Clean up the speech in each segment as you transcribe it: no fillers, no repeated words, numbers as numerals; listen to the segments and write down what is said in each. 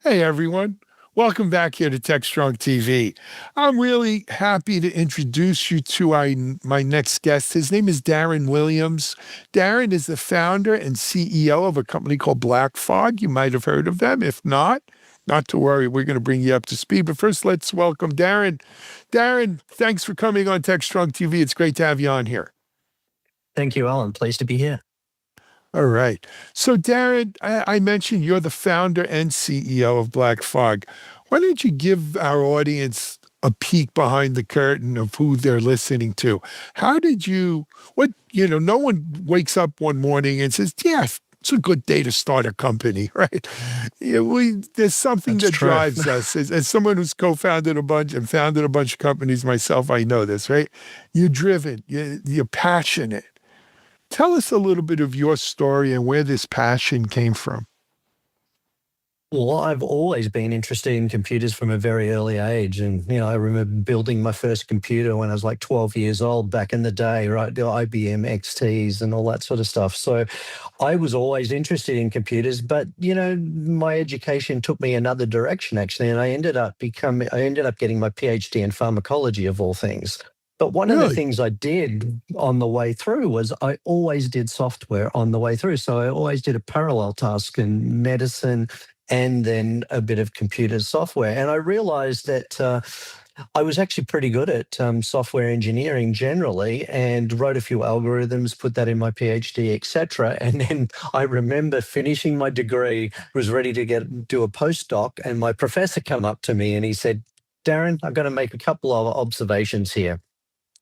Hey everyone, welcome back here to Techstrong TV. I'm really happy to introduce you to my next guest. His name is Darren Williams. Darren is the founder and CEO of a company called BlackFog. You might have heard of them. If not, not to worry, we're going to bring you up to speed. But first, let's welcome Darren. Darren, thanks for coming on Techstrong TV. It's great to have you on here. Thank you, Alan. Pleased to be here. All right. So, Darren, I mentioned you're the founder and CEO of BlackFog. Why don't you give our audience a peek behind the curtain of who they're listening to? How did you, no one wakes up one morning and says, yeah, it's a good day to start a company, right? Yeah, there's something That's that true. drives us. As someone who's co-founded a bunch and founded a bunch of companies myself, I know this, right? You're driven, you're passionate. Tell us a little bit of your story and where this passion came from. Well, I've always been interested in computers from a very early age. And, I remember building my first computer when I was like 12 years old back in the day, right? The IBM XTs and all that sort of stuff. So I was always interested in computers, but, my education took me another direction, actually. And I ended up getting my PhD in pharmacology, of all things. But one of the Really? things I did on the way through was I always did software on the way through. So I always did a parallel task in medicine and then a bit of computer software. And I realized that I was actually pretty good at software engineering generally, and wrote a few algorithms, put that in my PhD, etc. And then I remember finishing my degree, was ready to do a postdoc, and my professor came up to me and he said, "Darren, I've got to make a couple of observations here.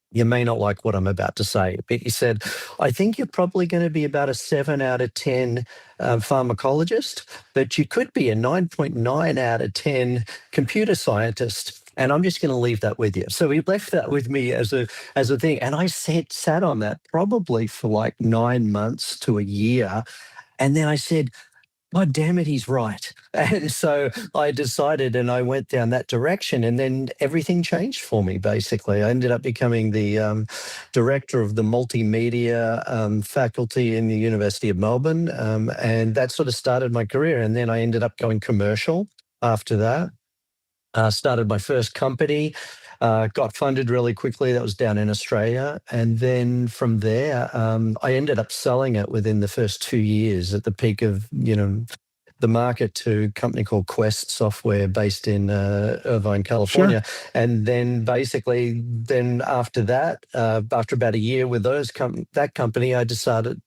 You may not like what I'm about to say," but he said, "I think you're probably going to be about a 7 out of 10 pharmacologist, but you could be a 9.9 out of 10 computer scientist. And I'm just going to leave that with you." So he left that with me as a thing. And I sat on that probably for like 9 months to a year. And then I said, "God damn it, he's right." And so I decided and I went down that direction, and then everything changed for me, basically. I ended up becoming the director of the multimedia faculty in the University of Melbourne. And that sort of started my career. And then I ended up going commercial after that. Started my first company, got funded really quickly. That was down in Australia. And then from there, I ended up selling it within the first 2 years at the peak of, the market, to a company called Quest Software based in Irvine, Sure. California. And then basically, after that, after about a year with that company, I decided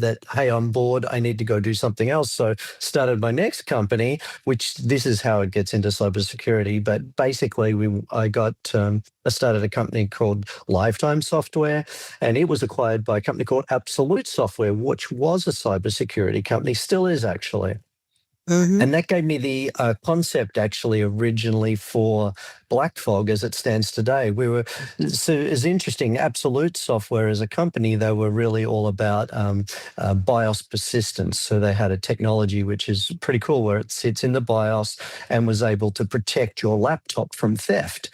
that, hey, I'm bored, I need to go do something else. So started my next company, which this is how it gets into cybersecurity. But basically, I started a company called Lifetime Software, and it was acquired by a company called Absolute Software, which was a cybersecurity company, still is actually. Hmm. And that gave me the concept, actually, originally for BlackFog as it stands today. So it's interesting. Absolute Software as a company, they were really all about BIOS persistence. So they had a technology which is pretty cool, where it sits in the BIOS and was able to protect your laptop from theft.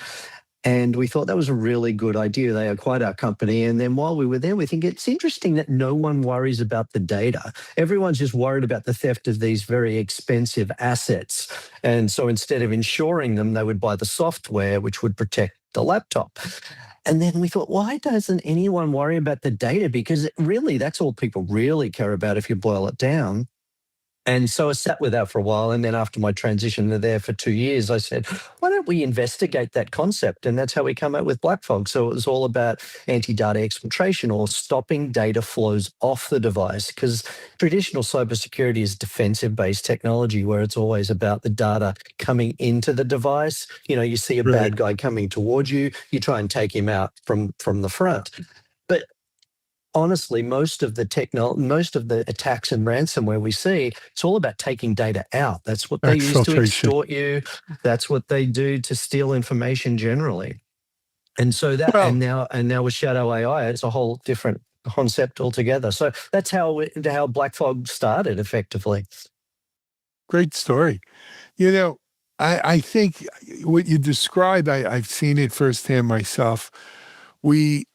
And we thought that was a really good idea. They acquired our company. And then while we were there, we think it's interesting that no one worries about the data. Everyone's just worried about the theft of these very expensive assets. And so instead of insuring them, they would buy the software, which would protect the laptop. And then we thought, why doesn't anyone worry about the data? Because really, that's all people really care about if you boil it down. And so I sat with that for a while. And then after my transition there for 2 years, I said, why don't we investigate that concept? And that's how we come up with BlackFog. So it was all about anti-data exfiltration, or stopping data flows off the device. Because traditional cybersecurity is defensive-based technology, where it's always about the data coming into the device. You see a Right. bad guy coming towards you, you try and take him out from the front. But honestly, most of the attacks and ransomware we see, it's all about taking data out. That's what they use to Exfiltration. extort you. That's what they do to steal information generally. And so Well, now with Shadow AI, it's a whole different concept altogether. So that's how BlackFog started, effectively. great story. You know, I think what you described, I've seen it firsthand myself. We,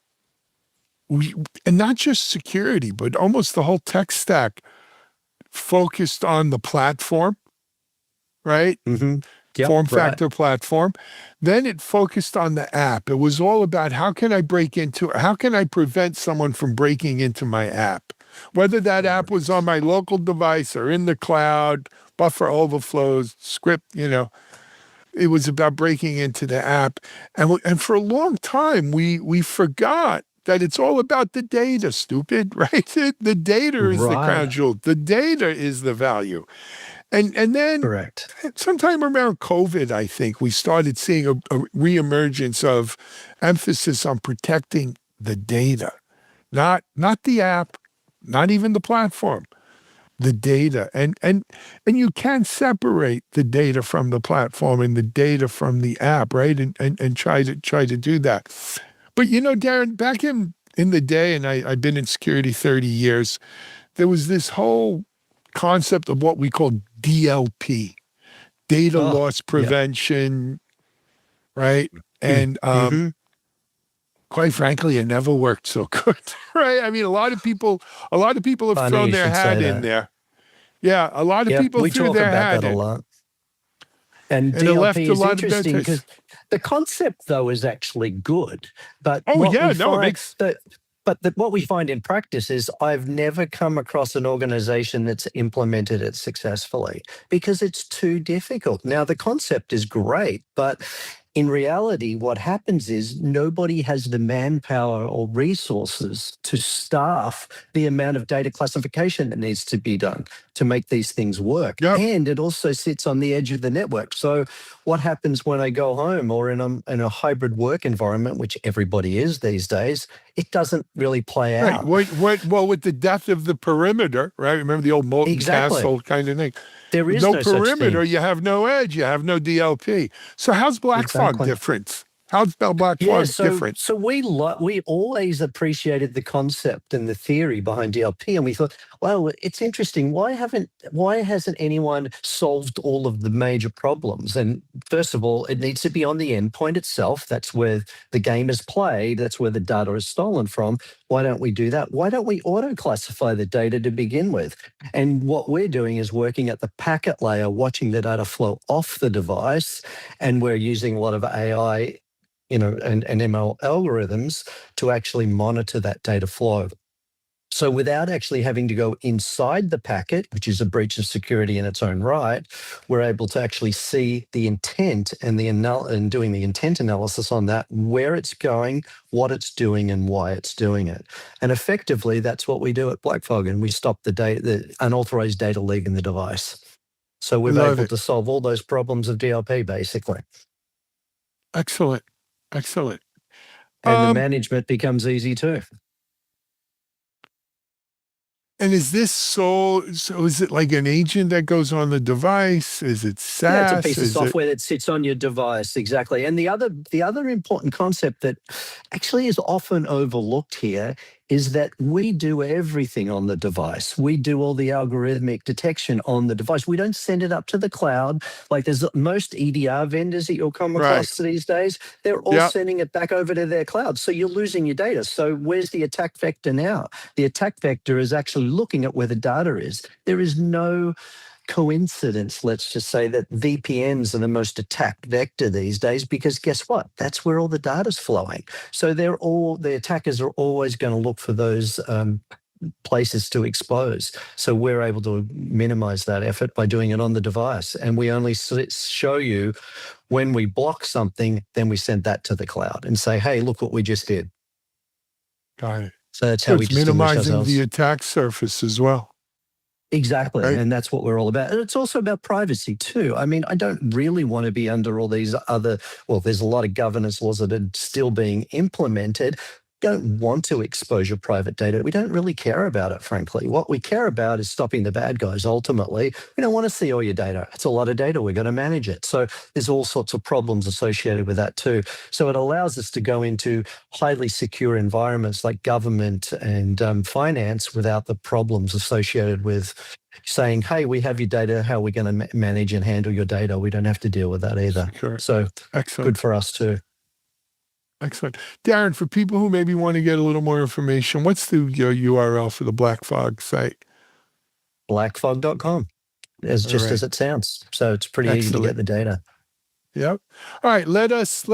we, and not just security, but almost the whole tech stack focused on the platform. right? Mm-hmm. Yep. Form Right. factor platform. Then it focused on the app. It was all about how can I prevent someone from breaking into my app? Whether that app was on my local device or in the cloud, buffer overflows, script, it was about breaking into the app. And for a long time, we forgot that it's all about the data, stupid, right? The data is the crown Right. jewel. The data is the value. And then Correct. sometime around COVID, I think we started seeing a reemergence of emphasis on protecting the data, not the app, not even the platform, the data. And you can separate the data from the platform and the data from the app, right? And try to do that. But Darren, back in the day, and I've been in security 30 years, there was this whole concept of what we call DLP, data Oh, loss yeah. prevention, right? And Mm-hmm. quite frankly, it never worked so good, right? I mean, a lot of people have Funny thrown you their should say hat in that. there. Yeah, a lot of Yeah, people we threw talk their about hat that a in, lot. And and it left DLP a is lot of dead interesting taste. because the concept, though, is actually good. But Oh what yeah, we no, it find makes that what we find in practice is I've never come across an organization that's implemented it successfully because it's too difficult. Now, the concept is great, but in reality, what happens is nobody has the manpower or resources to staff the amount of data classification that needs to be done to make these things work. yep, And it also sits on the edge of the network. So what happens when I go home or in a hybrid work environment, which everybody is these days, it doesn't really play right. out. Well, with the death of the perimeter, right? Remember the old molten Exactly. castle kind of thing. There With is no no such perimeter, thing. you have no edge, you have no DLP. So how's BlackFog Exactly. different? How's Yeah, BlackFog so different? so we always appreciated the concept and the theory behind DLP, and we thought, well, it's interesting. Why hasn't anyone solved all of the major problems? And first of all, it needs to be on the endpoint itself. That's where the game is played. That's where the data is stolen from. Why don't we do that? Why don't we auto classify the data to begin with? And what we're doing is working at the packet layer, watching the data flow off the device, and we're using a lot of AI and ML algorithms to actually monitor that data flow. So without actually having to go inside the packet, which is a breach of security in its own right, we're able to actually see the intent and doing the intent analysis on that, where it's going, what it's doing, and why it's doing it. And effectively, that's what we do at BlackFog, and we stop the unauthorized data leaving the device. So I we're love able it. to solve all those problems of DLP, basically. Excellent. Excellent. And the Um, management becomes easy too. and is this so is it like an agent that goes on the device? Is it Yeah, it's a SaaS? piece of Is it software that sits on your device, exactly. And the other important concept that actually is often overlooked here is that we do everything on the device. We do all the algorithmic detection on the device. We don't send it up to the cloud. Like there's most EDR vendors that you'll come right? across these days, they're all Yeah. sending it back over to their cloud. So you're losing your data. So where's the attack vector now? The attack vector is actually looking at where the data is. There is no coincidence, let's just say, that VPNs are the most attacked vector these days because guess what? That's where all the data's flowing. So the attackers are always going to look for those places to expose. So we're able to minimize that effort by doing it on the device. And we only show you when we block something, then we send that to the cloud and say, hey, look what we just did. Got it. So that's So how we it's distinguish minimizing the ourselves. attack surface as well, Exactly. right? And that's what we're all about. And it's also about privacy too. I mean, I don't really want to be under all these there's a lot of governance laws that are still being implemented. Don't want to expose your private data. We don't really care about it, frankly. What we care about is stopping the bad guys ultimately. We don't want to see all your data. It's a lot of data. We're going to manage it. So there's all sorts of problems associated with that too. So it allows us to go into highly secure environments like government and finance without the problems associated with saying, hey, we have your data. How are we going to manage and handle your data? We don't have to deal with that either. Secure. So Excellent. good for us too. Excellent. Darren, for people who maybe want to get a little more information, what's the URL for the BlackFog site? BlackFog.com. as All just as right. it sounds. So it's pretty easy to get Excellent. the data. Yep. All right. Let us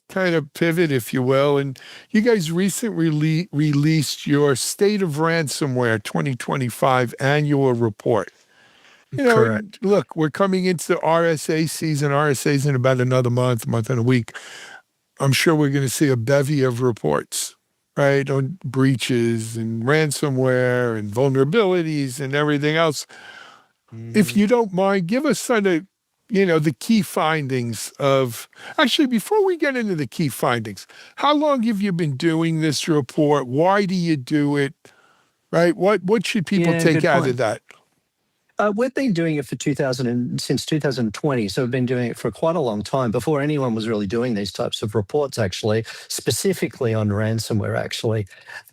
kind of pivot, if you will. And you guys recently released your State of Ransomware 2025 annual report. And Correct. look, we're coming into RSA season. RSA's in about another month and a week. I'm sure we're going to see a bevy of reports, right, on breaches and ransomware and vulnerabilities and everything else. If Mhm. you don't mind, give us sort of, the key findings of. Actually, before we get into the key findings, how long have you been doing this report? Why do you do it? Right? What should people Yeah, take good out of point. that? We've been doing it for since 2020, so we've been doing it for quite a long time before anyone was really doing these types of reports. Actually, specifically on ransomware. Actually,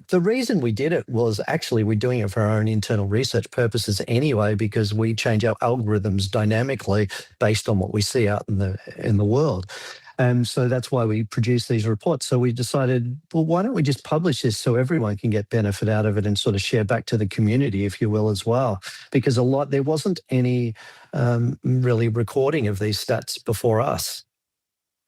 the reason we did it was actually we're doing it for our own internal research purposes anyway, because we change our algorithms dynamically based on what we see out in the world. And so that's why we produce these reports. So we decided, well, why don't we just publish this so everyone can get benefit out of it and sort of share back to the community, if you will, as well? Because there wasn't any really recording of these stats before us.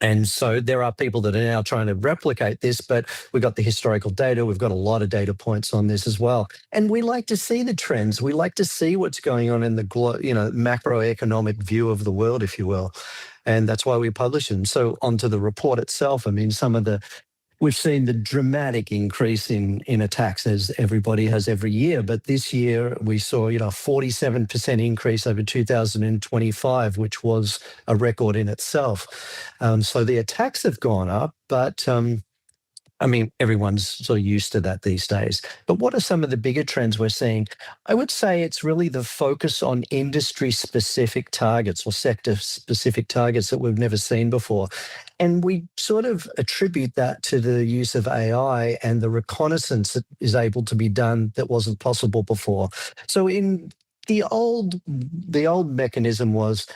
And so there are people that are now trying to replicate this, but we've got the historical data. We've got a lot of data points on this as well. And we like to see the trends. We like to see what's going on in the macroeconomic view of the world, if you will. And that's why we publish them. So onto the report itself. I mean, we've seen the dramatic increase in attacks, as everybody has every year. But this year we saw, a 47% increase over 2025, which was a record in itself. So the attacks have gone up, but I mean, everyone's sort of used to that these days. But what are some of the bigger trends we're seeing? I would say it's really the focus on industry specific targets or sector specific targets that we've never seen before. And we sort of attribute that to the use of AI and the reconnaissance that is able to be done that wasn't possible before. So in the old mechanism was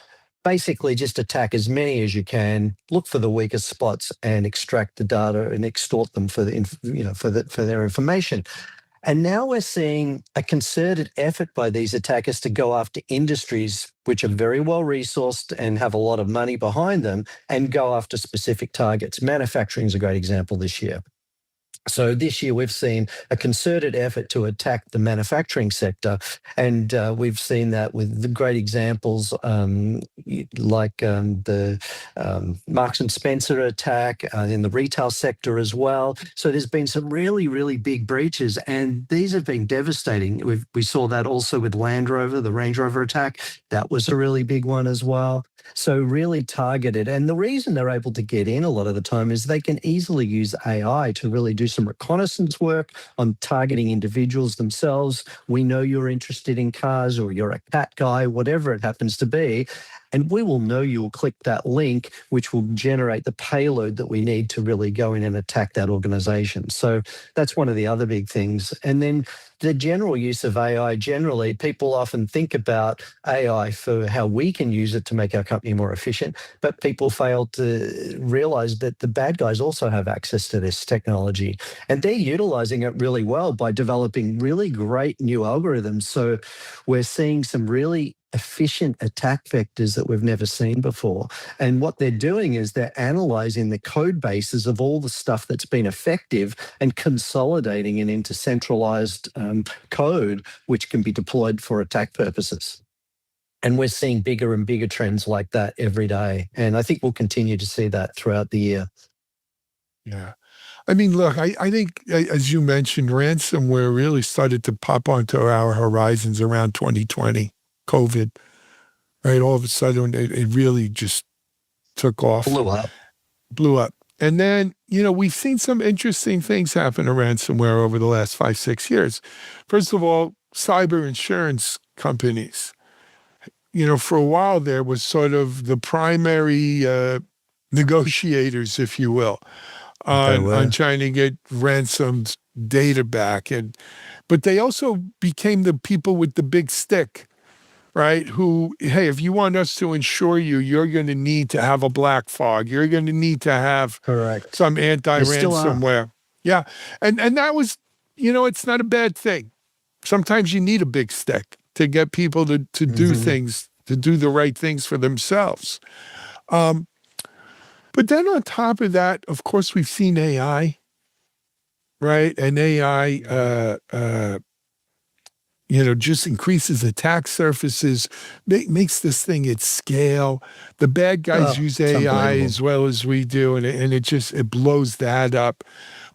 basically just attack as many as you can, look for the weakest spots, and extract the data and extort them for for their information. And now we're seeing a concerted effort by these attackers to go after industries which are very well resourced and have a lot of money behind them, and go after specific targets. Manufacturing is a great example this year. So this year we've seen a concerted effort to attack the manufacturing sector, and we've seen that with the great examples like the Marks and Spencer attack in the retail sector as well. So there's been some really, really big breaches, and these have been devastating. We saw that also with Land Rover, the Range Rover attack. That was a really big one as well. So really targeted. And the reason they're able to get in a lot of the time is they can easily use AI to really do some reconnaissance work on targeting individuals themselves. We know you're interested in cars, or you're a cat guy, whatever it happens to be. And we will know you will click that link, which will generate the payload that we need to really go in and attack that organization. So that's one of the other big things. And then the general use of AI, generally, people often think about AI for how we can use it to make our company more efficient, but people fail to realize that the bad guys also have access to this technology, and they're utilizing it really well by developing really great new algorithms. So we're seeing some really efficient attack vectors that we've never seen before. And what they're doing is they're analyzing the code bases of all the stuff that's been effective and consolidating it into centralized code, which can be deployed for attack purposes. And we're seeing bigger and bigger trends like that every day. And I think we'll continue to see that throughout the year. Yeah. I mean, look, I think, as you mentioned, ransomware really started to pop onto our horizons around 2020, COVID, right? All of a sudden, it really just took off, Blew up. blew up. And then, we've seen some interesting things happen to ransomware over the last 5, 6 years. First of all, cyber insurance companies. For a while there was sort of the primary negotiators, if you will, They on were. trying to get ransomed data back. But they also became the people with the big stick, right? Who, hey, if you want us to insure you, you're going to need to have a BlackFog. You're going to need to have Correct. some They still are. anti-ransomware. Yeah. And that was, it's not a bad thing. Sometimes you need a big stick to get people to do Mhm. things to do the right things for themselves. Um, but then on top of that, of course, we've seen AI, right? And AI, just increases attack surfaces, makes this thing at scale. The bad guys Oh, use it's AI unbelievable. as well as we do, and it blows that up.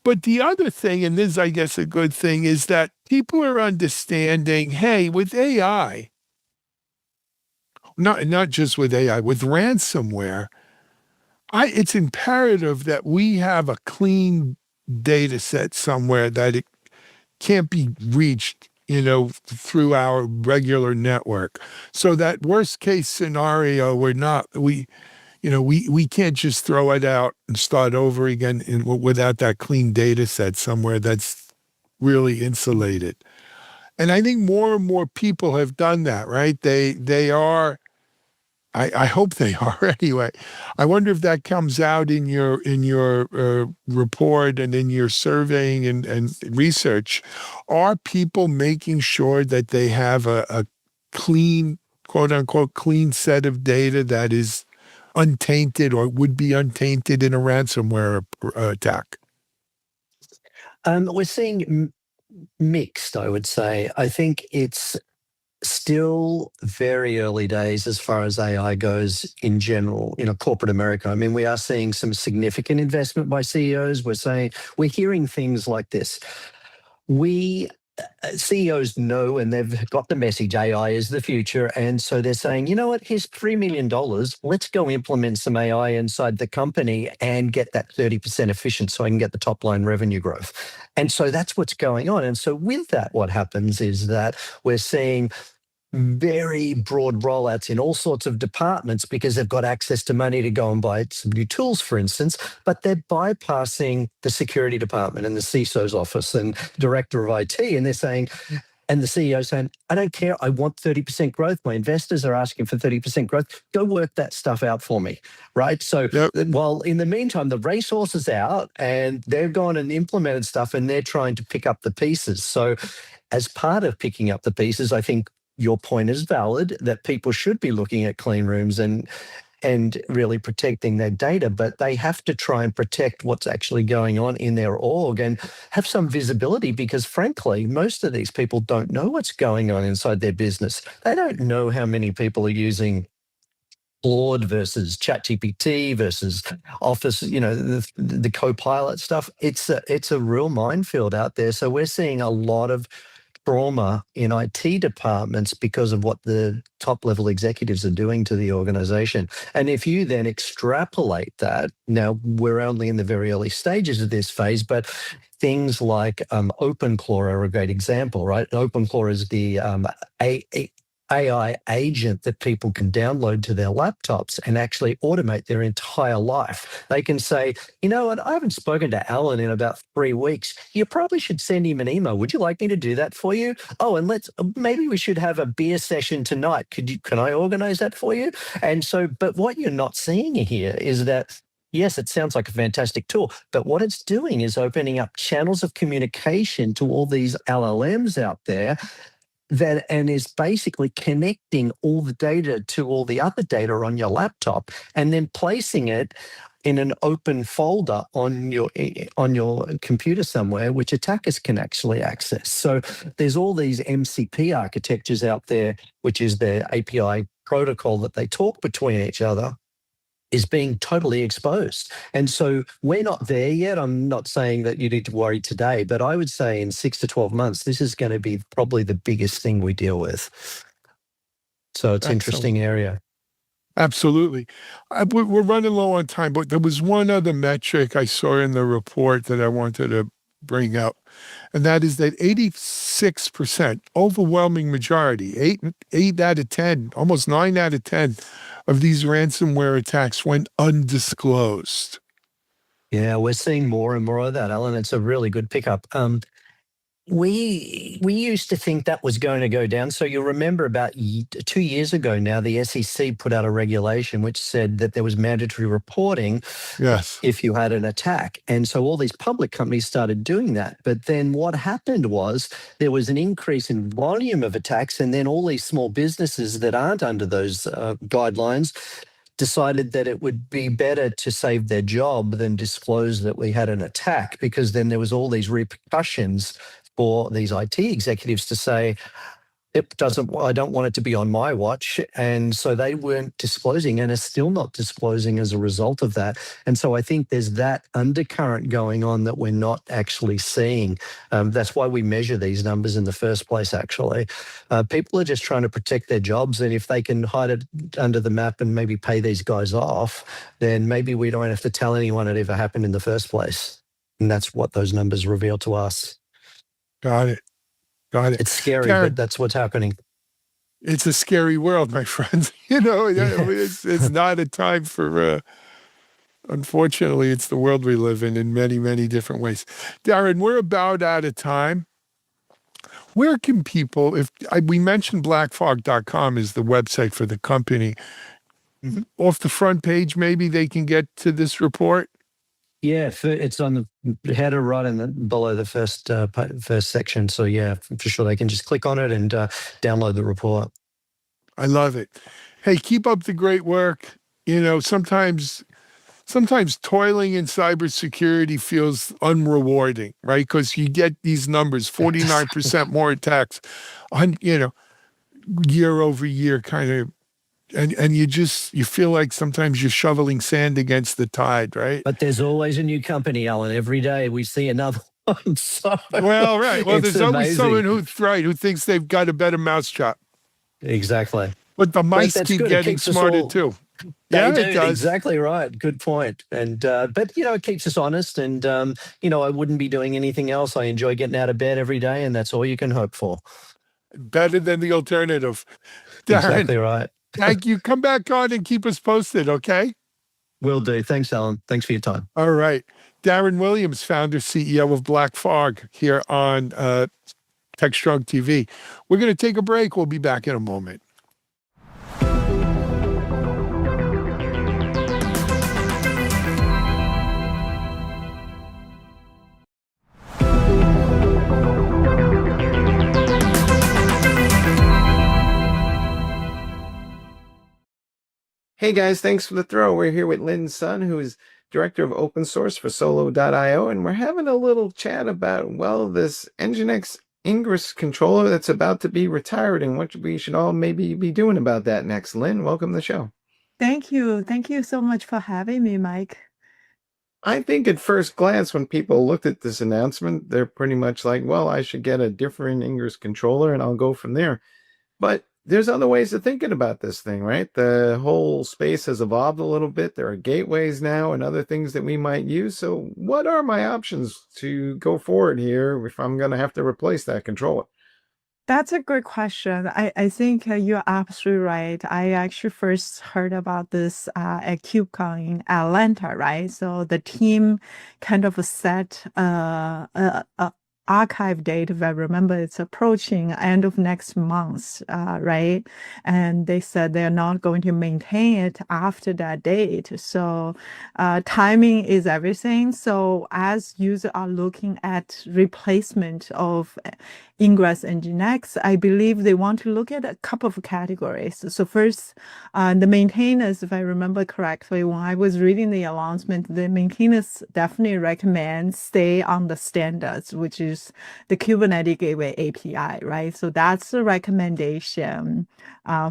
But the other thing, and this is, I guess, a good thing, is that people are understanding, hey, with AI, not just with AI, with ransomware, it's imperative that we have a clean data set somewhere that it can't be reached, through our regular network. So that worst case scenario, we can't just throw it out and start over again without that clean data set somewhere that's really insulated. And I think more and more people have done that, right? They are. I hope they are anyway. I wonder if that comes out in your report and in your surveying and research. Are people making sure that they have a clean, quote unquote, clean set of data that is untainted or would be untainted in a ransomware attack? We're seeing mixed, I would say. I think it's still very early days as far as AI goes in general, corporate America. I mean, we are seeing some significant investment by CEOs. We're hearing things like this. We CEOs know and they've got the message AI is the future. And so they're saying, you know what, here's $3 million. Let's go implement some AI inside the company and get that 30% efficient so I can get the top line revenue growth. And so that's what's going on. And so with that, what happens is that we're seeing very broad rollouts in all sorts of departments because they've got access to money to go and buy some new tools, for instance, but they're bypassing the security department and the CISO's office and director of IT. And they're saying, and the CEO saying, I don't care. I want 30% growth. My investors are asking for 30% growth. Go work that stuff out for me. Right. So Yep. while in the meantime, the racehorse is out and they've gone and implemented stuff and they're trying to pick up the pieces. So as part of picking up the pieces, I think your point is valid that people should be looking at clean rooms and really protecting their data, but they have to try and protect what's actually going on in their org and have some visibility because frankly, most of these people don't know what's going on inside their business. They don't know how many people are using Claude versus ChatGPT versus Office, the Copilot stuff. It's a real minefield out there. So we're seeing a lot of trauma in IT departments because of what the top level executives are doing to the organization. And if you then extrapolate that, now we're only in the very early stages of this phase, but things like OpenClaw are a great example, right? OpenClaw is the AI agent that people can download to their laptops and actually automate their entire life. They can say, you know what, I haven't spoken to Alan in about 3 weeks. You probably should send him an email. Would you like me to do that for you? Oh, and maybe we should have a beer session tonight. Can I organize that for you? And so, but what you're not seeing here is that yes, it sounds like a fantastic tool, but what it's doing is opening up channels of communication to all these LLMs out there and is basically connecting all the data to all the other data on your laptop and then placing it in an open folder on your computer somewhere, which attackers can actually access. So there's all these MCP architectures out there, which is their API protocol that they talk between each other, is being totally exposed. And so we're not there yet. I'm not saying that you need to worry today, but I would say in 6 to 12 months, this is going to be probably the biggest thing we deal with. So it's an Excellent. interesting area. Absolutely. We're running low on time, but there was one other metric I saw in the report that I wanted to bring up, and that is that 86%, overwhelming majority, eight out of 10, almost 9 out of 10 of these ransomware attacks went undisclosed. Yeah, we're seeing more and more of that, Alan. It's a really good pickup. we used to think that was going to go down. So you'll remember about 2 years ago now, the SEC put out a regulation which said that there was mandatory reporting Yes. if you had an attack. And so all these public companies started doing that. But then what happened was there was an increase in volume of attacks, and then all these small businesses that aren't under those guidelines decided that it would be better to save their job than disclose that we had an attack, because then there was all these repercussions for these IT executives to say, I don't want it to be on my watch. And so they weren't disclosing and are still not disclosing as a result of that. And so I think there's that undercurrent going on that we're not actually seeing. That's why we measure these numbers in the first place, actually. People are just trying to protect their jobs. And if they can hide it under the map and maybe pay these guys off, then maybe we don't have to tell anyone it ever happened in the first place. And that's what those numbers reveal to us. Got it. Got it. It's scary, Darren, but that's what's happening. it's a scary world, my friends. It's not a time for, unfortunately, it's the world we live in many, many different ways. Darren, we're about out of time. Where can people, we mentioned blackfog.com is the website for the company. Mhm. Off the front page, maybe they can get to this report? Yeah, it's on the header right below the first section. So yeah, for sure, they can just click on it and download the report. I love it. Hey, keep up the great work. Sometimes toiling in cybersecurity feels unrewarding, right? Because you get these numbers, 49% more attacks, year over year, kind of. And you feel like sometimes you're shoveling sand against the tide, right? But there's always a new company, Alan. Every day we see another one. So well, right. Well, there's always someone who thinks they've got a better mousetrap. Exactly. But the mice keep getting smarter too. Yeah, it does. Exactly right. Good point. And but it keeps us honest. And I wouldn't be doing anything else. I enjoy getting out of bed every day, and that's all you can hope for. Better than the alternative. Darren, exactly right. Thank you. Come back on and keep us posted, okay? Will do. Thanks, Alan. Thanks for your time. All right. Darren Williams, founder, CEO of BlackFog, here on Techstrong TV. We're going to take a break. We'll be back in a moment. Hey guys, thanks for the throw. We're here with Lin Sun, who is Director of Open Source for Solo.io, and we're having a little chat about, this NGINX Ingress controller that's about to be retired and what we should all maybe be doing about that next. Lin, welcome to the show. Thank you. Thank you so much for having me, Mike. I think at first glance, when people looked at this announcement, they're pretty much like, I should get a different Ingress controller and I'll go from there. But there's other ways of thinking about this thing, right? The whole space has evolved a little bit. There are gateways now and other things that we might use. So what are my options to go forward here if I'm going to have to replace that controller? That's a good question. I think you're absolutely right. I actually first heard about this at KubeCon in Atlanta, right? So the team kind of set archive date, if I remember, it's approaching end of next month, right? And they said they're not going to maintain it after that date. So timing is everything. So as users are looking at replacement of Ingress NGINX, I believe they want to look at a couple of categories. So first, the maintainers, if I remember correctly, when I was reading the announcement, the maintainers definitely recommend stay on the standards, which is the Kubernetes Gateway API, right? So that's the recommendation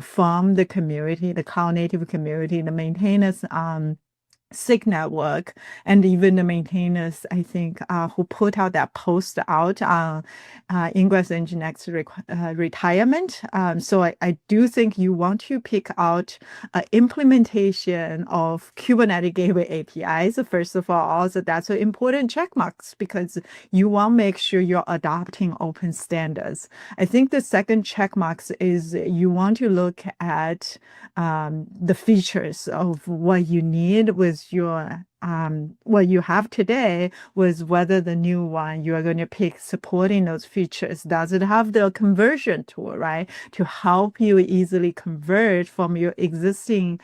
from the community, the cloud native community, the maintainers SIG network, and even the maintainers, I think, who put out that post out on Ingress NGINX retirement. So I do think you want to pick out implementation of Kubernetes Gateway APIs, first of all. So that's an important check marks because you want to make sure you're adopting open standards. I think the second check marks is you want to look at the features of what you need with as your what you have today with whether the new one you are going to pick supporting those features. Does it have the conversion tool, right, to help you easily convert from your existing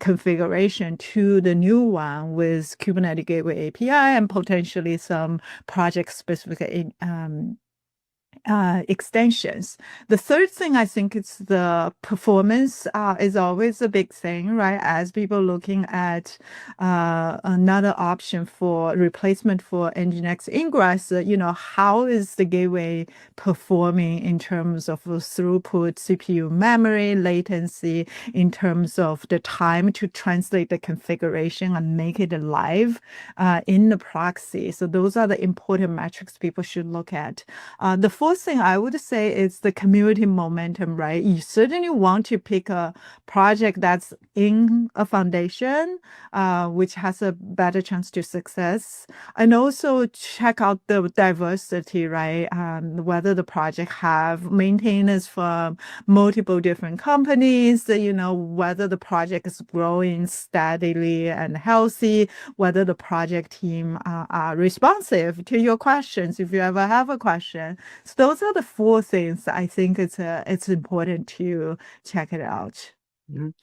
configuration to the new one with Kubernetes Gateway API and potentially some project-specific extensions. The third thing I think is the performance is always a big thing, right? As people looking at another option for replacement for NGINX Ingress, how is the gateway performing in terms of throughput, CPU memory, latency, in terms of the time to translate the configuration and make it live in the proxy. So those are the important metrics people should look at. The fourth thing I would say is the community momentum, right? You certainly want to pick a project that's in a foundation, which has a better chance to success. And also check out the diversity, right? Whether the project have maintainers from multiple different companies, whether the project is growing steadily and healthy, whether the project team are responsive to your questions if you ever have a question. So those are the four things I think it's important to check it out. Mhm.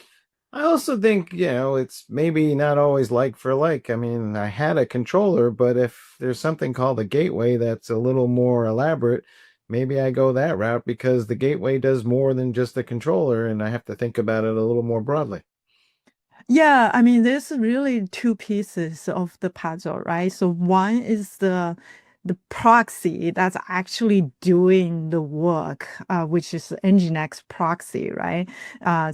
I also think, it's maybe not always like for like. I mean, I had a controller, but if there's something called a gateway that's a little more elaborate, maybe I go that route because the gateway does more than just the controller, and I have to think about it a little more broadly. Yeah, I mean, there's really two pieces of the puzzle, right? So one is the proxy that's actually doing the work, which is NGINX proxy, right?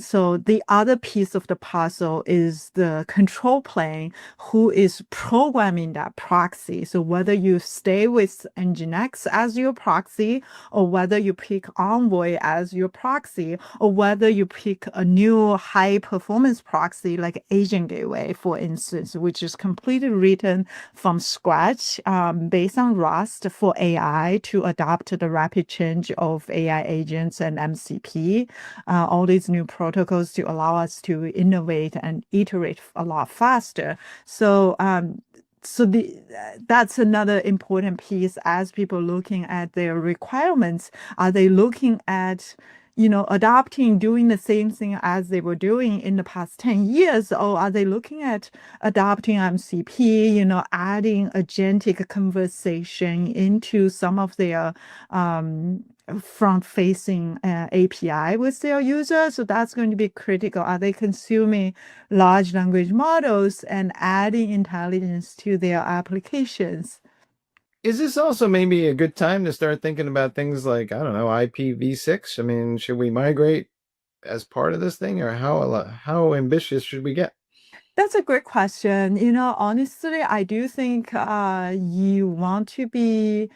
So the other piece of the puzzle is the control plane who is programming that proxy. So whether you stay with NGINX as your proxy, or whether you pick Envoy as your proxy, or whether you pick a new high performance proxy like Agent Gateway, for instance, which is completely written from scratch based on Rust for AI to adapt the rapid change of AI agents and MCP, all these new protocols to allow us to innovate and iterate a lot faster. So that's another important piece as people looking at their requirements. Are they looking at adopting, doing the same thing as they were doing in the past 10 years? Or are they looking at adopting MCP, adding agentic conversation into some of their front-facing API with their users? So that's going to be critical. Are they consuming large language models and adding intelligence to their applications? Is this also maybe a good time to start thinking about things like, I don't know, IPv6? I mean, should we migrate as part of this thing, or how ambitious should we get? That's a great question. Honestly, I do think you want to be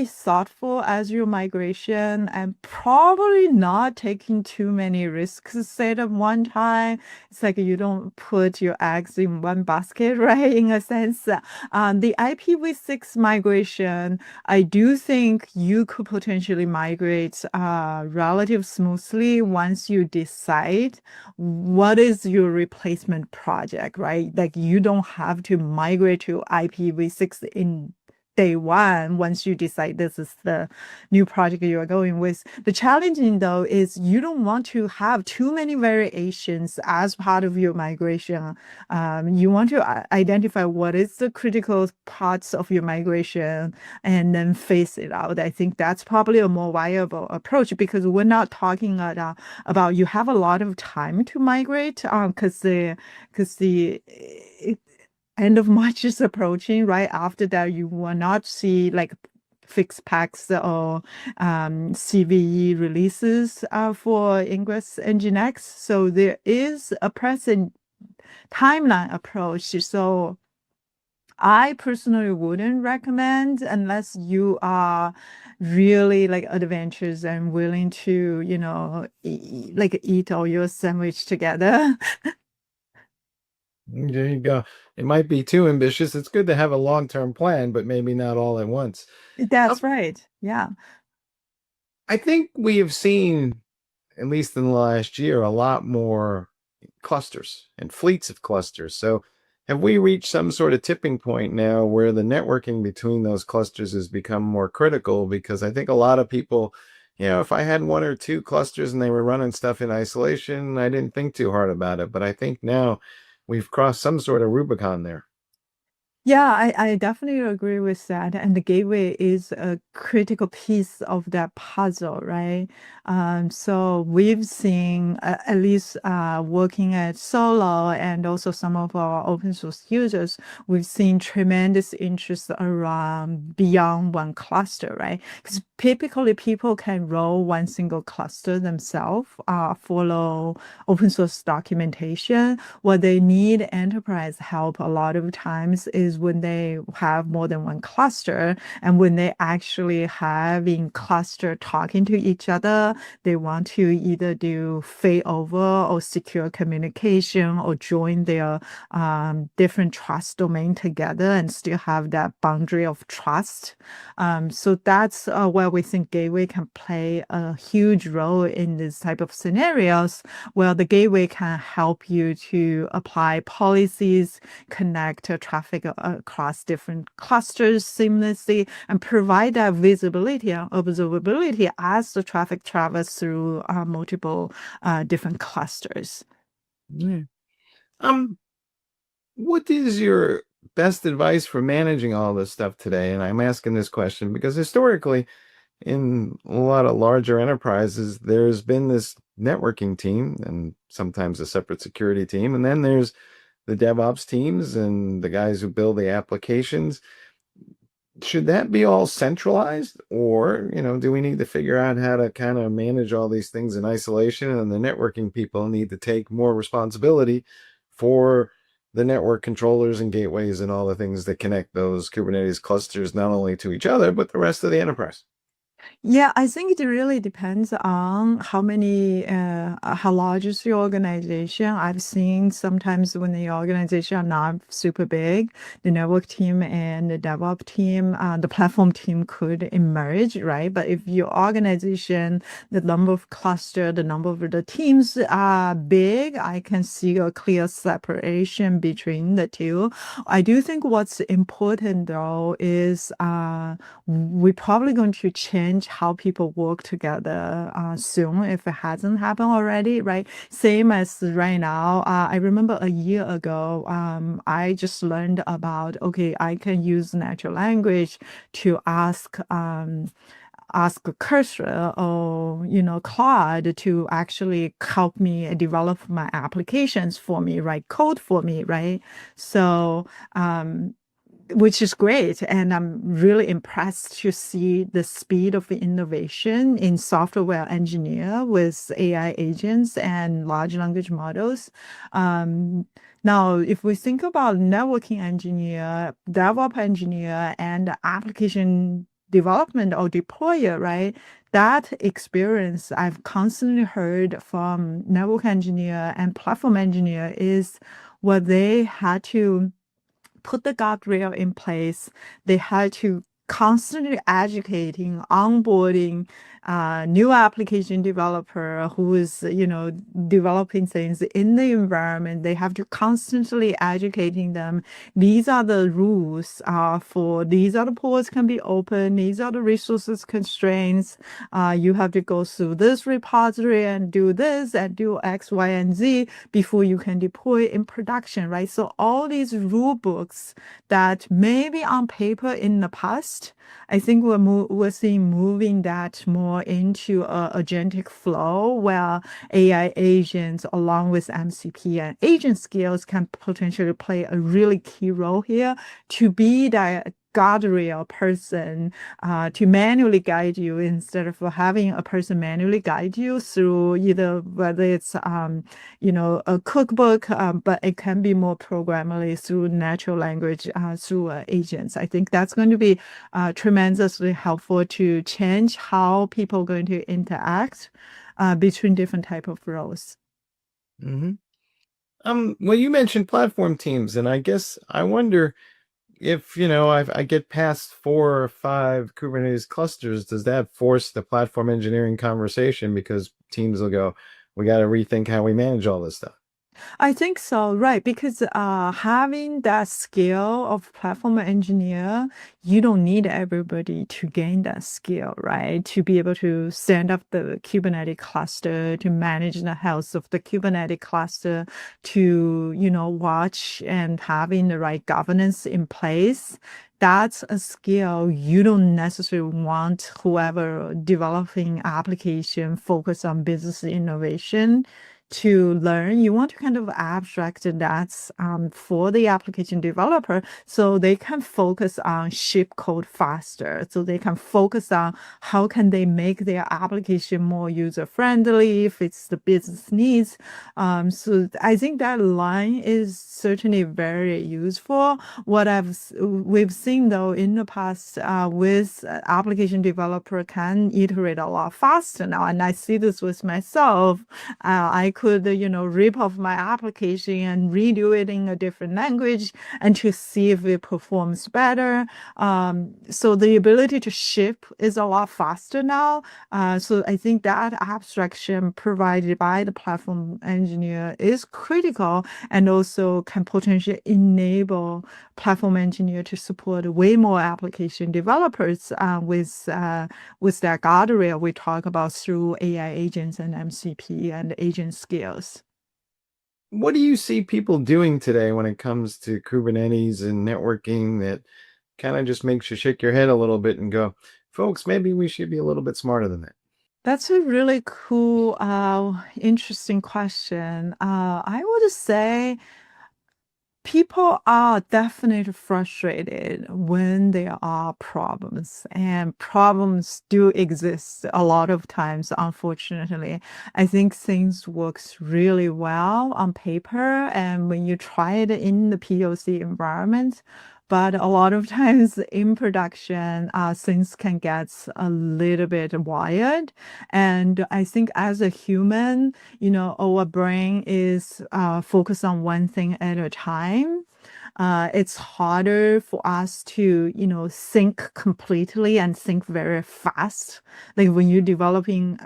thoughtful as your migration and probably not taking too many risks at one time. It's like you don't put your eggs in one basket, right? In a sense, the IPv6 migration, I do think you could potentially migrate relatively smoothly once you decide what is your replacement project, right? Like you don't have to migrate to IPv6 in day one once you decide this is the new project you are going with. The challenging though is you don't want to have too many variations as part of your migration. You want to identify what is the critical parts of your migration and then phase it out. I think that's probably a more viable approach because we're not talking about you have a lot of time to migrate because the end of March is approaching. Right after that, you will not see like fixed packs or CVE releases for Ingress NGINX. So there is a present timeline approach. So I personally wouldn't recommend unless you are really like adventurous and willing to, eat all your sandwich together. There you go. It might be too ambitious. It's good to have a long-term plan, but maybe not all at once. That's right. Yeah. I think we have seen, at least in the last year, a lot more clusters and fleets of clusters. So have we reached some sort of tipping point now where the networking between those clusters has become more critical? Because I think a lot of people, if I had one or two clusters and they were running stuff in isolation, I didn't think too hard about it. But I think now we've crossed some sort of Rubicon there. Yeah, I definitely agree with that. And the gateway is a critical piece of that puzzle, right? So we've seen, at least working at Solo and also some of our open source users, we've seen tremendous interest around beyond one cluster, right? Because typically people can roll one single cluster themselves, follow open source documentation. What they need enterprise help a lot of times is when they have more than one cluster and when they actually having cluster talking to each other, they want to either do failover or secure communication or join their different trust domain together and still have that boundary of trust. So that's where we think gateway can play a huge role in this type of scenarios where the gateway can help you to apply policies, connect traffic across different clusters seamlessly, and provide that visibility and observability as the traffic travels through multiple different clusters. Yeah. What is your best advice for managing all this stuff today? And I'm asking this question because historically, in a lot of larger enterprises, there's been this networking team and sometimes a separate security team. And then there's the DevOps teams and the guys who build the applications. Should that be all centralized? Or, do we need to figure out how to kind of manage all these things in isolation? And the networking people need to take more responsibility for the network controllers and gateways and all the things that connect those Kubernetes clusters, not only to each other, but the rest of the enterprise. Yeah, I think it really depends on how large is your organization. I've seen sometimes when the organization are not super big, the network team and the DevOps team, the platform team could emerge, right? But if your organization, the number of cluster, the number of the teams are big, I can see a clear separation between the two. I do think what's important though is we're probably going to change how people work together soon if it hasn't happened already, right? Same as right now. I remember a year ago, I just learned about, okay, I can use natural language to ask Cursor or Claude to actually help me develop my applications for me, write code for me, right? So which is great. And I'm really impressed to see the speed of innovation in software engineer with AI agents and large language models. Now, if we think about networking engineer, DevOps engineer, and application development or deployer, right? That experience I've constantly heard from network engineer and platform engineer is what they had to put the guardrail in place. They had to constantly educating, onboarding new application developer who is, developing things in the environment. They have to constantly educating them. These are the rules for these are the ports can be open. These are the resources constraints. You have to go through this repository and do this and do X, Y, and Z before you can deploy in production, right? So all these rule books that maybe on paper in the past, I think we're seeing moving that more into a agentic flow where AI agents along with MCP and agent skills can potentially play a really key role here to be that guardrail person to manually guide you instead of having a person manually guide you through either whether it's a cookbook, but it can be more programmably through natural language through agents. I think that's going to be tremendously helpful to change how people are going to interact between different type of roles. Mm-hmm. Well, you mentioned platform teams, and I guess I wonder if, I get past 4 or 5 Kubernetes clusters, does that force the platform engineering conversation? Because teams will go, we got to rethink how we manage all this stuff. I think so, right? Because having that skill of platform engineer, you don't need everybody to gain that skill, right? To be able to stand up the Kubernetes cluster, to manage the health of the Kubernetes cluster, to, watch and having the right governance in place. That's a skill you don't necessarily want whoever developing application focus on business innovation to learn. You want to kind of abstract that for the application developer so they can focus on ship code faster. So they can focus on how can they make their application more user-friendly if it's the business needs. So I think that line is certainly very useful. What we've seen though in the past with application developer can iterate a lot faster now. And I see this with myself. I could, rip off my application and redo it in a different language and to see if it performs better. So the ability to ship is a lot faster now. So I think that abstraction provided by the platform engineer is critical and also can potentially enable platform engineer to support way more application developers with that guardrail we talk about through AI agents and MCP and agent skills. What do you see people doing today when it comes to Kubernetes and networking that kind of just makes you shake your head a little bit and go, folks, maybe we should be a little bit smarter than that? That's a really cool, interesting question. I would say people are definitely frustrated when there are problems, and problems do exist a lot of times, unfortunately. I think things works really well on paper and when you try it in the POC environment, but a lot of times in production, things can get a little bit wired. And I think as a human, our brain is focused on one thing at a time. It's harder for us to, think completely and think very fast. Like when you're debugging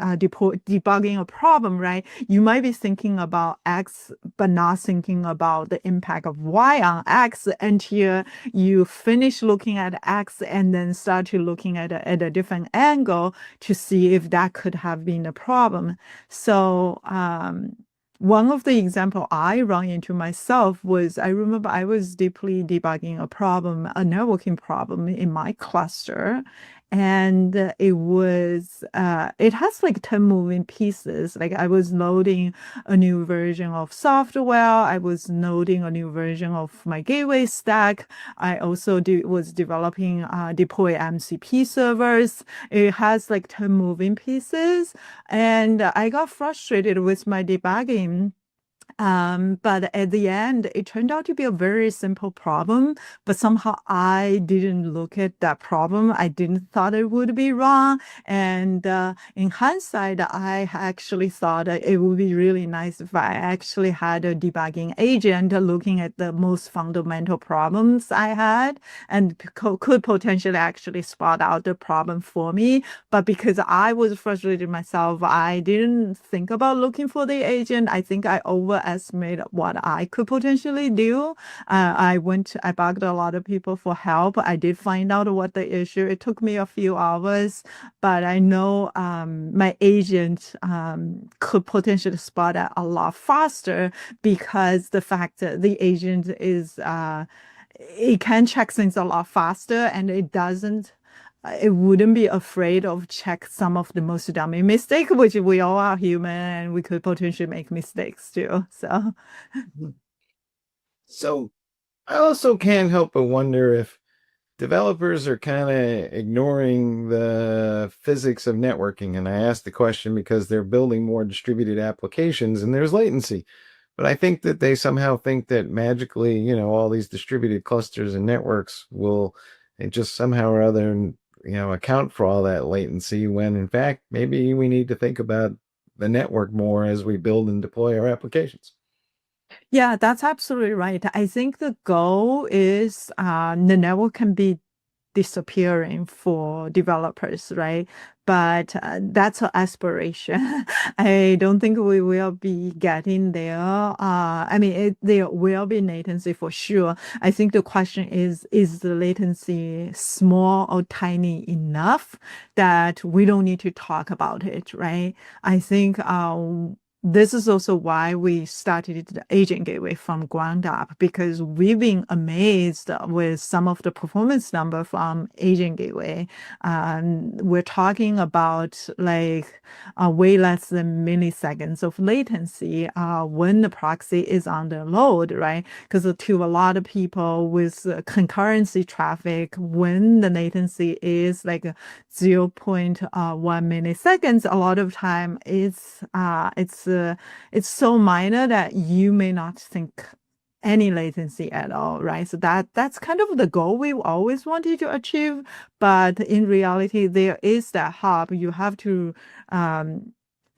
a problem, right? You might be thinking about X, but not thinking about the impact of Y on X until you finish looking at X and then start to looking at a different angle to see if that could have been a problem. So, one of the example I run into myself was I remember I was deeply debugging a problem, a networking problem in my cluster. And it has like 10 moving pieces. Like I was loading a new version of software. I was loading a new version of my gateway stack. I also was developing deploy MCP servers. It has like 10 moving pieces. And I got frustrated with my debugging. But at the end, it turned out to be a very simple problem, but somehow I didn't look at that problem. I didn't thought it would be wrong. And in hindsight, I actually thought it would be really nice if I actually had a debugging agent looking at the most fundamental problems I had and could potentially actually spot out the problem for me. But because I was frustrated myself, I didn't think about looking for the agent. I think I overestimate what I could potentially do. I bugged a lot of people for help. I did find out what the issue. It took me a few hours, but I know my agent could potentially spot it a lot faster because the fact that the agent is it can check things a lot faster and it wouldn't be afraid of check some of the most dummy mistake, which we all are human and we could potentially make mistakes too. So I also can't help but wonder if developers are kind of ignoring the physics of networking. And I ask the question because they're building more distributed applications and there's latency. But I think that they somehow think that magically, all these distributed clusters and networks will just somehow or other, account for all that latency when in fact, maybe we need to think about the network more as we build and deploy our applications. Yeah, that's absolutely right. I think the goal is the network can be disappearing for developers, right? But that's an aspiration. I don't think we will be getting there. I mean, there will be latency for sure. I think the question is the latency small or tiny enough that we don't need to talk about it, right? I think this is also why we started the agent gateway from ground up, because we've been amazed with some of the performance number from agent gateway. We're talking about like way less than milliseconds of latency when the proxy is on the load, right? Because to a lot of people with concurrency traffic, when the latency is like 0.1 milliseconds, a lot of time it's so minor that you may not think any latency at all, right? So that's kind of the goal we always wanted to achieve. But in reality, there is that hop. You have to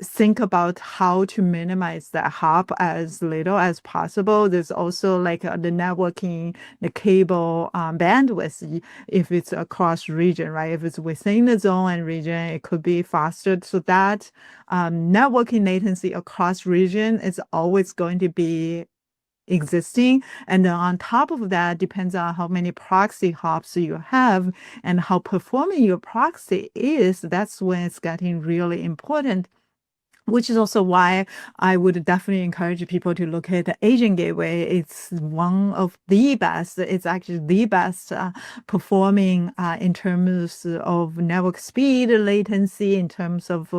think about how to minimize that hop as little as possible. There's also like the networking, the cable bandwidth, if it's across region, right? If it's within the zone and region, it could be faster. So that networking latency across region is always going to be existing. And then on top of that, depends on how many proxy hops you have and how performing your proxy is. That's when it's getting really important, which is also why I would definitely encourage people to look at the agent gateway. It's one of the best. It's actually the best performing in terms of network speed, latency, in terms of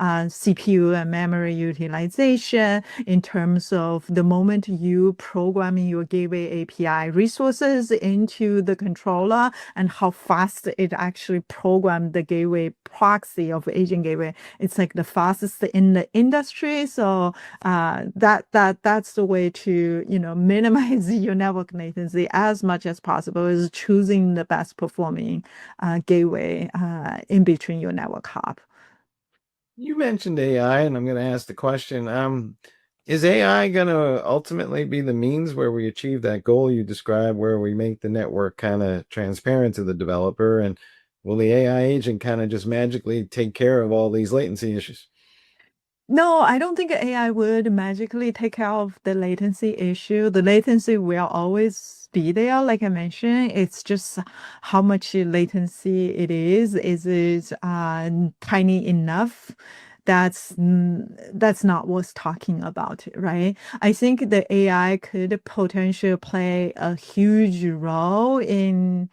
CPU and memory utilization, in terms of the moment you programming your gateway API resources into the controller and how fast it actually programs the gateway proxy of agent gateway. It's like the fastest in the industry. So that's the way to minimize your network latency as much as possible, is choosing the best performing gateway in between your network hop. You mentioned AI, and I'm going to ask the question, is AI going to ultimately be the means where we achieve that goal you described, where we make the network kind of transparent to the developer? And will the AI agent kind of just magically take care of all these latency issues? No, I don't think AI would magically take care of the latency issue. The latency will always be there. Like I mentioned, it's just how much latency it is. Is it tiny enough? That's not what's talking about, right? I think the AI could potentially play a huge role in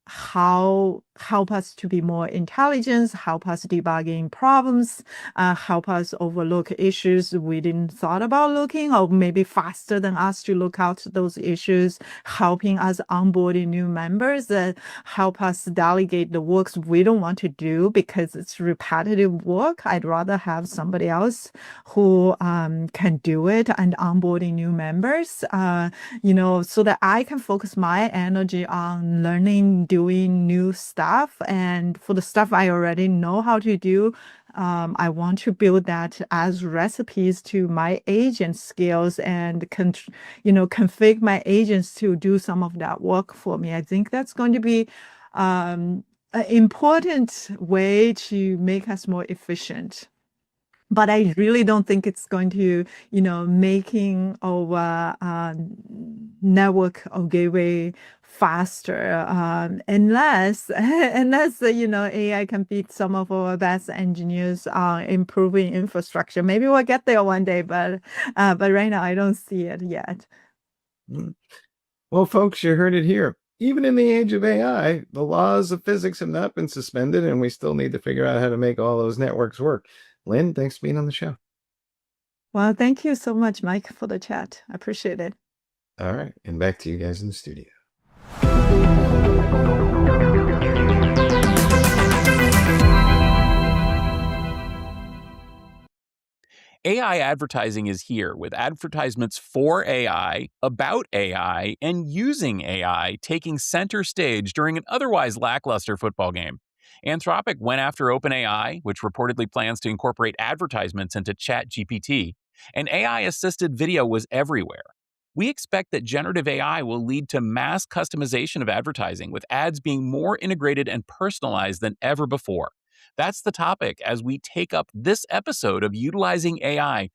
how help us to be more intelligent, help us debugging problems, help us overlook issues we didn't thought about looking, or maybe faster than us to look out those issues, helping us onboarding new members, that help us delegate the works we don't want to do because it's repetitive work. I'd rather have somebody else who can do it and onboarding new members, so that I can focus my energy on learning, doing new stuff. And for the stuff I already know how to do, I want to build that as recipes to my agent skills and config my agents to do some of that work for me. I think that's going to be an important way to make us more efficient. But I really don't think it's going to, making our network or gateway faster, unless AI can beat some of our best engineers on improving infrastructure. Maybe we'll get there one day, but right now I don't see it yet. Well, folks, you heard it here. Even in the age of AI, the laws of physics have not been suspended, and we still need to figure out how to make all those networks work. Lin, thanks for being on the show. Well, thank you so much, Mike, for the chat. I appreciate it. All right, and back to you guys in the studio. AI advertising is here with advertisements for AI, about AI, and using AI taking center stage during an otherwise lackluster football game. Anthropic went after OpenAI, which reportedly plans to incorporate advertisements into ChatGPT, and AI-assisted video was everywhere. We expect that generative AI will lead to mass customization of advertising, with ads being more integrated and personalized than ever before. That's the topic as we take up this episode of Utilizing AI.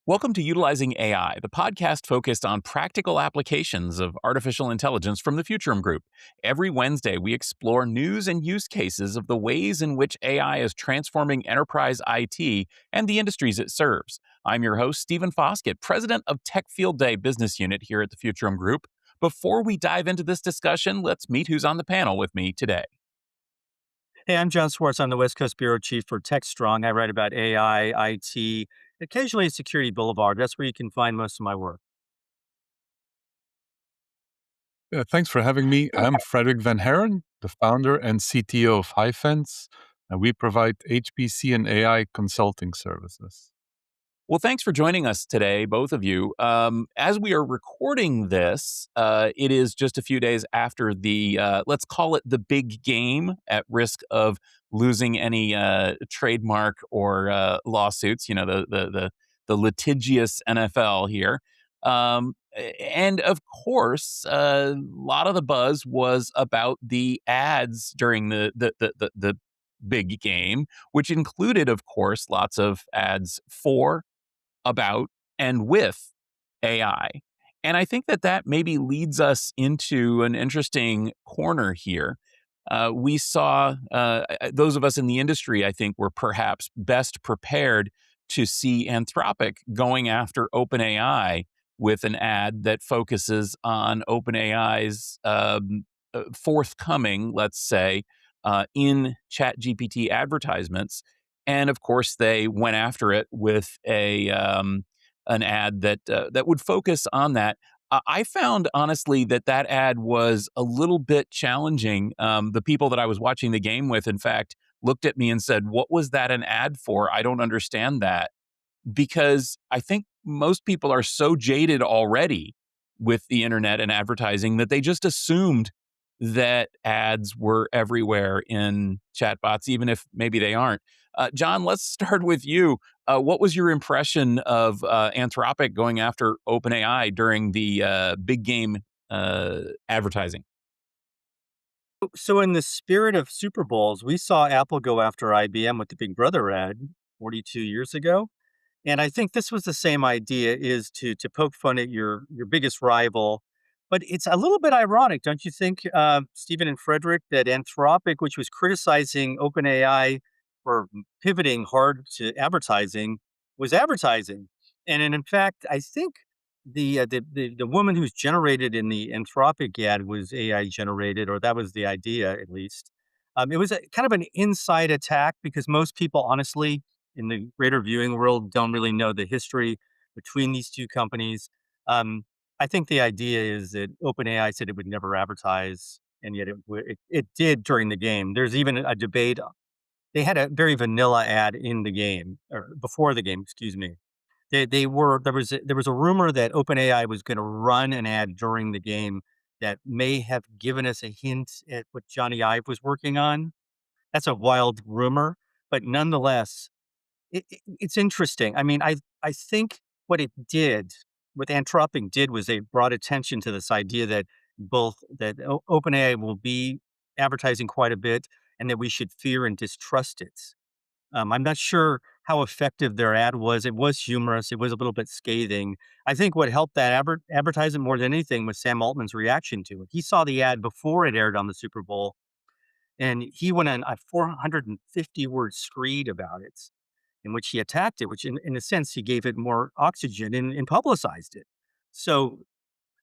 Welcome to Utilizing AI, the podcast focused on practical applications of artificial intelligence from the Futurum Group. Every Wednesday, we explore news and use cases of the ways in which AI is transforming enterprise IT and the industries it serves. I'm your host, Stephen Foskett, president of Tech Field Day Business Unit here at the Futurum Group. Before we dive into this discussion, let's meet who's on the panel with me today. Hey, I'm Jon Swartz. I'm the West Coast Bureau Chief for Techstrong. I write about AI, IT, occasionally Security Boulevard. That's where you can find most of my work. Yeah, thanks for having me. I'm Frederic Van Haren, the founder and CTO of Hyfence, and we provide HPC and AI consulting services. Well, thanks for joining us today, both of you. As we are recording this, it is just a few days after the, let's call it the big game, at risk of losing any trademark or lawsuits, the litigious NFL here. And of course, a lot of the buzz was about the ads during the big game, which included, of course, lots of ads for, about, and with AI. And I think that maybe leads us into an interesting corner here. We saw, those of us in the industry, I think, were perhaps best prepared to see Anthropic going after OpenAI with an ad that focuses on OpenAI's forthcoming, let's say, in ChatGPT advertisements. And of course, they went after it with an ad that would focus on that. I found, honestly, that ad was a little bit challenging. The people that I was watching the game with, in fact, looked at me and said, "What was that an ad for? I don't understand that." Because I think most people are so jaded already with the internet and advertising that they just assumed that ads were everywhere in chatbots, even if maybe they aren't. John, let's start with you. What was your impression of Anthropic going after OpenAI during the big game advertising? So, in the spirit of Super Bowls, we saw Apple go after IBM with the Big Brother ad 42 years ago. And I think this was the same idea, is to poke fun at your biggest rival. But it's a little bit ironic, don't you think, Stephen and Frederick, that Anthropic, which was criticizing OpenAI for pivoting hard to advertising, was advertising. And in fact, I think the woman who's generated in the Anthropic ad was AI generated, or that was the idea at least. It was kind of an inside attack because most people, honestly, in the greater viewing world, don't really know the history between these two companies. I think the idea is that OpenAI said it would never advertise, and yet it did during the game. There's even a debate. They had a very vanilla ad in the game, or before the game, excuse me. They were there was a rumor that OpenAI was going to run an ad during the game that may have given us a hint at what Johnny Ive was working on. That's a wild rumor, but nonetheless, it's interesting. I mean, I think what Anthropic did was they brought attention to this idea that OpenAI will be advertising quite a bit, and that we should fear and distrust it. I'm not sure how effective their ad was. It was humorous. It was a little bit scathing. I think what helped that advertisement more than anything was Sam Altman's reaction to it. He saw the ad before it aired on the Super Bowl, and he went on a 450-word screed about it, in which he attacked it, which in a sense, he gave it more oxygen and publicized it. So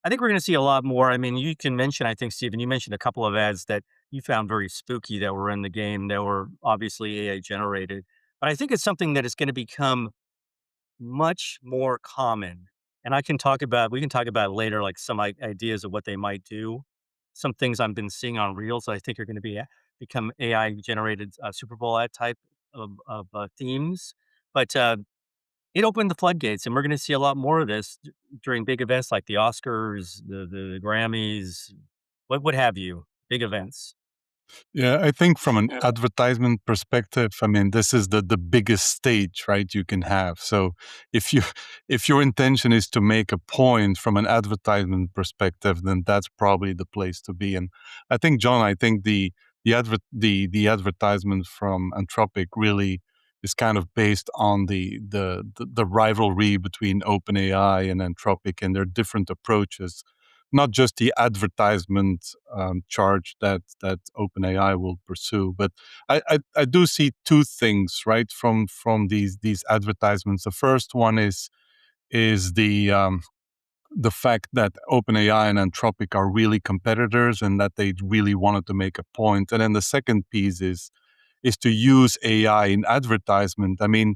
I think we're going to see a lot more. I mean, you can mention, I think, Stephen, you mentioned a couple of ads that you found very spooky that were in the game that were obviously AI generated. But I think it's something that is going to become much more common. And we can talk about later, like some ideas of what they might do. Some things I've been seeing on Reels, I think are going to become AI generated Super Bowl ad type of themes. But it opened the floodgates, and we're going to see a lot more of this during big events like the Oscars, the Grammys, what have you, big events. Yeah, I think from an advertisement perspective, I mean, this is the biggest stage, right, you can have. So if you if your intention is to make a point from an advertisement perspective, then that's probably the place to be. And I think, John, I think the advertisement from Anthropic really is kind of based on the rivalry between OpenAI and Anthropic and their different approaches, not just the advertisement charge that OpenAI will pursue. But I do see two things, right, from these advertisements. The first one is the fact that OpenAI and Anthropic are really competitors and that they really wanted to make a point. And then the second piece is to use AI in advertisement. I mean,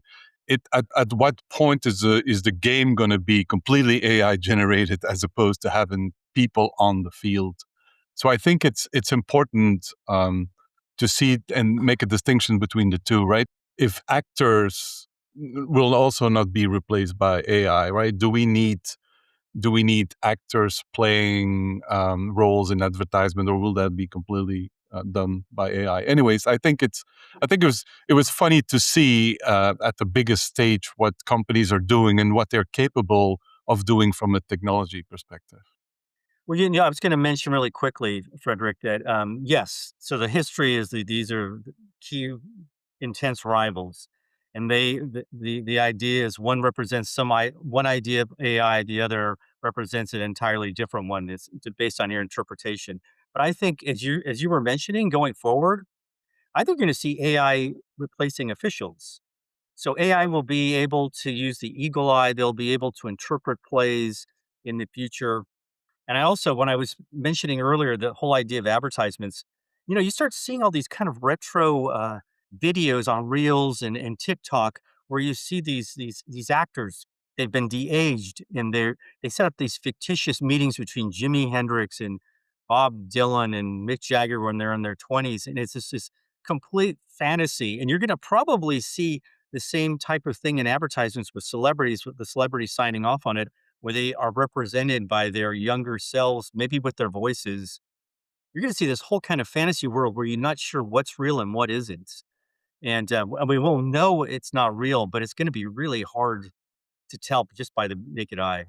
at what point is the game going to be completely AI generated as opposed to having people on the field? So I think it's important to see and make a distinction between the two, right? If actors will also not be replaced by AI, right? Do we need actors playing roles in advertisement, or will that be completely done by AI? Anyways, I think it was funny to see at the biggest stage what companies are doing and what they're capable of doing from a technology perspective. Well, I was going to mention really quickly, Frederic, that yes. So the history is that these are the key intense rivals, and the idea is one represents one idea of AI, the other represents an entirely different one. It's based on your interpretation. But I think, as you were mentioning, going forward, I think you're going to see AI replacing officials. So AI will be able to use the eagle eye. They'll be able to interpret plays in the future. And I also, when I was mentioning earlier the whole idea of advertisements, you start seeing all these kind of retro videos on Reels and TikTok where you see these actors. They've been de-aged, and they set up these fictitious meetings between Jimi Hendrix and Bob Dylan and Mick Jagger when they're in their 20s, and it's just this complete fantasy. And you're going to probably see the same type of thing in advertisements with celebrities, with the celebrities signing off on it, where they are represented by their younger selves, maybe with their voices. You're going to see this whole kind of fantasy world where you're not sure what's real and what isn't. And we will know it's not real, but it's going to be really hard to tell just by the naked eye.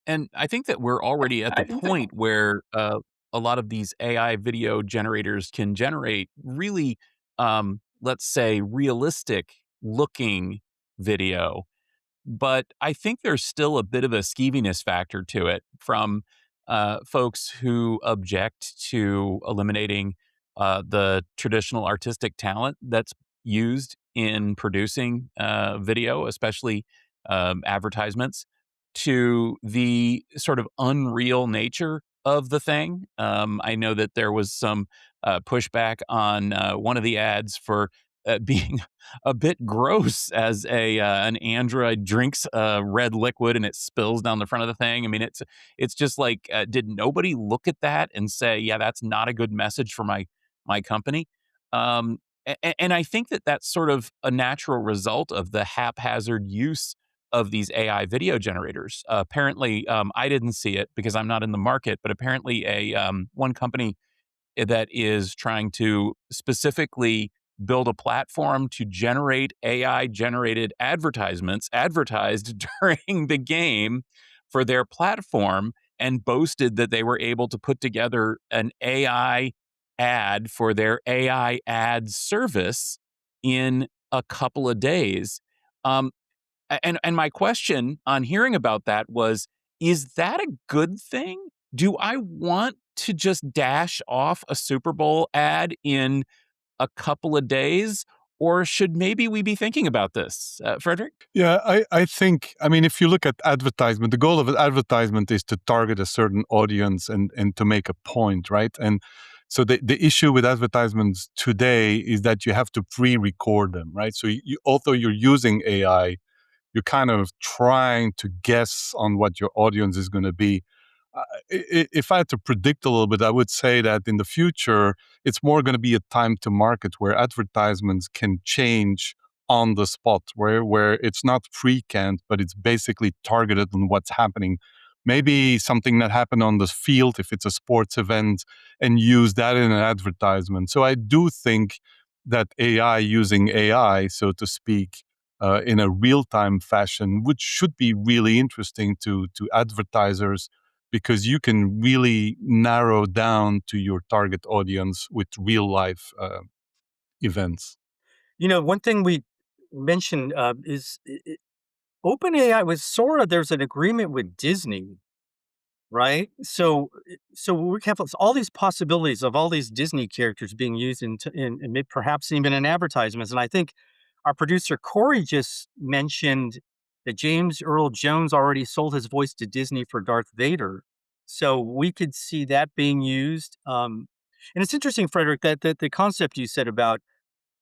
And I think that we're already at the point where a lot of these AI video generators can generate really, let's say, realistic looking video. But I think there's still a bit of a skeeviness factor to it from folks who object to eliminating the traditional artistic talent that's used in producing video, especially advertisements, to the sort of unreal nature of the thing. I know that there was some pushback on one of the ads for being a bit gross as an android drinks red liquid and it spills down the front of the thing. I mean, it's just like, did nobody look at that and say, yeah, that's not a good message for my company? And I think that that's sort of a natural result of the haphazard use of these AI video generators. Apparently, I didn't see it because I'm not in the market, but apparently one company that is trying to specifically build a platform to generate AI generated advertisements advertised during the game for their platform, and boasted that they were able to put together an AI ad for their AI ad service in a couple of days. Um, and my question on hearing about that was, is that a good thing? Do I want to just dash off a Super Bowl ad in a couple of days, or should maybe we be thinking about this, Frederic? Yeah, I think, I mean, if you look at advertisement, the goal of an advertisement is to target a certain audience and to make a point, right? And so the issue with advertisements today is that you have to pre-record them, right? So although you're using AI, you're kind of trying to guess on what your audience is going to be. If I had to predict a little bit, I would say that in the future, it's more going to be a time to market where advertisements can change on the spot, where it's not pre-canned, but it's basically targeted on what's happening maybe something that happened on the field, if it's a sports event, and use that in an advertisement. So I do think that AI, using AI, so to speak, in a real-time fashion, which should be really interesting to advertisers, because you can really narrow down to your target audience with real-life events. One thing we mentioned is OpenAI was there's an agreement with Disney, right? So we have all these possibilities of all these Disney characters being used in perhaps even in advertisements. And I think our producer Corey just mentioned that James Earl Jones already sold his voice to Disney for Darth Vader. So we could see that being used. And it's interesting, Frederic, that the concept you said about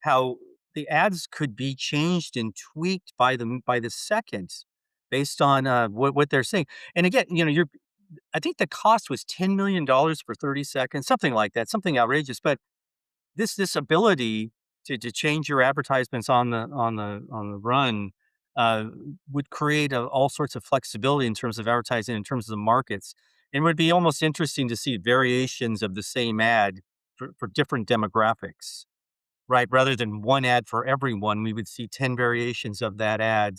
how the ads could be changed and tweaked by the second based on what they're saying. And again, I think the cost was $10 million for 30 seconds, something like that, something outrageous. But this ability to change your advertisements on the run would create all sorts of flexibility in terms of advertising, in terms of the markets. It would be almost interesting to see variations of the same ad for different demographics, right? Rather than one ad for everyone, we would see 10 variations of that ad.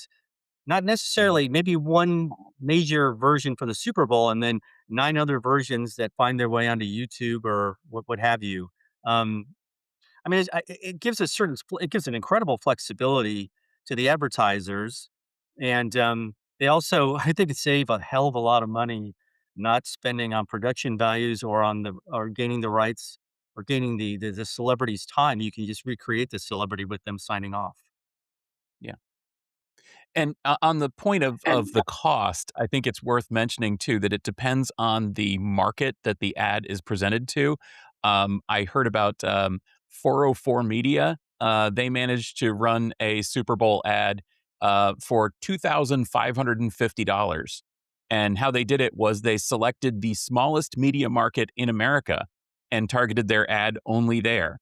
Not necessarily, maybe one major version for the Super Bowl and then 9 other versions that find their way onto YouTube or what have you. Um, I mean, it gives it gives an incredible flexibility to the advertisers, and they also, I think, save a hell of a lot of money not spending on production values or gaining the rights or gaining the celebrity's time. You can just recreate the celebrity with them signing off. Yeah. And on the point of the cost, I think it's worth mentioning too that it depends on the market that the ad is presented to. I heard about 404 Media. They managed to run a Super Bowl ad for $2,550. And how they did it was they selected the smallest media market in America and targeted their ad only there,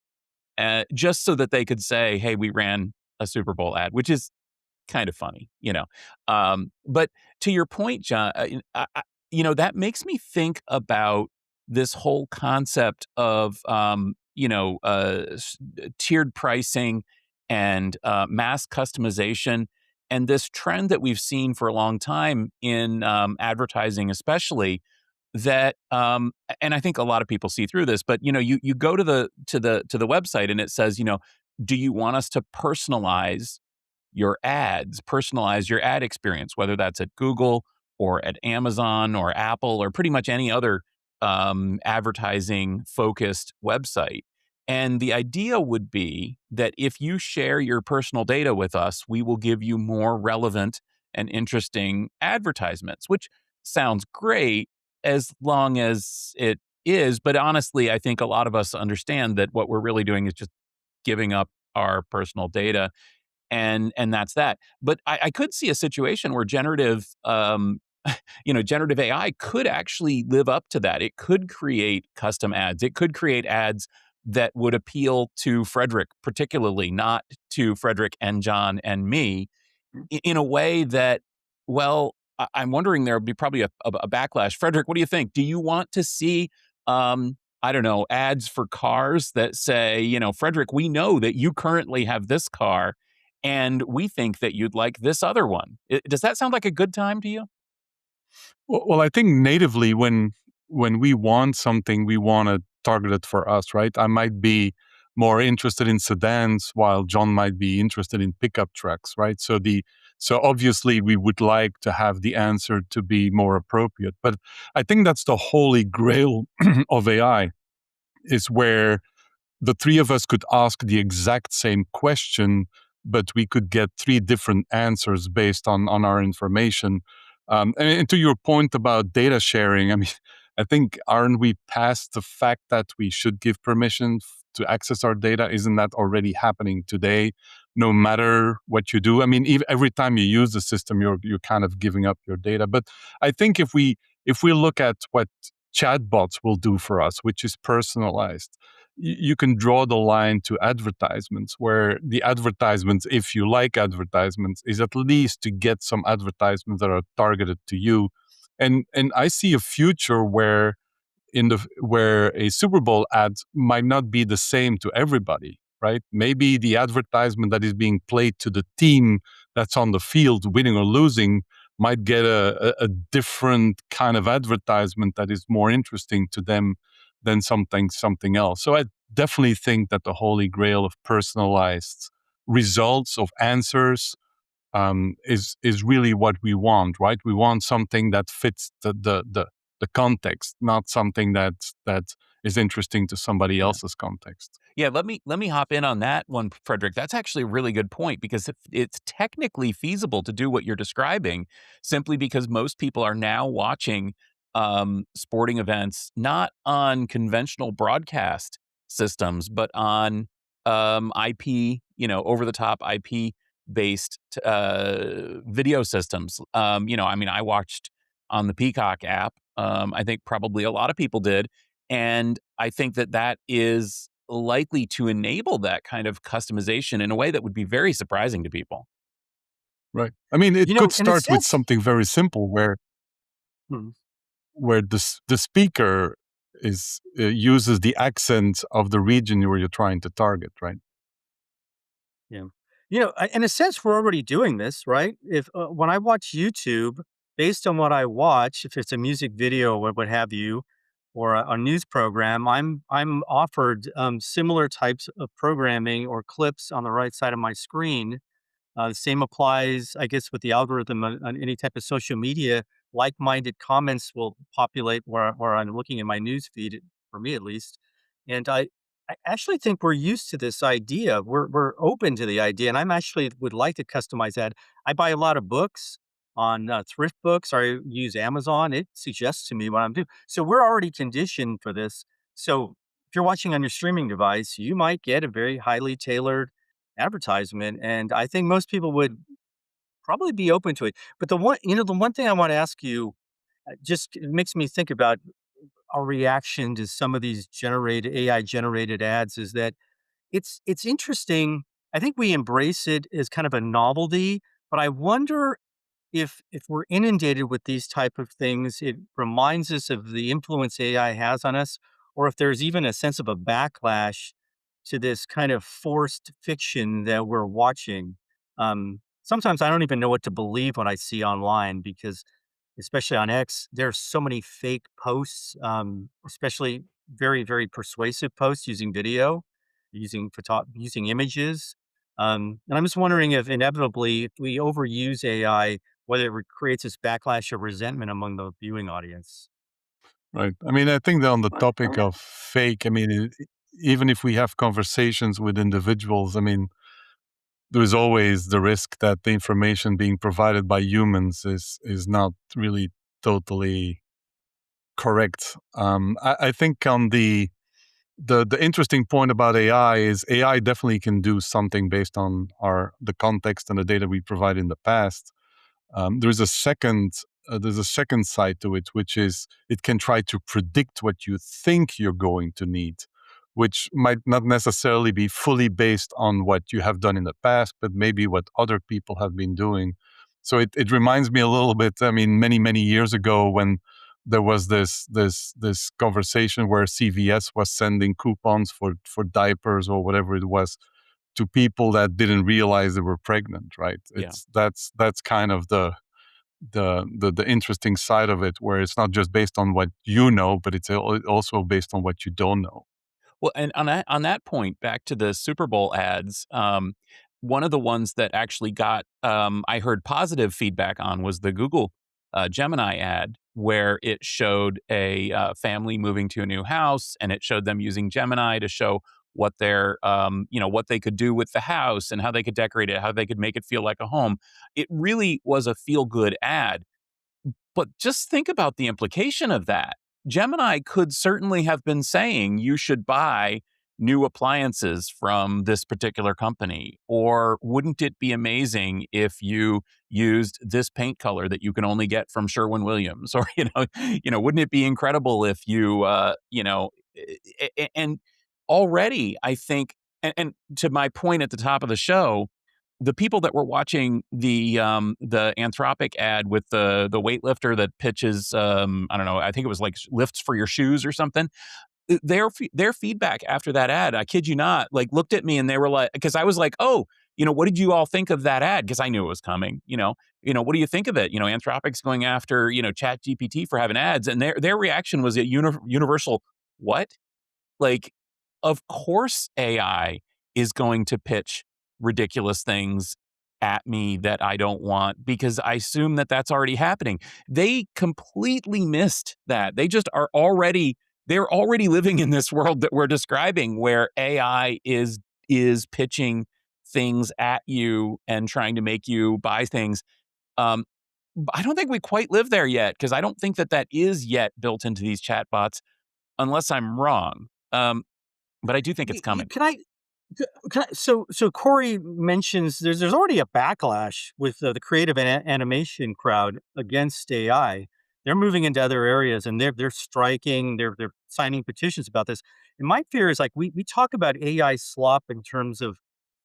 just so that they could say, "Hey, we ran a Super Bowl ad," which is kind of funny. But to your point, John, that makes me think about this whole concept of, tiered pricing and mass customization, and this trend that we've seen for a long time in advertising, especially that, and I think a lot of people see through this, but you go to the website and it says, do you want us to personalize your ads, personalize your ad experience, whether that's at Google or at Amazon or Apple or pretty much any other advertising focused website. And the idea would be that if you share your personal data with us, we will give you more relevant and interesting advertisements, which sounds great as long as it is. But honestly, I think a lot of us understand that what we're really doing is just giving up our personal data, and that's that. But I could see a situation where generative AI could actually live up to that. It could create custom ads. It could create ads that would appeal to Frederic, particularly, not to Frederic and John and me, in a way that, well, I'm wondering there would be probably a backlash. Frederic, what do you think? Do you want to see, I don't know, ads for cars that say, Frederic, we know that you currently have this car, and we think that you'd like this other one. Does that sound like a good time to you? Well, I think natively, when we want something, we want to target it for us, right? I might be more interested in sedans, while John might be interested in pickup trucks, right? So obviously we would like to have the answer to be more appropriate. But I think that's the holy grail of AI, is where the three of us could ask the exact same question, but we could get 3 different answers based on our information. And to your point about data sharing, I mean, I think, aren't we past the fact that we should give permission to access our data? Isn't that already happening today? No matter what you do, I mean, every time you use the system, you're kind of giving up your data. But I think if we look at what chatbots will do for us, which is personalized, you can draw the line to advertisements, where the advertisements, if you like advertisements, is at least to get some advertisements that are targeted to you, And I see a future where where a Super Bowl ad might not be the same to everybody, right? Maybe the advertisement that is being played to the team that's on the field, winning or losing, might get a different kind of advertisement that is more interesting to them than something else. So I definitely think that the holy grail of personalized results, of answers, is really what we want, right? We want something that fits the context, not something that is interesting to somebody else's context. Yeah, let me hop in on that one, Frederic. That's actually a really good point, because it's technically feasible to do what you're describing, simply because most people are now watching sporting events not on conventional broadcast systems, but on IP, over the top IP based video systems. I mean, I watched on the Peacock app. I think probably a lot of people did. And I think that is likely to enable that kind of customization in a way that would be very surprising to people. Right. I mean, it could In a start with sense, something very simple where hmm, the speaker uses the accent of the region where you're trying to target, right? yeah. In a sense, we're already doing this, right? If when I watch YouTube, based on what I watch, if it's a music video or what have you, or a news program, I'm offered similar types of programming or clips on the right side of my screen. The same applies, I guess, with the algorithm on any type of social media. Like-minded comments will populate where I'm looking in my news feed, for me at least. And I actually think we're used to this idea. We're open to the idea, and I'm actually would like to customize that. I buy a lot of books on thrift books, or I use Amazon. It suggests to me what I'm doing. So we're already conditioned for this. So if you're watching on your streaming device, you might get a very highly tailored advertisement, and I think most people would probably be open to it. But the one thing I want to ask you, just it makes me think about our reaction to some of these generated AI generated ads, is that it's interesting. I think we embrace it as kind of a novelty, but I wonder if we're inundated with these type of things, it reminds us of the influence AI has on us, or if there's even a sense of a backlash to this kind of forced fiction that we're watching. Sometimes I don't even know what to believe when I see online, because, especially on X, there's so many fake posts, especially very, very persuasive posts using video, using images. And I'm just wondering if inevitably, if we overuse AI, whether it creates this backlash of resentment among the viewing audience. Right. I mean, I think that on the topic of fake, I mean, even if we have conversations with individuals, I mean, there's always the risk that the information being provided by humans is not really totally correct. I think on the interesting point about AI is AI definitely can do something based on the context and the data we provide in the past. There's a second side to it, which is it can try to predict what you think you're going to need, which might not necessarily be fully based on what you have done in the past, but maybe what other people have been doing. So it reminds me a little bit. I mean, many years ago when there was this conversation where CVS was sending coupons for diapers or whatever it was to people that didn't realize they were pregnant, right? Yeah. That's kind of the interesting side of it, where it's not just based on what you know, but it's also based on what you don't know. Well, and on that point, back to the Super Bowl ads, one of the ones that actually got I heard positive feedback on was the Google Gemini ad, where it showed a family moving to a new house, and it showed them using Gemini to show what what they could do with the house and how they could decorate it, how they could make it feel like a home. It really was a feel good ad. But just think about the implication of that. Gemini could certainly have been saying you should buy new appliances from this particular company. Or wouldn't it be amazing if you used this paint color that you can only get from Sherwin-Williams? Or, wouldn't it be incredible if and already I think, and to my point at the top of the show, the people that were watching the Anthropic ad with the weightlifter that pitches, I don't know, I think it was like lifts for your shoes or something. Their feedback after that ad, I kid you not, like looked at me and they were like, because I was like, oh, what did you all think of that ad? Because I knew it was coming. What do you think of it? Anthropic's going after Chat GPT for having ads, and their reaction was a universal what? Like, of course AI is going to pitch ridiculous things at me that I don't want, because I assume that that's already happening. They completely missed that. They're already living in this world that we're describing, where AI is pitching things at you and trying to make you buy things. Um, I don't think we quite live there yet, because I don't think that is yet built into these chatbots, unless I'm wrong. But I do think it's coming. So Corey mentions there's already a backlash with the creative animation crowd against AI. They're moving into other areas, and they're striking. They're signing petitions about this. And my fear is, like, we talk about AI slop in terms of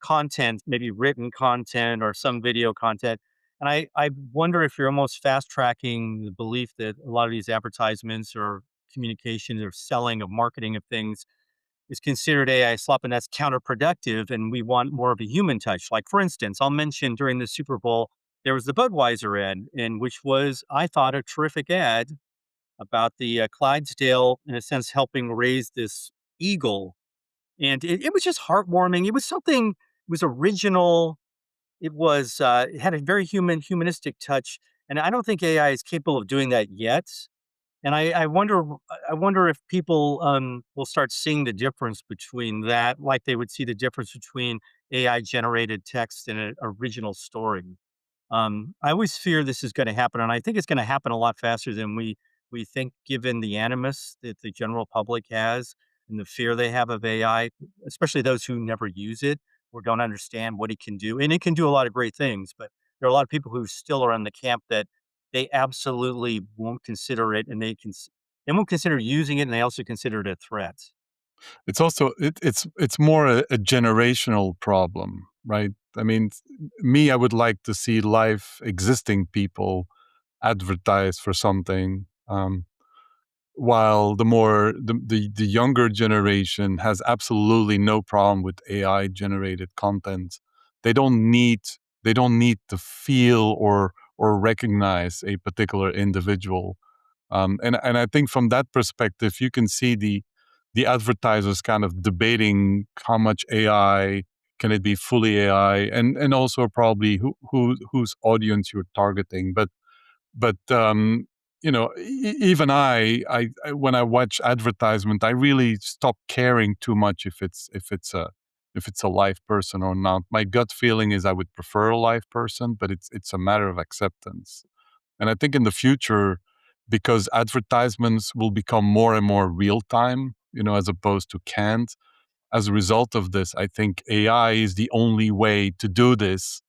content, maybe written content or some video content. And I wonder if you're almost fast tracking the belief that a lot of these advertisements or communication or selling of marketing of things is considered AI slop, and that's counterproductive, and we want more of a human touch. Like, for instance, I'll mention during the Super Bowl, there was the Budweiser ad, and which was, I thought, a terrific ad about the Clydesdale, in a sense, helping raise this eagle. And it was just heartwarming. It was something, it was original. It had a very humanistic touch. And I don't think AI is capable of doing that yet. And I wonder if people will start seeing the difference between that, like they would see the difference between AI generated text and an original story. I always fear this is going to happen, and I think it's going to happen a lot faster than we think, given the animus that the general public has and the fear they have of AI, especially those who never use it or don't understand what it can do. And it can do a lot of great things, but there are a lot of people who still are in the camp that they absolutely won't consider it, and they won't consider using it, and they also consider it a threat. It's also it's more a generational problem, right? I mean, me, I would like to see live existing people advertise for something, while the younger generation has absolutely no problem with AI generated content. They don't need to feel or recognize a particular individual. And I think from that perspective, you can see the advertisers kind of debating how much AI can it be fully AI, and also probably whose audience you're targeting. But even I when I watch advertisement, I really stop caring too much if it's a live person or not. My gut feeling is I would prefer a live person, but it's a matter of acceptance. And I think in the future, because advertisements will become more and more real time, as opposed to canned, as a result of this, I think AI is the only way to do this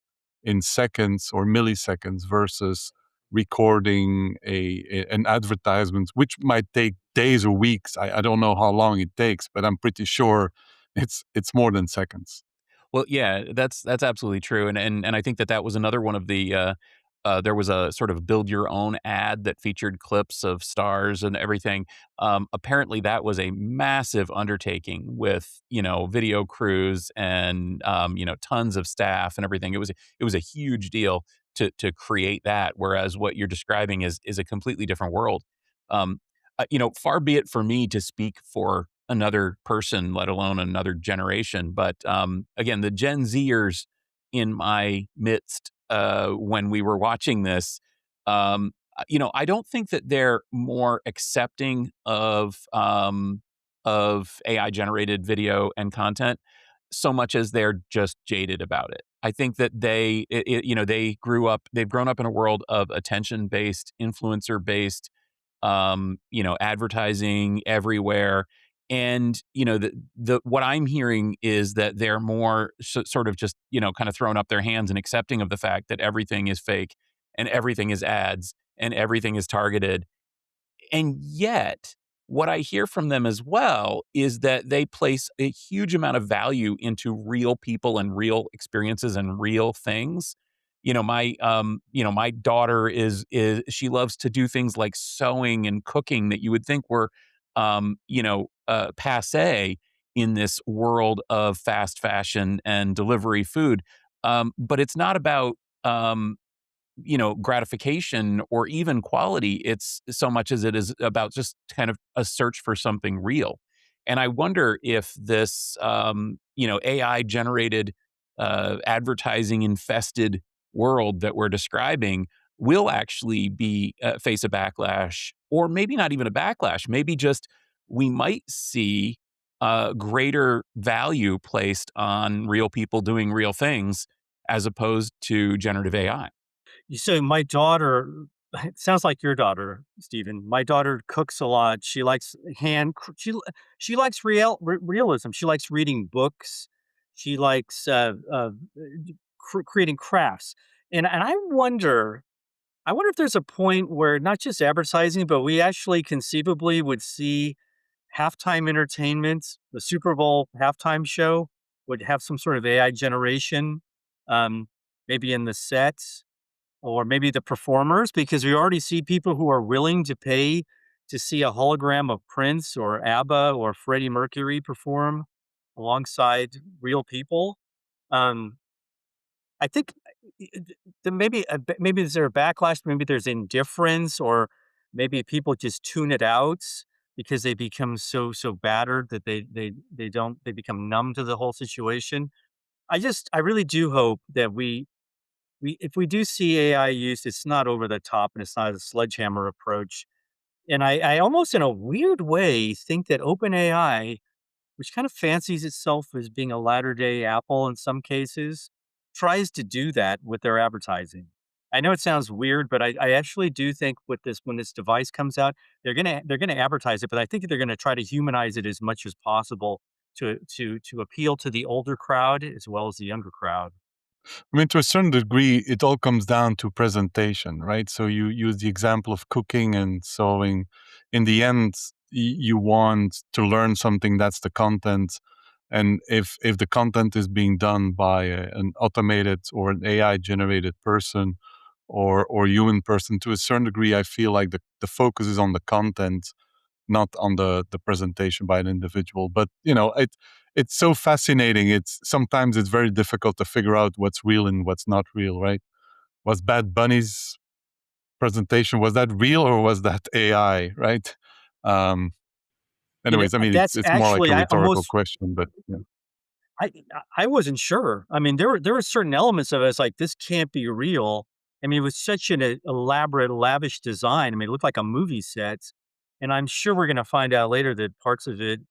in seconds or milliseconds versus recording an advertisement, which might take days or weeks. I don't know how long it takes, but I'm pretty sure it's more than seconds. Well, yeah, that's absolutely true, and I think that was another one of the. There was a sort of build your own ad that featured clips of stars and everything. Apparently, that was a massive undertaking with video crews and tons of staff and everything. It was a huge deal to create that. Whereas what you're describing is a completely different world. Far be it for me to speak for another person, let alone another generation. But again, the Gen Zers in my midst, when we were watching this, I don't think that they're more accepting of AI generated video and content so much as they're just jaded about it. I think that they've grown up in a world of attention based, influencer based, advertising everywhere. And, the what I'm hearing is that they're more sort of just, kind of throwing up their hands and accepting of the fact that everything is fake and everything is ads and everything is targeted. And yet what I hear from them as well is that they place a huge amount of value into real people and real experiences and real things. My daughter is she loves to do things like sewing and cooking that you would think were, passe in this world of fast fashion and delivery food. But it's not about, gratification or even quality. It's so much as it is about just kind of a search for something real. And I wonder if this, AI generated, advertising infested world that we're describing will actually be face a backlash, or maybe not even a backlash. Maybe just we might see greater value placed on real people doing real things as opposed to generative AI. So my daughter, it sounds like your daughter, Stephen. My daughter cooks a lot. She likes she likes realism. She likes reading books. She likes creating crafts. And I wonder if there's a point where not just advertising, but we actually conceivably would see halftime entertainment. The Super Bowl halftime show would have some sort of AI generation, um, maybe in the sets or maybe the performers, because we already see people who are willing to pay to see a hologram of Prince or ABBA or Freddie Mercury perform alongside real people. Um, I think maybe is there a backlash? Maybe there's indifference, or maybe people just tune it out because they become so battered that they become numb to the whole situation. I really do hope that we if we do see AI used, it's not over the top and it's not a sledgehammer approach. And I almost in a weird way think that OpenAI, which kind of fancies itself as being a latter day Apple in some cases, tries to do that with their advertising. I know it sounds weird, but I actually do think with this when this device comes out, they're gonna advertise it, but I think they're gonna try to humanize it as much as possible to appeal to the older crowd as well as the younger crowd. I mean, to a certain degree, it all comes down to presentation, right? So you use the example of cooking and sewing. In the end, you want to learn something, that's the content. And if the content is being done by an automated or an AI generated person or human person, to a certain degree, I feel like the focus is on the content, not on the presentation by an individual. But it's so fascinating. It's sometimes it's very difficult to figure out what's real and what's not real, right? Was Bad Bunny's presentation, was that real or was that AI, right? Um, anyways, I mean, That's it's more like actually a I rhetorical almost question, but yeah. I I wasn't sure. I mean, there were certain elements of it. It's like this can't be real. I mean, it was such an elaborate, lavish design. I mean, it looked like a movie set, and I'm sure we're going to find out later that parts of it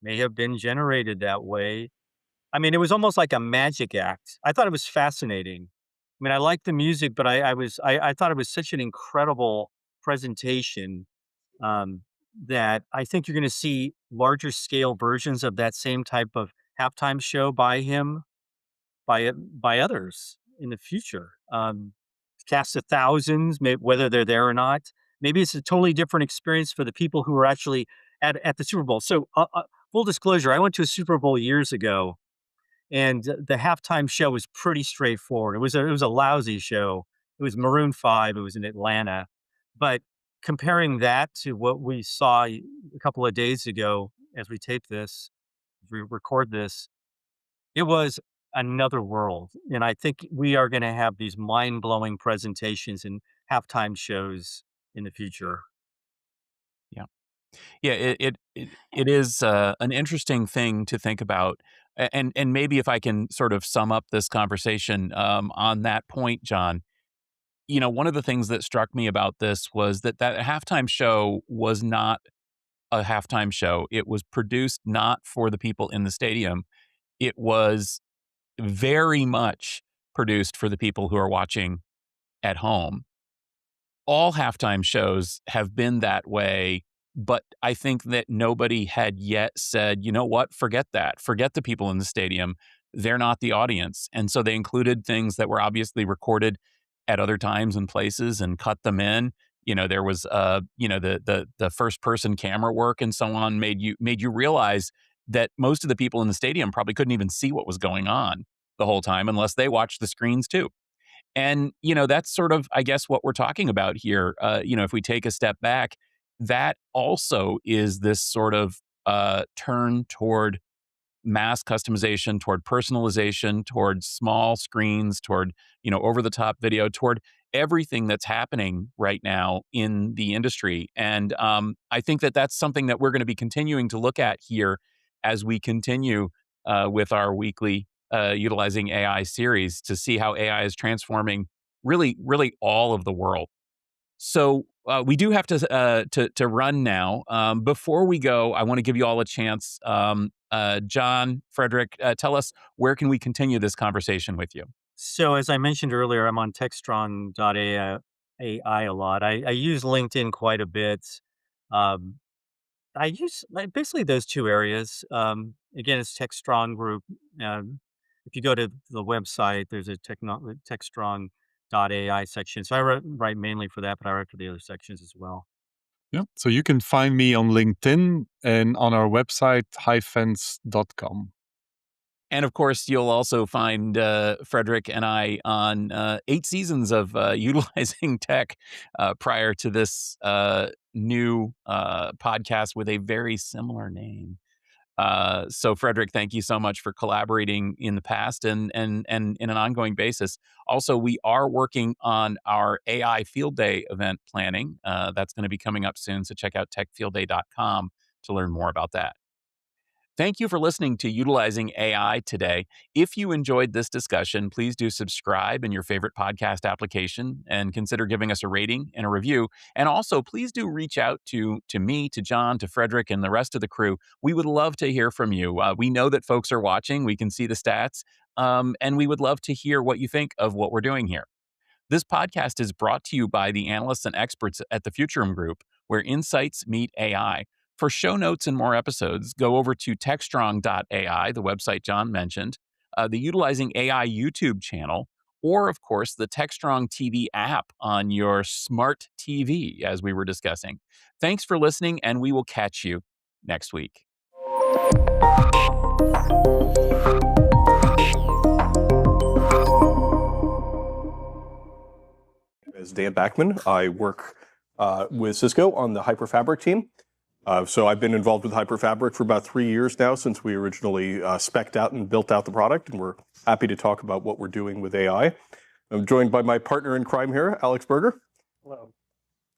may have been generated that way. I mean, it was almost like a magic act. I thought it was fascinating. I mean, I liked the music, but I thought it was such an incredible presentation um, that I think you're going to see larger scale versions of that same type of halftime show by him, by others in the future. Cast of thousands, whether they're there or not. Maybe it's a totally different experience for the people who are actually at the Super Bowl. So, full disclosure, I went to a Super Bowl years ago, and the halftime show was pretty straightforward. It was a lousy show. It was Maroon 5, it was in Atlanta. But comparing that to what we saw a couple of days ago as we tape this, as we record this, it was another world. And I think we are gonna have these mind-blowing presentations and halftime shows in the future. Yeah. Yeah, it is an interesting thing to think about, and maybe if I can sort of sum up this conversation on that point, John. One of the things that struck me about this was that halftime show was not a halftime show. It was produced not for the people in the stadium. It was very much produced for the people who are watching at home. All halftime shows have been that way, but I think that nobody had yet said, you know what, forget that. Forget the people in the stadium. They're not the audience. And so they included things that were obviously recorded at other times and places and cut them in. There was the first person camera work and so on made you realize that most of the people in the stadium probably couldn't even see what was going on the whole time unless they watched the screens too. And, that's sort of, I guess, what we're talking about here. If we take a step back, that also is this sort of turn toward mass customization, toward personalization, toward small screens, toward, over the top video, toward everything that's happening right now in the industry. And I think that that's something that we're going to be continuing to look at here as we continue with our weekly utilizing AI series to see how AI is transforming really, really all of the world. So we do have to run now. Before we go, I want to give you all a chance. Jon, Frederic, tell us, where can we continue this conversation with you? So as I mentioned earlier, I'm on Techstrong.ai a lot. I use LinkedIn quite a bit. Um, I use basically those two areas. Again, it's Techstrong Group. If you go to the website, there's a Techstrong.ai section. So I write mainly for that, but I write for the other sections as well. Yeah. So you can find me on LinkedIn and on our website, hyfence.com. And of course, you'll also find Frederic and I on 8 seasons of utilizing tech prior to this new podcast with a very similar name. So Frederic, thank you so much for collaborating in the past and in an ongoing basis. Also, we are working on our AI Field Day event planning. That's going to be coming up soon. So check out techfieldday.com to learn more about that. Thank you for listening to Utilizing AI today. If you enjoyed this discussion, please do subscribe in your favorite podcast application and consider giving us a rating and a review. And also, please do reach out to me, to Jon, to Frederic, and the rest of the crew. We would love to hear from you. We know that folks are watching. We can see the stats. And we would love to hear what you think of what we're doing here. This podcast is brought to you by the analysts and experts at the Futurum Group, where insights meet AI. For show notes and more episodes, go over to techstrong.ai, the website Jon mentioned, the Utilizing AI YouTube channel, or, of course, the Techstrong TV app on your smart TV, as we were discussing. Thanks for listening, and we will catch you next week. As Dan Backman, I work with Cisco on the Hyperfabric team. So I've been involved with Hyperfabric for about 3 years now, since we originally spec'd out and built out the product, and we're happy to talk about what we're doing with AI. I'm joined by my partner in crime here, Alex Berger. Hello.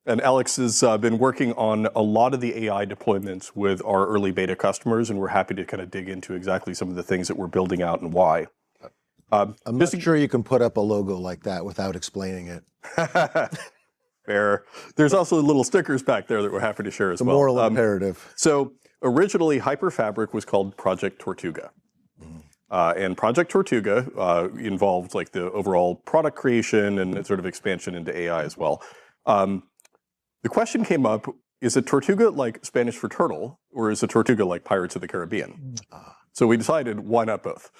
And Alex has been working on a lot of the AI deployments with our early beta customers, and we're happy to kind of dig into exactly some of the things that we're building out and why. I'm not sure you can put up a logo like that without explaining it. Fair. There's also little stickers back there that we're happy to share as well. It's a moral imperative. So originally, Hyperfabric was called Project Tortuga. And Project Tortuga involved like the overall product creation and sort of expansion into AI as well. The question came up, is it Tortuga like Spanish for turtle, or is it Tortuga like Pirates of the Caribbean? So we decided, why not both?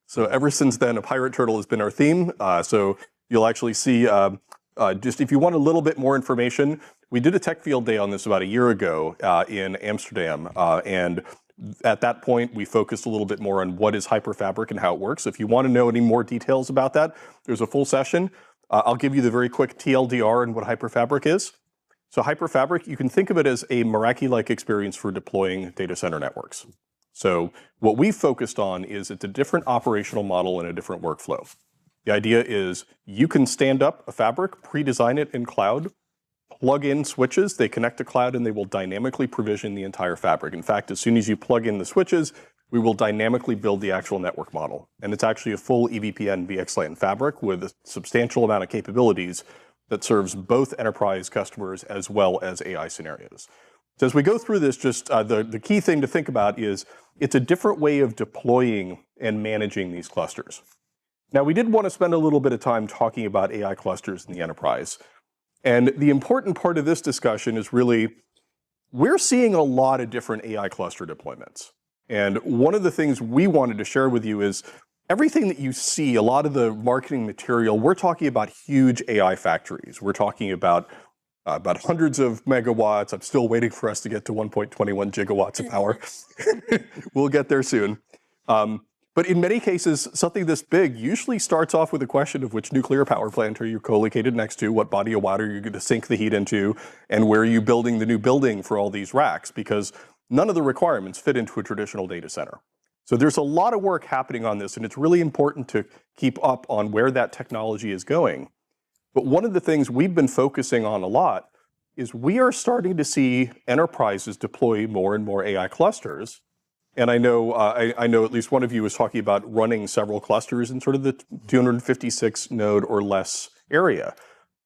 So ever since then, a pirate turtle has been our theme. So you'll actually see, just if you want a little bit more information, we did a tech field day on this about a year ago in Amsterdam. And at that point, we focused a little bit more on what is Hyperfabric and how it works. If you want to know any more details about that, there's a full session. I'll give you the very quick TLDR on what Hyperfabric is. So Hyperfabric, you can think of it as a Meraki-like experience for deploying data center networks. So what we've focused on is it's a different operational model and a different workflow. The idea is you can stand up a fabric, pre-design it in cloud, plug in switches, they connect to cloud, and they will dynamically provision the entire fabric. In fact, as soon as you plug in the switches, we will dynamically build the actual network model. And it's actually a full EVPN VXLAN fabric with a substantial amount of capabilities that serves both enterprise customers as well as AI scenarios. So as we go through this, just the key thing to think about is it's a different way of deploying and managing these clusters. Now, we did want to spend a little bit of time talking about AI clusters in the enterprise. And the important part of this discussion is really, we're seeing a lot of different AI cluster deployments. And one of the things we wanted to share with you is everything that you see, a lot of the marketing material, we're talking about huge AI factories. We're talking about about hundreds of megawatts. I'm still waiting for us to get to 1.21 gigawatts of power. We'll get there soon. But in many cases, something this big usually starts off with a question of which nuclear power plant are you co-located next to, what body of water you're going to sink the heat into, and where are you building the new building for all these racks, because none of the requirements fit into a traditional data center. So there's a lot of work happening on this, and it's really important to keep up on where that technology is going. But one of the things we've been focusing on a lot is we are starting to see enterprises deploy more and more AI clusters. And I know at least one of you was talking about running several clusters in sort of the 256 node or less area.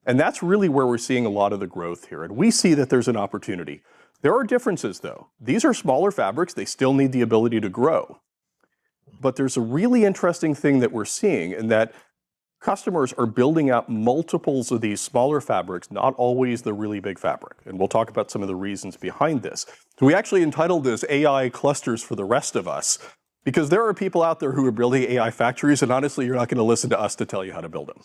And that's really where we're seeing a lot of the growth here. And we see that there's an opportunity. There are differences, though. These are smaller fabrics. They still need the ability to grow. But there's a really interesting thing that we're seeing in that customers are building out multiples of these smaller fabrics, not always the really big fabric. And we'll talk about some of the reasons behind this. So we actually entitled this AI Clusters for the Rest of Us, because there are people out there who are building AI factories, and honestly, you're not going to listen to us to tell you how to build them.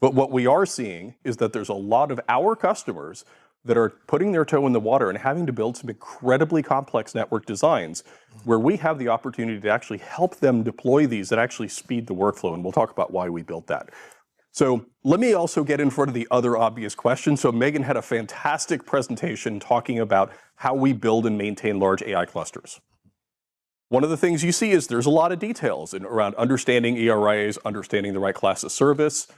But what we are seeing is that there's a lot of our customers that are putting their toe in the water and having to build some incredibly complex network designs where we have the opportunity to actually help them deploy these that actually speed the workflow. And we'll talk about why we built that. So let me also get in front of the other obvious question. So Megan had a fantastic presentation talking about how we build and maintain large AI clusters. One of the things you see is there's a lot of details around understanding ERAs, understanding the right class of service.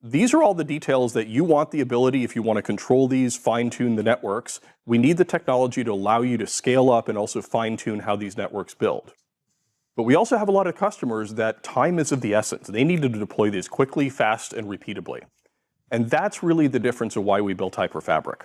These are all the details that you want the ability, if you want to control these, fine-tune the networks. We need the technology to allow you to scale up and also fine-tune how these networks build. But we also have a lot of customers that time is of the essence. They need to deploy these quickly, fast, and repeatably. And that's really the difference of why we built Hyperfabric.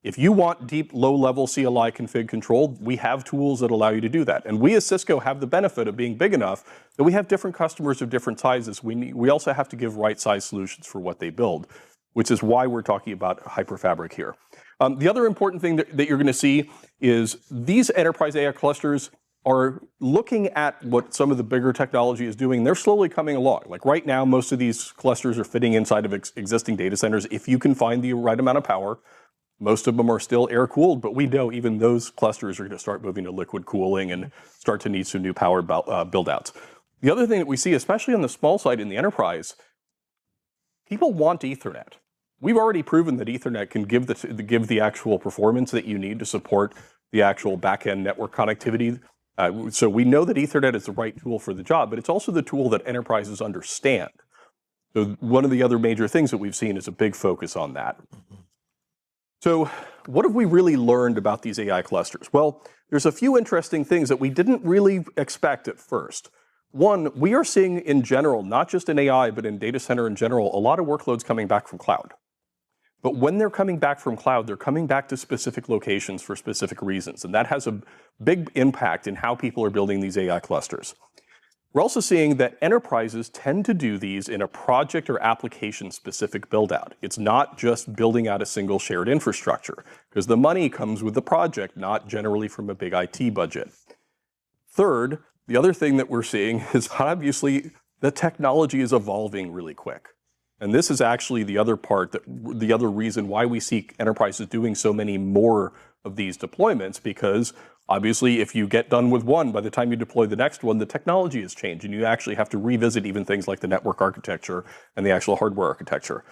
If you want deep, low-level CLI config control, we have tools that allow you to do that. And we as Cisco have the benefit of being big enough that we have different customers of different sizes. We also have to give right-size solutions for what they build, which is why we're talking about Hyperfabric here. The other important thing that you're going to see is these enterprise AI clusters are looking at what some of the bigger technology is doing. They're slowly coming along. Like right now, most of these clusters are fitting inside of existing data centers if you can find the right amount of power. Most of them are still air-cooled, but we know even those clusters are going to start moving to liquid cooling and start to need some new power build-outs. The other thing that we see, especially on the small side in the enterprise, people want Ethernet. We've already proven that Ethernet can give the actual performance that you need to support the actual back-end network connectivity. So we know that Ethernet is the right tool for the job, but it's also the tool that enterprises understand. So one of the other major things that we've seen is a big focus on that. So what have we really learned about these AI clusters? Well, there's a few interesting things that we didn't really expect at first. One, we are seeing in general, not just in AI, but in data center in general, a lot of workloads coming back from cloud. But when they're coming back from cloud, they're coming back to specific locations for specific reasons. And that has a big impact in how people are building these AI clusters. We're also seeing that enterprises tend to do these in a project or application-specific build-out. It's not just building out a single shared infrastructure, because the money comes with the project, not generally from a big IT budget. Third, the other thing that we're seeing is obviously the technology is evolving really quick. And this is actually the other reason why we see enterprises doing so many more of these deployments, because obviously, if you get done with one, by the time you deploy the next one, the technology has changed, and you actually have to revisit even things like the network architecture and the actual hardware architecture.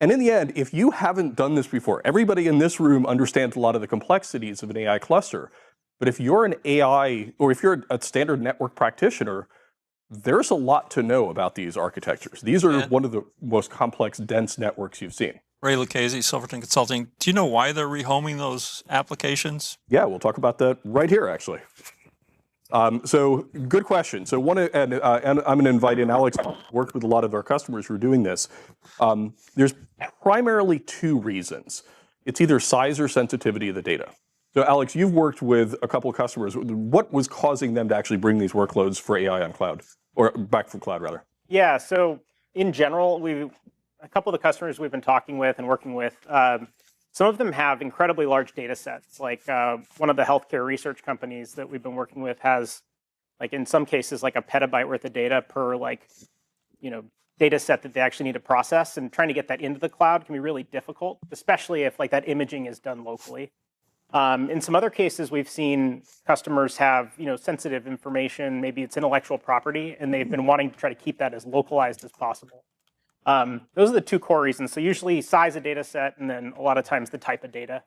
And in the end, if you haven't done this before, everybody in this room understands a lot of the complexities of an AI cluster. But if you're an AI, or if you're a standard network practitioner, there's a lot to know about these architectures. These are one of the most complex, dense networks you've seen. Ray Lucchese, Silverton Consulting. Do you know why they're rehoming those applications? Yeah, we'll talk about that right here, actually. So good question. So and I'm going to invite in Alex, worked with a lot of our customers who are doing this. There's primarily two reasons. It's either size or sensitivity of the data. So Alex, you've worked with a couple of customers. What was causing them to actually bring these workloads for AI on cloud, or back from cloud rather? Yeah, so in general, a couple of the customers we've been talking with and working with, some of them have incredibly large data sets. Like one of the healthcare research companies that we've been working with has, like in some cases, like a petabyte worth of data per data set that they actually need to process, and trying to get that into the cloud can be really difficult, especially if like that imaging is done locally. In some other cases, we've seen customers have sensitive information, maybe it's intellectual property, and they've been wanting to try to keep that as localized as possible. Those are the two core reasons. So usually size of data set, and then a lot of times the type of data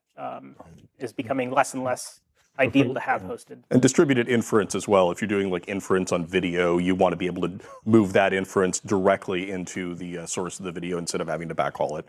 is becoming less and less ideal to have hosted. And distributed inference as well. If you're doing like inference on video, you want to be able to move that inference directly into the source of the video instead of having to backhaul it.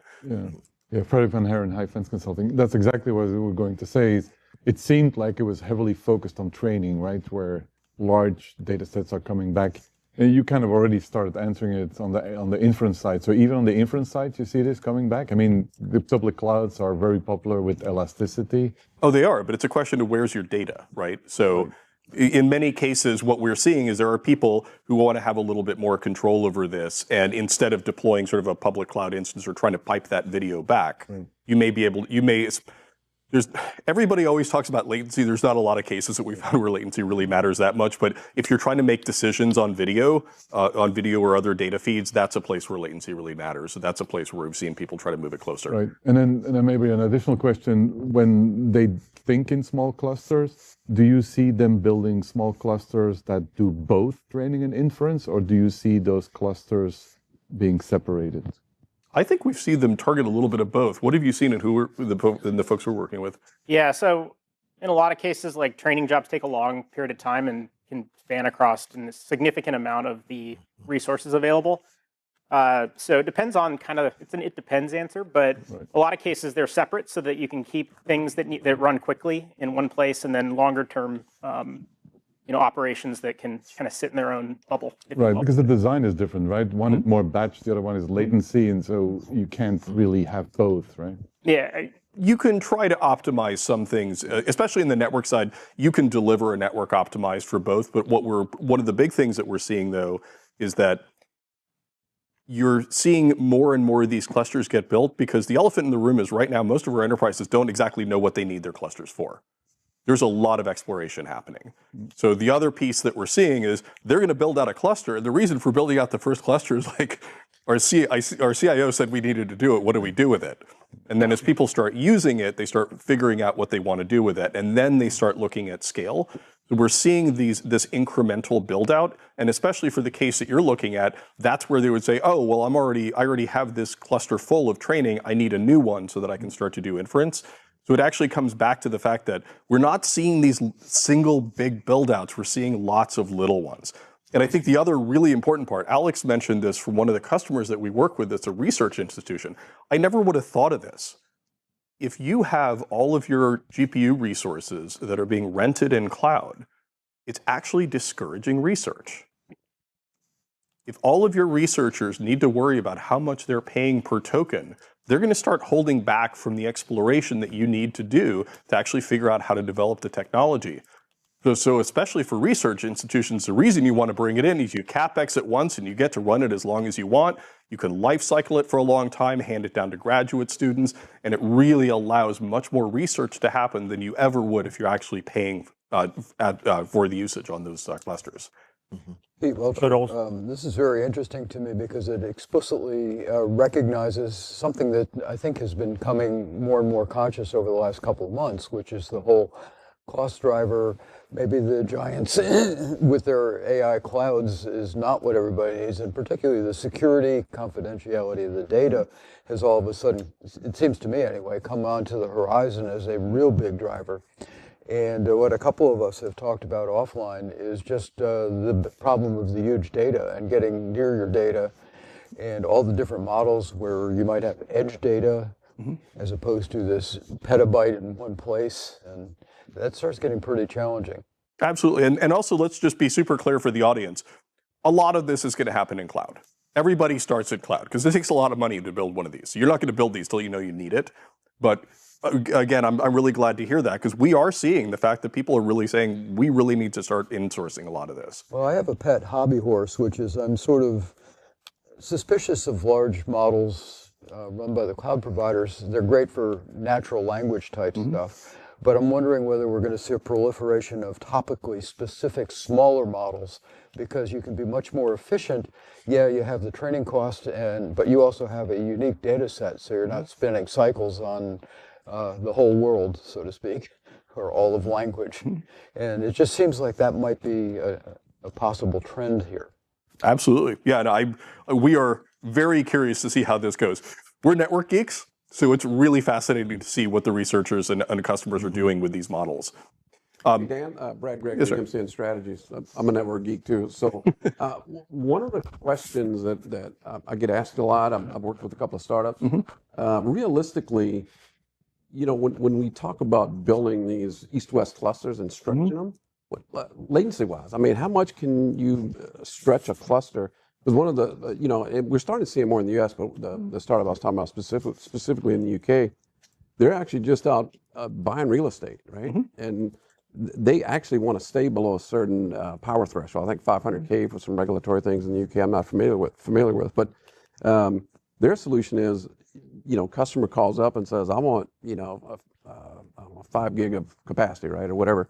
Yeah, Frederic Van Haren, High Fence Consulting. That's exactly what we were going to say. It seemed like it was heavily focused on training, right, where large data sets are coming back. And you kind of already started answering it on the inference side. So even on the inference side, you see this coming back? I mean, the public clouds are very popular with elasticity. Oh, they are, but it's a question of where's your data, right? So in many cases, what we're seeing is there are people who want to have a little bit more control over this. And instead of deploying sort of a public cloud instance or trying to pipe that video back, everybody always talks about latency. There's not a lot of cases that we've found where latency really matters that much. But if you're trying to make decisions on video or other data feeds, that's a place where latency really matters. So that's a place where we've seen people try to move it closer. Right. And then maybe an additional question: when they think in small clusters, do you see them building small clusters that do both training and inference, or do you see those clusters being separated? I think we've seen them target a little bit of both. What have you seen, and who are the folks we're working with? Yeah, so in a lot of cases, like training jobs take a long period of time and can span across a significant amount of the resources available. So it depends on it's an it depends answer, but a lot of cases they're separate so that you can keep things that run quickly in one place, and then longer term operations that can kind of sit in their own bubble. Right, because the design is different, right? One is more batch, the other one is latency, and so you can't really have both, right? Yeah. You can try to optimize some things, especially in the network side. You can deliver a network optimized for both, but one of the big things that we're seeing though is that you're seeing more and more of these clusters get built, because the elephant in the room is right now most of our enterprises don't exactly know what they need their clusters for. There's a lot of exploration happening. So the other piece that we're seeing is they're going to build out a cluster. And the reason for building out the first cluster is like our CIO said we needed to do it. What do we do with it? And then as people start using it, they start figuring out what they want to do with it. And then they start looking at scale. So we're seeing this incremental build out. And especially for the case that you're looking at, that's where they would say, oh, well, I already have this cluster full of training. I need a new one so that I can start to do inference. So it actually comes back to the fact that we're not seeing these single big build-outs. We're seeing lots of little ones. And I think the other really important part, Alex mentioned this from one of the customers that we work with that's a research institution. I never would have thought of this. If you have all of your GPU resources that are being rented in cloud, it's actually discouraging research. If all of your researchers need to worry about how much they're paying per token, they're going to start holding back from the exploration that you need to do to actually figure out how to develop the technology. So especially for research institutions, the reason you want to bring it in is you CapEx it once and you get to run it as long as you want. You can life cycle it for a long time, hand it down to graduate students, and it really allows much more research to happen than you ever would if you're actually paying for the usage on those clusters. Mm-hmm. Pete Welch, this is very interesting to me because it explicitly recognizes something that I think has been becoming more and more conscious over the last couple of months, which is the whole cost driver. Maybe the giants with their AI clouds is not what everybody needs, and particularly the security, confidentiality of the data has all of a sudden, it seems to me anyway, come onto the horizon as a real big driver. And what a couple of us have talked about offline is just the problem of the huge data and getting near your data and all the different models where you might have edge data as opposed to this petabyte in one place. And that starts getting pretty challenging. Absolutely. And also, let's just be super clear for the audience. A lot of this is going to happen in cloud. Everybody starts at cloud because it takes a lot of money to build one of these. So you're not going to build these till you know you need it. But again, I'm really glad to hear that because we are seeing the fact that people are really saying we really need to start insourcing a lot of this. Well, I have a pet hobby horse, which is I'm sort of suspicious of large models run by the cloud providers. They're great for natural language type stuff. but I'm wondering whether we're going to see a proliferation of topically specific smaller models, because you can be much more efficient. Yeah, you have the training cost, but you also have a unique data set, so you're not spinning cycles on the whole world, so to speak, or all of language. And it just seems like that might be a possible trend here. Absolutely. Yeah, and we are very curious to see how this goes. We're network geeks, so it's really fascinating to see what the researchers and customers are doing with these models. Dan, Brad Gregory, yes, MCN Strategies. I'm a network geek too. So one of the questions that I get asked a lot, I've worked with a couple of startups. Realistically, you know, when we talk about building these east-west clusters and stretching them, latency-wise, I mean, how much can you stretch a cluster? Because one of the, you know, we're starting to see it more in the US, but the startup I was talking about specifically in the UK, they're actually just out buying real estate, right? And they actually want to stay below a certain power threshold. I think 500K for some regulatory things in the UK I'm not familiar with. But their solution is, you know, customer calls up and says, I want, you know, 5 gig of capacity, right, or whatever.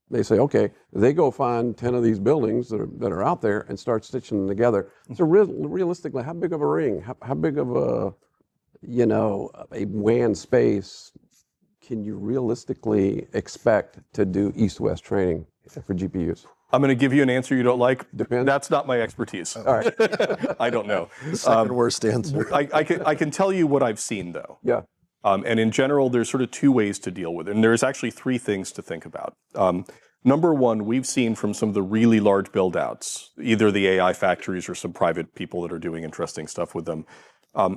They say, okay, they go find 10 of these buildings that are out there and start stitching them together. So realistically, how big of a ring, how big of a, you know, a WAN space can you realistically expect to do east-west training for GPUs? I'm going to give you an answer you don't like. Depends. That's not my expertise. All right. I don't know. The second worst answer. I can tell you what I've seen, though. Yeah. And in general, there's sort of 2 ways to deal with it. And there's actually 3 things to think about. Number one, we've seen from some of the really large build-outs, either the AI factories or some private people that are doing interesting stuff with them.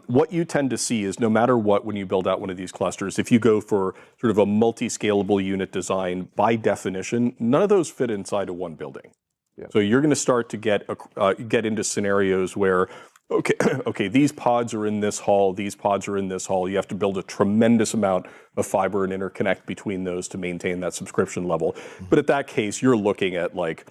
What you tend to see is no matter what, when you build out one of these clusters, if you go for sort of a multi-scalable unit design, by definition, none of those fit inside of one building. Yeah. So you're going to start to get into scenarios where, okay, these pods are in this hall, these pods are in this hall. You have to build a tremendous amount of fiber and interconnect between those to maintain that subscription level. But at that case, you're looking at like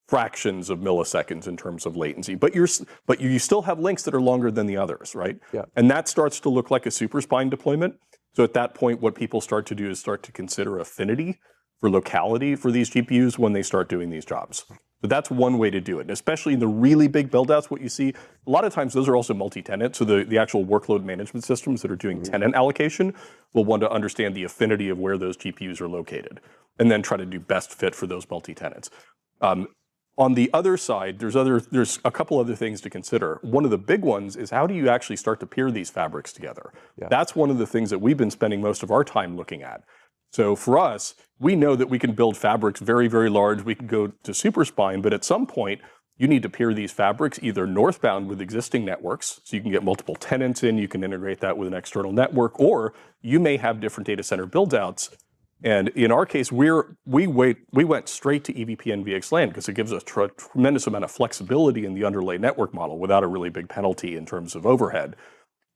fractions of milliseconds in terms of latency, but you still have links that are longer than the others, right? Yeah. And that starts to look like a super spine deployment. So at that point, what people start to do is start to consider affinity for locality for these GPUs when they start doing these jobs. So that's one way to do it. And especially in the really big build-outs, what you see, a lot of times those are also multi-tenant. So the actual workload management systems that are doing tenant allocation will want to understand the affinity of where those GPUs are located and then try to do best fit for those multi-tenants. On the other side, there's a couple other things to consider. One of the big ones is how do you actually start to peer these fabrics together? Yeah. That's one of the things that we've been spending most of our time looking at. So for us, we know that we can build fabrics very, very large. We can go to super spine, but at some point, you need to peer these fabrics either northbound with existing networks, so you can get multiple tenants in, you can integrate that with an external network, or you may have different data center build-outs. And in our case, we went straight to EVP and VXLAN because it gives us a tremendous amount of flexibility in the underlay network model without a really big penalty in terms of overhead.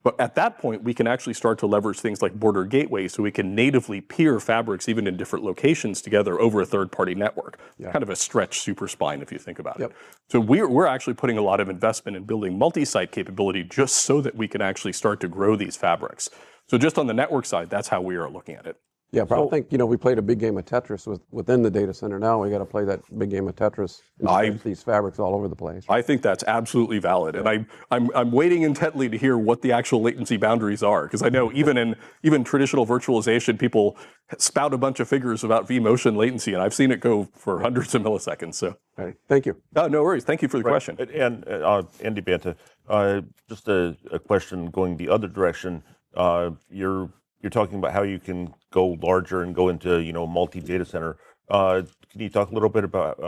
But at that point, we can actually start to leverage things like border gateways so we can natively peer fabrics even in different locations together over a third-party network. Yeah. Kind of a stretch super spine if you think about it. So we're actually putting a lot of investment in building multi-site capability just so that we can actually start to grow these fabrics. So just on the network side, that's how we are looking at it. Yeah, but I think, you know, we played a big game of Tetris within the data center. Now we got to play that big game of Tetris and these fabrics all over the place. I think that's absolutely valid, and I'm waiting intently to hear what the actual latency boundaries are, because I know even traditional virtualization, people spout a bunch of figures about vMotion latency, and I've seen it go for hundreds of milliseconds. So, right. Thank you. No worries. Thank you for the question. And Andy Banta, just a question going the other direction. You're talking about how you can go larger and go into, you know, multi-data center. Can you talk a little bit about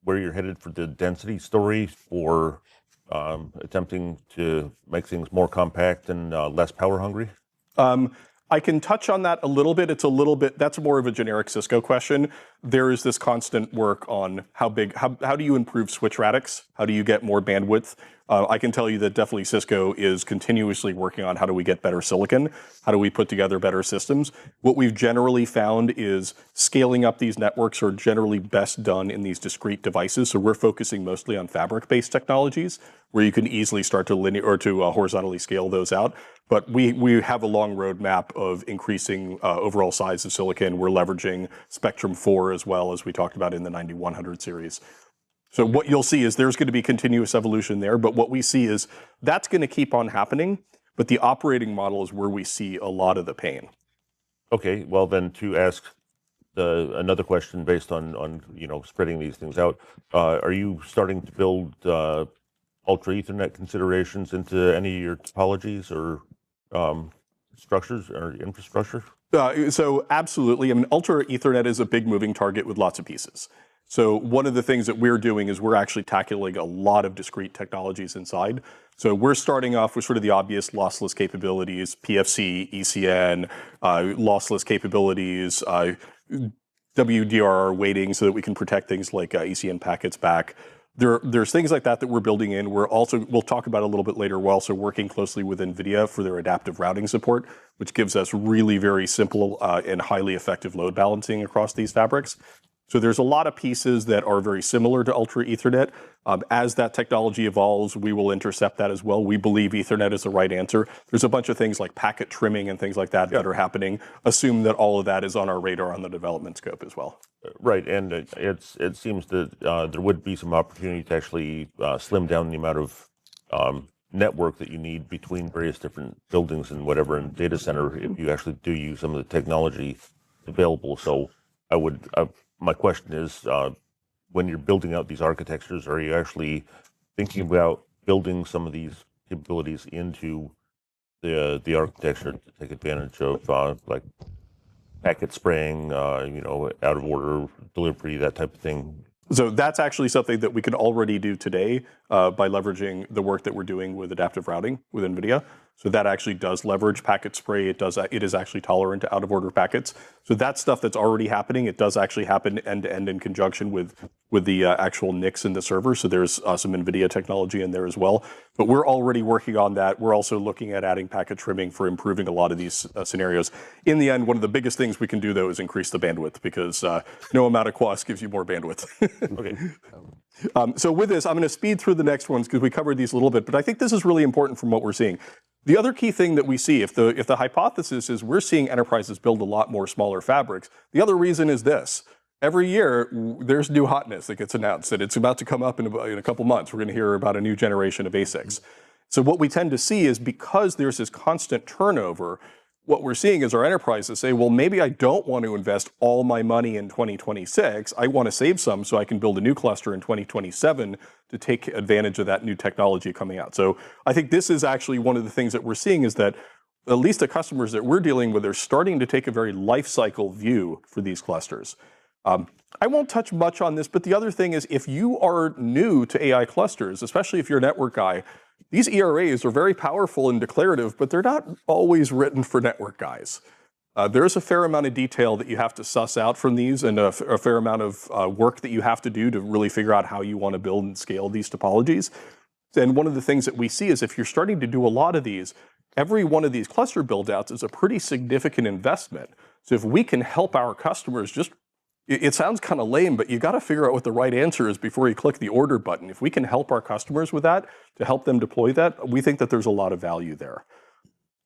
where you're headed for the density story for attempting to make things more compact and less power hungry? I can touch on that a little bit. That's more of a generic Cisco question. There is this constant work on how do you improve switch radix? How do you get more bandwidth? I can tell you that definitely Cisco is continuously working on how do we get better silicon? How do we put together better systems? What we've generally found is scaling up these networks are generally best done in these discrete devices. So we're focusing mostly on fabric-based technologies where you can easily start to horizontally scale those out. But we have a long roadmap of increasing overall size of silicon. We're leveraging Spectrum 4 as well, as we talked about in the 9100 series. So what you'll see is there's going to be continuous evolution there, but what we see is that's going to keep on happening, but the operating model is where we see a lot of the pain. Okay, well then to ask another question based on spreading these things out, are you starting to build ultra Ethernet considerations into any of your topologies or structures or infrastructure? So absolutely. I mean, ultra Ethernet is a big moving target with lots of pieces. So one of the things that we're doing is we're actually tackling a lot of discrete technologies inside. So we're starting off with sort of the obvious lossless capabilities, PFC, ECN, lossless capabilities, WDRR weighting so that we can protect things like ECN packets back. There's things like that we're building in. We'll talk about it a little bit later. We're also working closely with NVIDIA for their adaptive routing support, which gives us really very simple and highly effective load balancing across these fabrics. So there's a lot of pieces that are very similar to Ultra Ethernet. As that technology evolves, we will intercept that as well. We believe Ethernet is the right answer. There's a bunch of things like packet trimming and things like that that are happening. Assume that all of that is on our radar on the development scope as well. Right, and it seems that there would be some opportunity to actually slim down the amount of network that you need between various different buildings and whatever in data center if you actually do use some of the technology available. So my question is, when you're building out these architectures, are you actually thinking about building some of these capabilities into the architecture to take advantage of like packet spraying, out of order delivery, that type of thing? So that's actually something that we can already do today by leveraging the work that we're doing with adaptive routing with NVIDIA. So that actually does leverage packet spray. It is actually tolerant to out-of-order packets. So that's stuff that's already happening. It does actually happen end-to-end in conjunction with the actual NICs in the server. So there's some NVIDIA technology in there as well. But we're already working on that. We're also looking at adding packet trimming for improving a lot of these scenarios. In the end, one of the biggest things we can do, though, is increase the bandwidth because no amount of QoS gives you more bandwidth. Okay. So with this, I'm going to speed through the next ones because we covered these a little bit, but I think this is really important from what we're seeing. The other key thing that we see, if the hypothesis is we're seeing enterprises build a lot more smaller fabrics, the other reason is this. Every year, there's new hotness that gets announced, that it's about to come up in a couple months. We're going to hear about a new generation of ASICs. So what we tend to see is because there's this constant turnover, what we're seeing is our enterprises say, well, maybe I don't want to invest all my money in 2026. I want to save some so I can build a new cluster in 2027 to take advantage of that new technology coming out. So I think this is actually one of the things that we're seeing is that at least the customers that we're dealing with are starting to take a very life cycle view for these clusters. I won't touch much on this, but the other thing is if you are new to AI clusters, especially if you're a network guy, these ERAs are very powerful and declarative, but they're not always written for network guys. There's a fair amount of detail that you have to suss out from these and a fair amount of work that you have to do to really figure out how you want to build and scale these topologies. And one of the things that we see is if you're starting to do a lot of these, every one of these cluster build-outs is a pretty significant investment. So if we can help our customers it sounds kind of lame, but you got to figure out what the right answer is before you click the order button. If we can help our customers with that, to help them deploy that, we think that there's a lot of value there.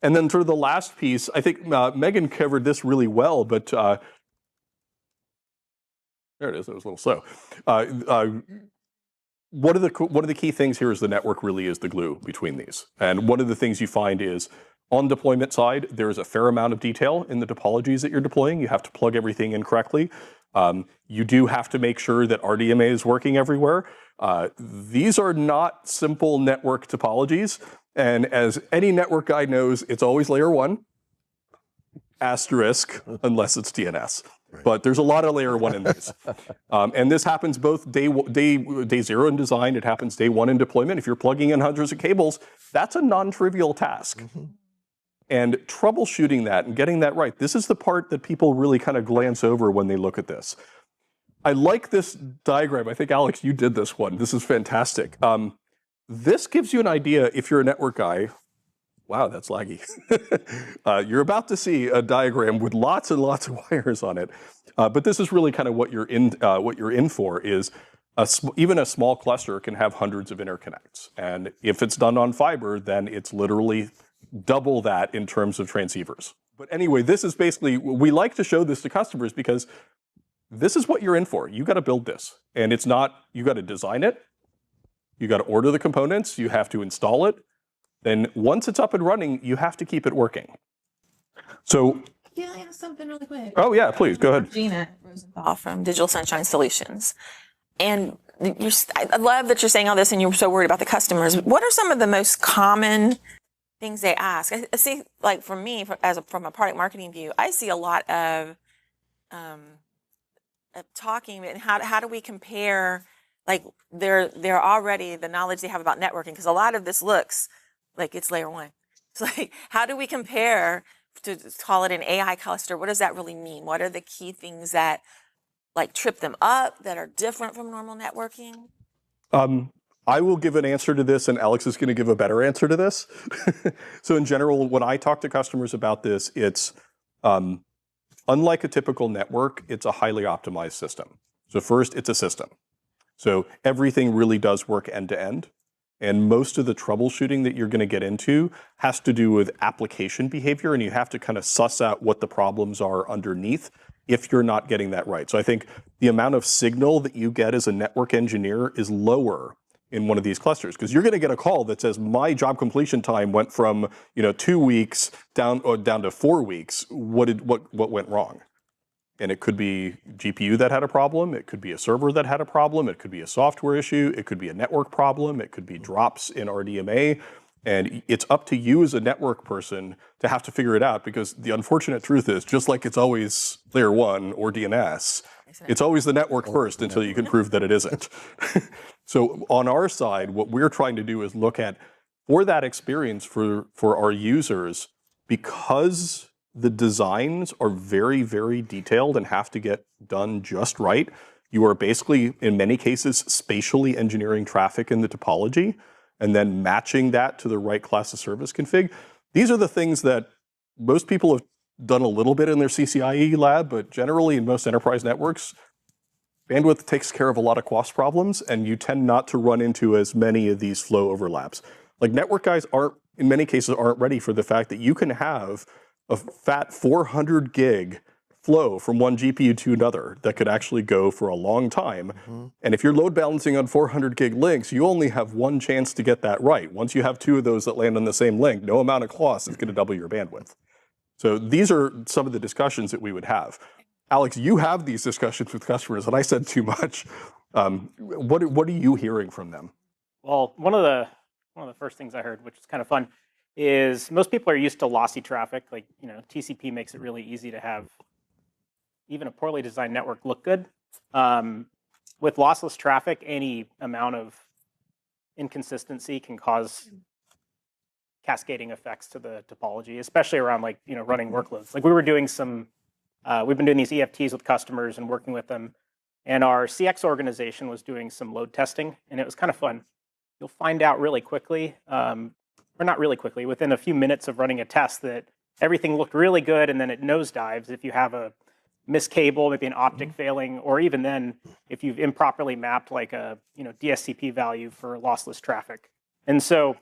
And then sort of the last piece, I think Megan covered this really well, but there it is, it was a little slow. One of the key things here is the network really is the glue between these. And one of the things you find is on deployment side, there's a fair amount of detail in the topologies that you're deploying. You have to plug everything in correctly. You do have to make sure that RDMA is working everywhere. These are not simple network topologies. And as any network guy knows, it's always layer 1, asterisk, unless it's DNS. Right. But there's a lot of layer 1 in these. And this happens both day 0 in design, it happens day 1 in deployment. If you're plugging in hundreds of cables, that's a non-trivial task. Mm-hmm. And troubleshooting that and getting that right, this is the part that people really kind of glance over when they look at this. I like this diagram. I think, Alex, you did this one. This is fantastic. This gives you an idea, if you're a network guy, wow, that's laggy. You're about to see a diagram with lots and lots of wires on it. But this is really kind of what you're in for is even a small cluster can have hundreds of interconnects. And if it's done on fiber, then it's literally double that in terms of transceivers. But anyway, this is basically, we like to show this to customers because this is what you're in for. You got to build this. And it's not, you got to design it. You got to order the components. You have to install it. Then once it's up and running, you have to keep it working. So, can I ask something really quick? oh yeah, please, go ahead. Gina Rosenthal from Digital Sunshine Solutions. And I love that you're saying all this and you're so worried about the customers. What are some of the most common things they ask? I see, like for me, from a product marketing view, I see a lot of talking and how do we compare, like they're already the knowledge they have about networking, because a lot of this looks like it's layer one. It's like, how do we compare to call it an AI cluster? What does that really mean? What are the key things that like trip them up that are different from normal networking? I will give an answer to this and Alex is going to give a better answer to this. So in general, when I talk to customers about this, it's unlike a typical network, it's a highly optimized system. So first, it's a system. So everything really does work end to end. And most of the troubleshooting that you're going to get into has to do with application behavior, and you have to kind of suss out what the problems are underneath if you're not getting that right. So I think the amount of signal that you get as a network engineer is lower in one of these clusters, because you're going to get a call that says my job completion time went from 2 weeks down to 4 weeks. What went wrong? And it could be GPU that had a problem. It could be a server that had a problem. It could be a software issue. It could be a network problem. It could be drops in RDMA. And it's up to you as a network person to have to figure it out, because the unfortunate truth is, just like it's always layer one or DNS, it's always the network first until you can prove that it isn't. So on our side, what we're trying to do is look at, for that experience for our users, because the designs are very, very detailed and have to get done just right. You are basically, in many cases, spatially engineering traffic in the topology and then matching that to the right class of service config. These are the things that most people have done a little bit in their CCIE lab, but generally in most enterprise networks, bandwidth takes care of a lot of cost problems, and you tend not to run into as many of these flow overlaps. Like network guys in many cases aren't ready for the fact that you can have a fat 400 gig flow from one GPU to another that could actually go for a long time. Mm-hmm. And if you're load balancing on 400 gig links, you only have one chance to get that right. Once you have 2 of those that land on the same link, no amount of cost is going to double your bandwidth. So these are some of the discussions that we would have. Alex, you have these discussions with customers, and I said too much. What are you hearing from them? Well, one of the first things I heard, which is kind of fun, is most people are used to lossy traffic. Like, TCP makes it really easy to have even a poorly designed network look good. With lossless traffic, any amount of inconsistency can cause cascading effects to the topology, especially around running workloads. Like we've been doing these EFTs with customers and working with them, and our CX organization was doing some load testing, and it was kind of fun. You'll find out really quickly, or not really quickly, within a few minutes of running a test, that everything looked really good, and then it nosedives if you have a missed cable, maybe an optic failing, or even then, if you've improperly mapped like a DSCP value for lossless traffic. And so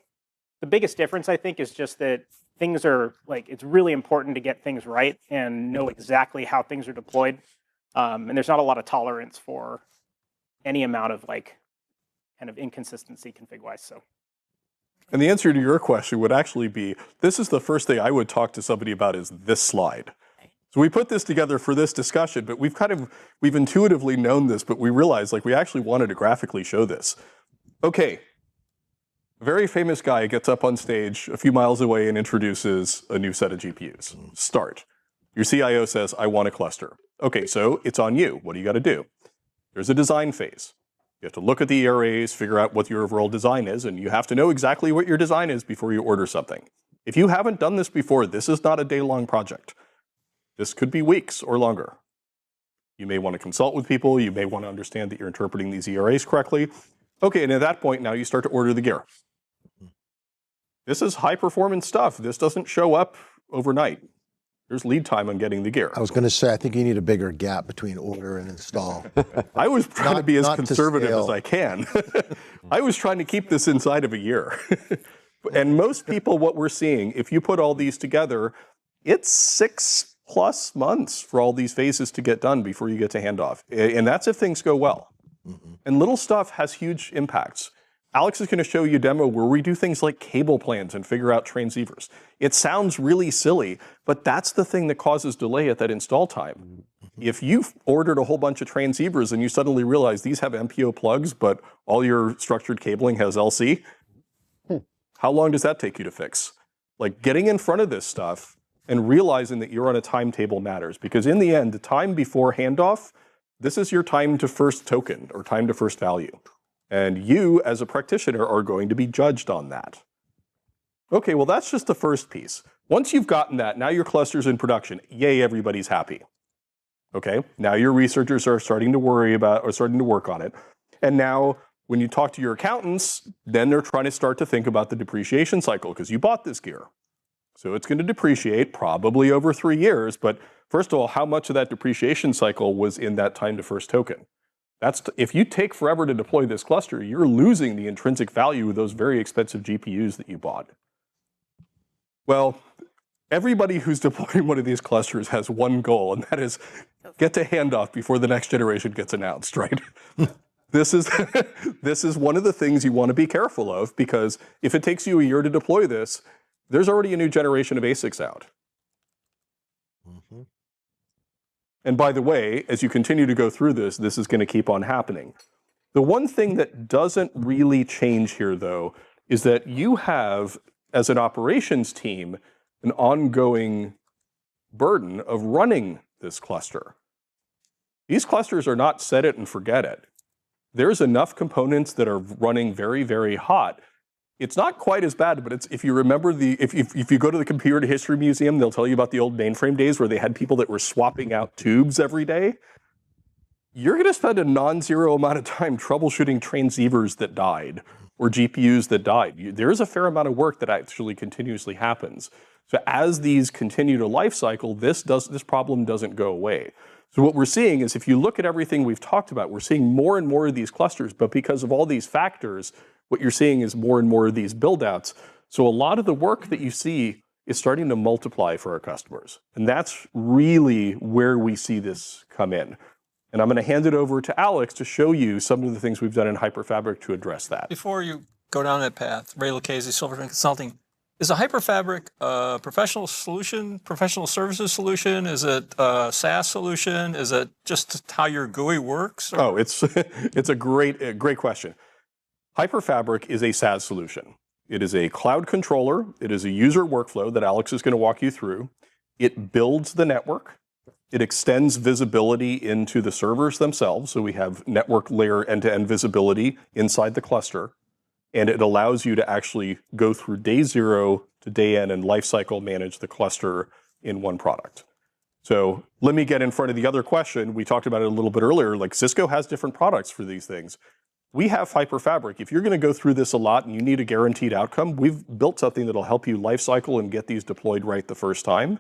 the biggest difference, I think, is just that things are it's really important to get things right and know exactly how things are deployed. And there's not a lot of tolerance for any amount of kind of inconsistency config-wise. So. And the answer to your question would actually be, this is the first thing I would talk to somebody about, is this slide. So we put this together for this discussion, but we've intuitively known this, but we realized we actually wanted to graphically show this. Okay, a very famous guy gets up on stage a few miles away and introduces a new set of GPUs. Start. Your CIO says, I want a cluster. Okay, so it's on you. What do you got to do? There's a design phase. You have to look at the arrays, figure out what your overall design is, and you have to know exactly what your design is before you order something. If you haven't done this before, this is not a day-long project. This could be weeks or longer. You may want to consult with people. You may want to understand that you're interpreting these ERAs correctly. Okay, and at that point, now you start to order the gear. This is high-performance stuff. This doesn't show up overnight. There's lead time on getting the gear. I was going to say, I think you need a bigger gap between order and install. I was trying to be as conservative as I can. I was trying to keep this inside of a year. And most people, what we're seeing, if you put all these together, it's 6+ months for all these phases to get done before you get to handoff. And that's if things go well. And little stuff has huge impacts. Alex is going to show you a demo where we do things like cable plans and figure out transceivers. It sounds really silly, but that's the thing that causes delay at that install time. If you've ordered a whole bunch of transceivers and you suddenly realize these have MPO plugs, but all your structured cabling has LC, how long does that take you to fix? Like, getting in front of this stuff and realizing that you're on a timetable matters, because in the end, the time before handoff, this is your time to first token or time to first value. And you, as a practitioner, are going to be judged on that. Okay, well, that's just the first piece. Once you've gotten that, now your cluster's in production. Yay, everybody's happy. Okay, now your researchers are starting to worry about or starting to work on it. And now, when you talk to your accountants, then they're trying to start to think about the depreciation cycle, because you bought this gear. So it's going to depreciate probably over 3 years. But first of all, how much of that depreciation cycle was in that time to first token? If you take forever to deploy this cluster, you're losing the intrinsic value of those very expensive GPUs that you bought. Well, everybody who's deploying one of these clusters has one goal, and that is get to handoff before the next generation gets announced, right? This is one of the things you want to be careful of, because if it takes you a year to deploy this, there's already a new generation of ASICs out. And by the way, as you continue to go through this, this is going to keep on happening. The one thing that doesn't really change here, though, is that you have, as an operations team, an ongoing burden of running this cluster. These clusters are not set it and forget it. There's enough components that are running very, very hot. It's not quite as bad, but if you remember if you go to the Computer History Museum, they'll tell you about the old mainframe days where they had people that were swapping out tubes every day. You're going to spend a non-zero amount of time troubleshooting transceivers that died or GPUs that died. There is a fair amount of work that actually continuously happens. So as these continue to life cycle, this problem doesn't go away. So what we're seeing is, if you look at everything we've talked about, we're seeing more and more of these clusters, but because of all these factors, what you're seeing is more and more of these build-outs. So a lot of the work that you see is starting to multiply for our customers. And that's really where we see this come in. And I'm going to hand it over to Alex to show you some of the things we've done in Hyperfabric to address that. Before you go down that path, Ray Lucchese, Silverton Consulting, is a Hyperfabric a professional solution, professional services solution? Is it a SaaS solution? Is it just how your GUI works? Or? Oh, it's a great question. Hyperfabric is a SaaS solution. It is a cloud controller. It is a user workflow that Alex is going to walk you through. It builds the network. It extends visibility into the servers themselves. So we have network layer end-to-end visibility inside the cluster. And it allows you to actually go through day zero to day end and lifecycle manage the cluster in one product. So let me get in front of the other question. We talked about it a little bit earlier. Like, Cisco has different products for these things. We have Hyperfabric. If you're going to go through this a lot and you need a guaranteed outcome, we've built something that'll help you lifecycle and get these deployed right the first time.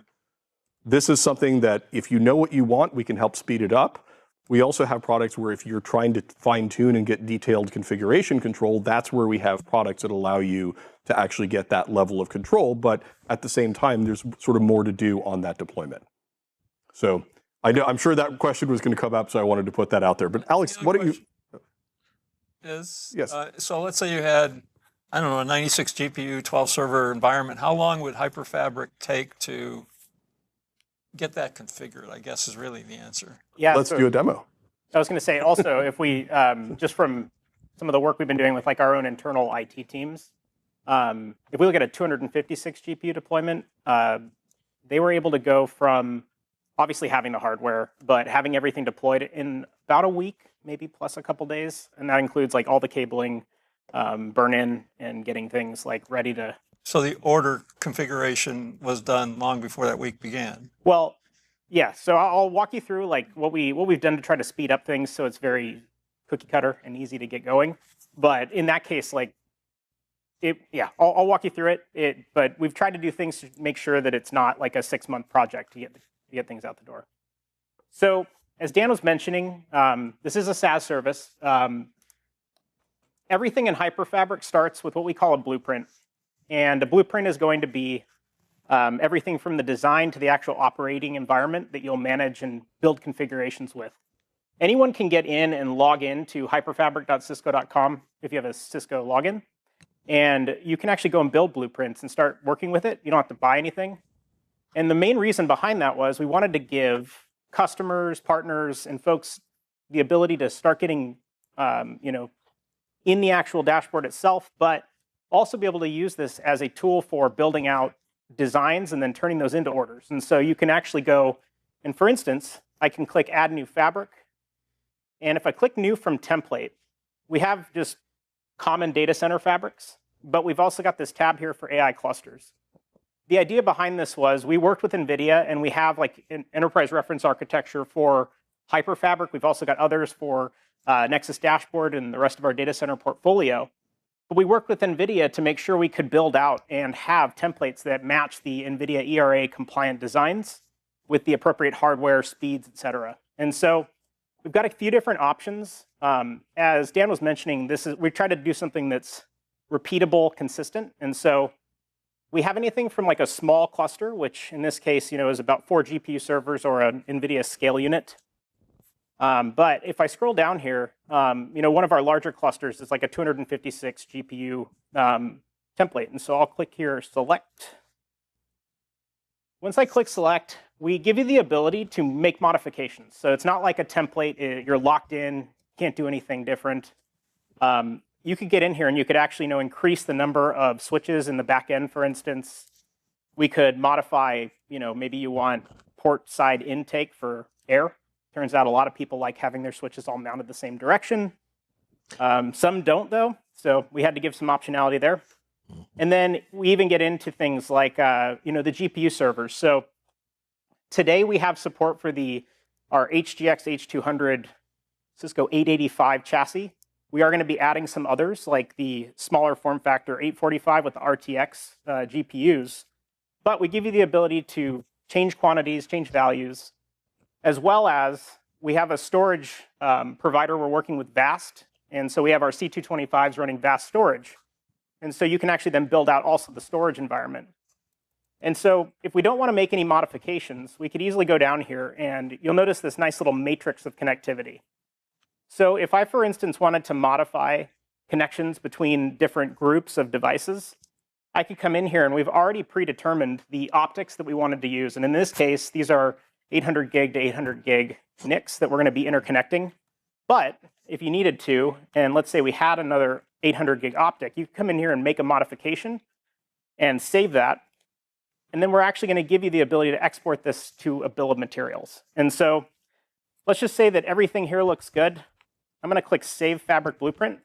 This is something that, if you know what you want, we can help speed it up. We also have products where, if you're trying to fine-tune and get detailed configuration control, that's where we have products that allow you to actually get that level of control. But at the same time, there's sort of more to do on that deployment. So I'm sure that question was going to come up, so I wanted to put that out there. But Alex, what are you... Yes. So let's say you had, I don't know, a 96 GPU, 12 server environment. How long would Hyperfabric take to get that configured, I guess, is really the answer. Yeah, let's do a demo. I was going to say also, if we, just from some of the work we've been doing with like our own internal IT teams, if we look at a 256 GPU deployment, they were able to go from obviously having the hardware, but having everything deployed in about a week, maybe plus a couple days. And that includes like all the cabling, burn in, and getting things like ready to. So the order configuration was done long before that week began. Well, yeah. So I'll walk you through like what we've done to try to speed up things so it's very cookie cutter and easy to get going. But in that case, like, I'll walk you through it. But we've tried to do things to make sure that it's not like a 6-month project to get things out the door. So as Dan was mentioning, this is a SaaS service. Everything in Hyperfabric starts with what we call a blueprint. And a blueprint is going to be everything from the design to the actual operating environment that you'll manage and build configurations with. Anyone can get in and log in to hyperfabric.cisco.com if you have a Cisco login. And you can actually go and build blueprints and start working with it. You don't have to buy anything. And the main reason behind that was we wanted to give customers, partners, and folks the ability to start getting in the actual dashboard itself, but also be able to use this as a tool for building out designs and then turning those into orders. And so you can actually go, and for instance, I can click Add New Fabric. And if I click New from Template, we have just common data center fabrics, but we've also got this tab here for AI clusters. The idea behind this was we worked with NVIDIA, and we have like an enterprise reference architecture for Hyperfabric. We've also got others for Nexus Dashboard and the rest of our data center portfolio. But we worked with NVIDIA to make sure we could build out and have templates that match the NVIDIA ERA compliant designs with the appropriate hardware, speeds, et cetera. And so we've got a few different options. As Dan was mentioning, we try to do something that's repeatable, consistent. And so we have anything from like a small cluster, which in this case, is about 4 GPU servers or an NVIDIA scale unit. But if I scroll down here, one of our larger clusters is like a 256 GPU template. And so I'll click here, select. Once I click select, we give you the ability to make modifications. So it's not like a template, you're locked in, can't do anything different. You could get in here and you could actually increase the number of switches in the back end, for instance. We could modify, maybe you want port side intake for air. Turns out a lot of people like having their switches all mounted the same direction. Some don't, though, so we had to give some optionality there. And then we even get into things like the GPU servers. So today we have support for our HGX H200 Cisco 885 chassis. We are going to be adding some others, like the smaller form factor 845 with the RTX GPUs. But we give you the ability to change quantities, change values, as well as we have a storage provider. We're working with VAST. And so we have our C225s running VAST storage. And so you can actually then build out also the storage environment. And so if we don't want to make any modifications, we could easily go down here and you'll notice this nice little matrix of connectivity. So if I, for instance, wanted to modify connections between different groups of devices, I could come in here and we've already predetermined the optics that we wanted to use. And in this case, these are 800 gig to 800 gig NICs that we're going to be interconnecting. But if you needed to, and let's say we had another 800 gig optic, you could come in here and make a modification and save that. And then we're actually going to give you the ability to export this to a bill of materials. And so let's just say that everything here looks good. I'm going to click Save Fabric Blueprint.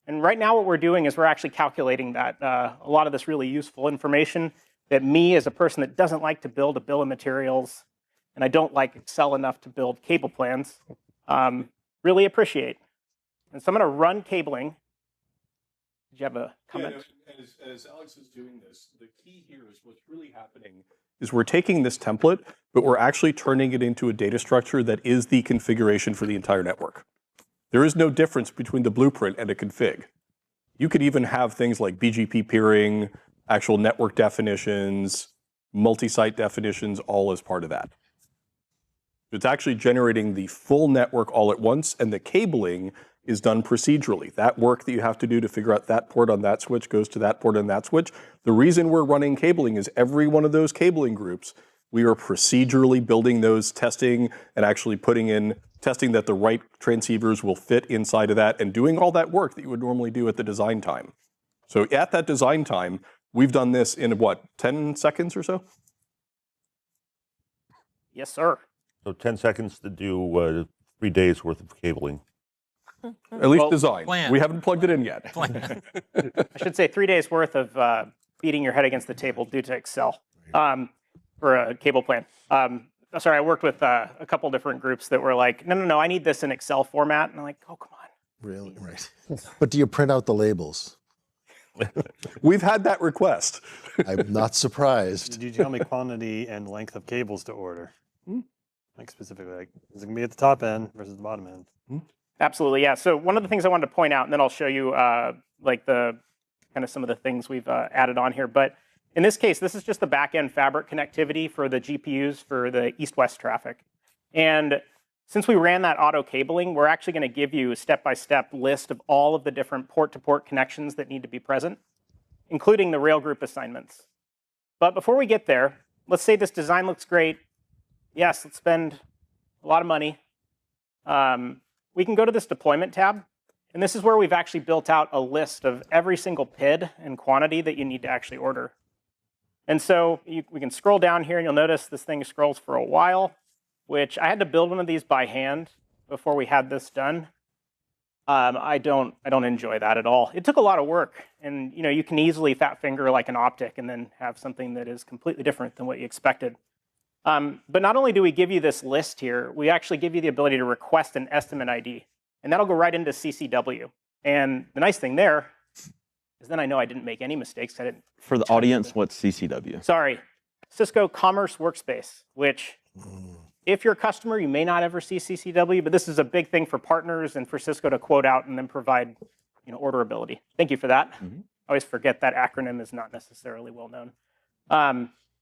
And right now what we're doing is we're actually calculating that a lot of this really useful information that me, as a person that doesn't like to build a bill of materials, and I don't like Excel enough to build cable plans, really appreciate. And so I'm going to run cabling. Did you have a comment? Yeah, as Alex is doing this, the key here is what's really happening is we're taking this template, but we're actually turning it into a data structure that is the configuration for the entire network. There is no difference between the blueprint and a config. You could even have things like BGP peering, actual network definitions, multi-site definitions, all as part of that. It's actually generating the full network all at once, and the cabling is done procedurally. That work that you have to do to figure out that port on that switch goes to that port on that switch. The reason we're running cabling is every one of those cabling groups, we are procedurally building those, testing, and actually putting in, testing that the right transceivers will fit inside of that, and doing all that work that you would normally do at the design time. So at that design time, we've done this in what, 10 seconds or so? Yes, sir. So 10 seconds to do 3 days worth of cabling. At least design. Plan. We haven't plugged it in yet. I should say 3 days worth of beating your head against the table due to Excel for a cable plan. Sorry, I worked with a couple different groups that were like, no, I need this in Excel format. And I'm like, oh, come on. Really? Right. But do you print out the labels? We've had that request. I'm not surprised. Did you tell me quantity and length of cables to order? Like specifically, like is it gonna be at the top end versus the bottom end? Absolutely, yeah. So one of the things I wanted to point out, and then I'll show you like the kind of some of the things we've added on here. But in this case, this is just the back-end fabric connectivity for the GPUs for the east-west traffic. And since we ran that auto cabling, we're actually going to give you a step-by-step list of all of the different port-to-port connections that need to be present, including the rail group assignments. But before we get there, let's say this design looks great. Yes, let's spend a lot of money. We can go to this deployment tab. And this is where we've actually built out a list of every single PID and quantity that you need to actually order. And so we can scroll down here, and you'll notice this thing scrolls for a while, which I had to build one of these by hand before we had this done. I don't enjoy that at all. It took a lot of work, and you can easily fat finger like an optic and then have something that is completely different than what you expected. But not only do we give you this list here, we actually give you the ability to request an estimate ID. And that'll go right into CCW. And the nice thing there is then I know I didn't make any mistakes. For the audience, what's CCW? Sorry, Cisco Commerce Workspace, which if you're a customer, you may not ever see CCW, but this is a big thing for partners and for Cisco to quote out and then provide orderability. Thank you for that. I always forget that acronym is not necessarily well known.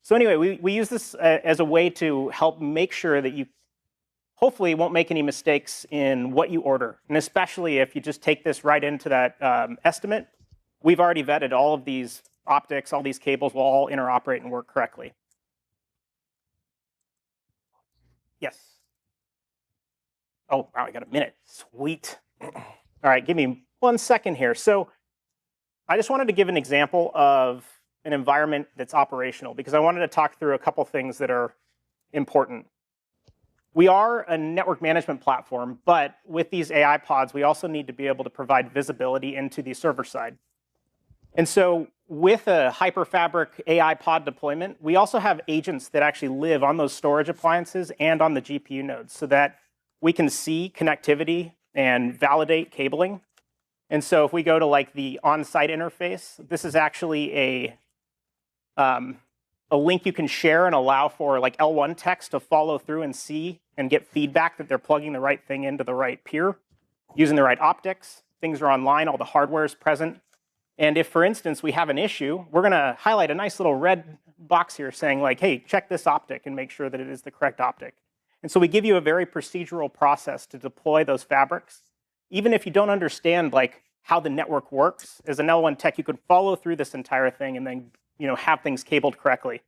So anyway, we use this as a way to help make sure that you hopefully won't make any mistakes in what you order. And especially if you just take this right into that estimate, we've already vetted all of these optics, all these cables will all interoperate and work correctly. Yes. Oh, wow, I got a minute. Sweet. All right, give me 1 second here. So I just wanted to give an example of an environment that's operational because I wanted to talk through a couple things that are important. We are a network management platform, but with these AI pods, we also need to be able to provide visibility into the server side. And so with a Hyperfabric AI pod deployment, we also have agents that actually live on those storage appliances and on the GPU nodes so that we can see connectivity and validate cabling. And so if we go to like the on-site interface, this is actually a link you can share and allow for like L1 text to follow through and see and get feedback that they're plugging the right thing into the right peer, using the right optics. Things are online, all the hardware is present. And if, for instance, we have an issue, we're going to highlight a nice little red box here saying like, hey, check this optic and make sure that it is the correct optic. And so we give you a very procedural process to deploy those fabrics. Even if you don't understand like how the network works, as an L1 tech, you could follow through this entire thing and then have things cabled correctly.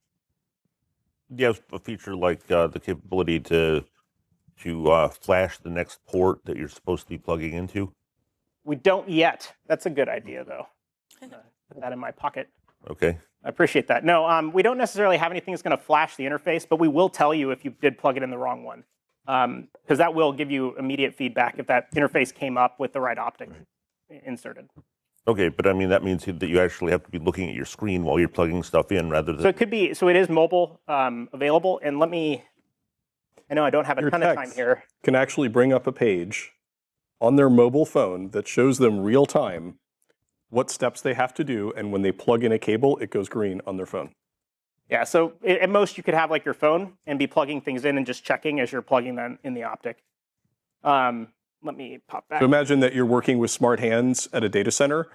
Do you have a feature like the capability to flash the next port that you're supposed to be plugging into? We don't yet. That's a good idea, though. Put that in my pocket. Okay. I appreciate that. No, we don't necessarily have anything that's going to flash the interface, but we will tell you if you did plug it in the wrong one, because that will give you immediate feedback if that interface came up with the right optic inserted. Okay, but I mean, that means that you actually have to be looking at your screen while you're plugging stuff in rather than... So it could be, so it is mobile available. And let me, I know I don't have a ton of time here. Can actually bring up a page on their mobile phone that shows them real time what steps they have to do. And when they plug in a cable, it goes green on their phone. Yeah, so at most you could have like your phone and be plugging things in and just checking as you're plugging them in the optic. Let me pop back. So imagine that you're working with smart hands at a data center.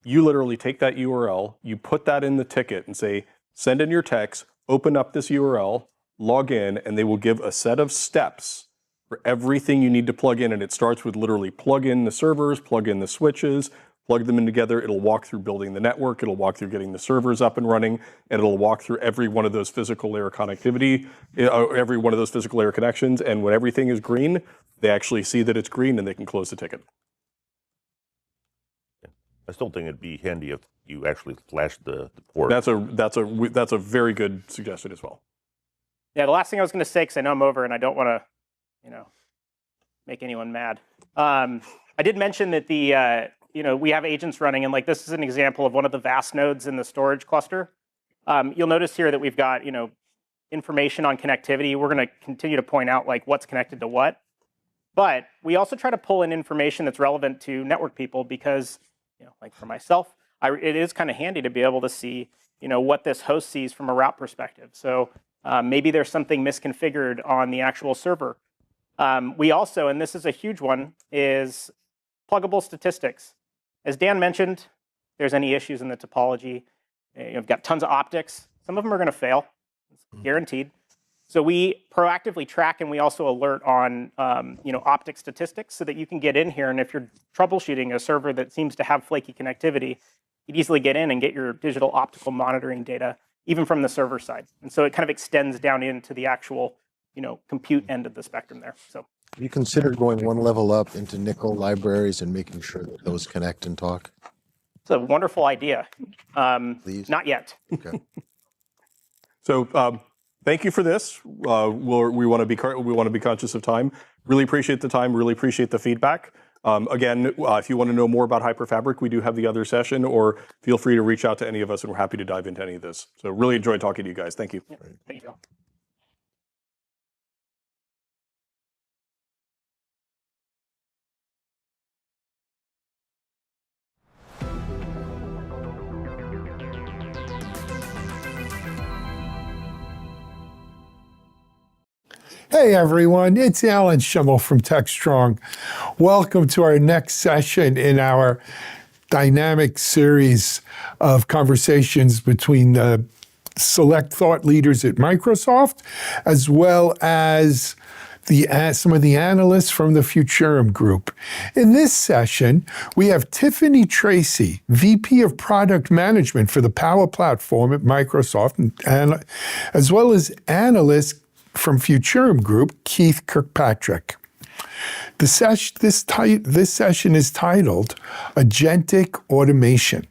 You literally take that URL, you put that in the ticket and say, send in your text, open up this URL, log in, and they will give a set of steps for everything you need to plug in. And it starts with literally plug in the servers, plug in the switches, plug them in together. It'll walk through building the network. It'll walk through getting the servers up and running. And it'll walk through every one of those physical layer connectivity, every one of those physical layer connections. And when everything is green, they actually see that it's green and they can close the ticket. I still think it'd be handy if you actually flash the port. That's a very good suggestion as well. Yeah, the last thing I was going to say, because I know I'm over and I don't want to, make anyone mad. I did mention that the we have agents running, and like this is an example of one of the VAST nodes in the storage cluster. You'll notice here that we've got information on connectivity. We're going to continue to point out like what's connected to what, but we also try to pull in information that's relevant to network people because like for myself, it is kind of handy to be able to see what this host sees from a route perspective. So maybe there's something misconfigured on the actual server. We also, and this is a huge one, is pluggable statistics. As Dan mentioned, there's any issues in the topology. You've got tons of optics. Some of them are going to fail, it's guaranteed. So we proactively track, and we also alert on optic statistics so that you can get in here, and if you're troubleshooting a server that seems to have flaky connectivity, you'd easily get in and get your digital optical monitoring data, even from the server side. And so it kind of extends down into the actual compute end of the spectrum there. So you consider going one level up into nickel libraries and making sure that those connect and talk? It's a wonderful idea. Please? Not yet. Okay. So thank you for this. We want to be conscious of time. Really appreciate the time. Really appreciate the feedback. Again, if you want to know more about Hyperfabric, we do have the other session, or feel free to reach out to any of us, and we're happy to dive into any of this. So really enjoyed talking to you guys. Thank you. Yeah, thank you. Hey everyone, it's Alan Schimmel from Techstrong. Welcome to our next session in our dynamic series of conversations between select thought leaders at Microsoft, as well as some of the analysts from the Futurum Group. In this session, we have Tiffany Tracy, VP of Product Management for the Power Platform at Microsoft, and as well as analyst from Futurum Group, Keith Kirkpatrick. This session is titled Agentic Automation.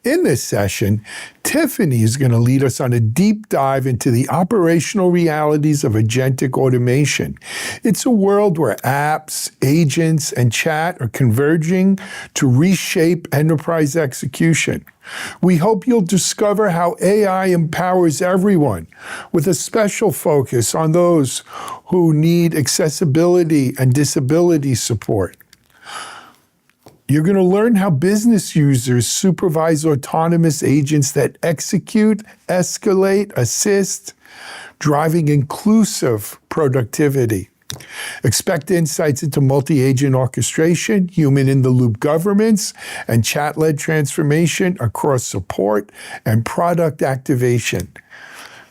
In this session, Tiffany is going to lead us on a deep dive into the operational realities of agentic automation. It's a world where apps, agents, and chat are converging to reshape enterprise execution. We hope you'll discover how AI empowers everyone, with a special focus on those who need accessibility and disability support. You're going to learn how business users supervise autonomous agents that execute, escalate, assist, driving inclusive productivity. Expect insights into multi-agent orchestration, human-in-the-loop governance, and chat-led transformation across support and product activation.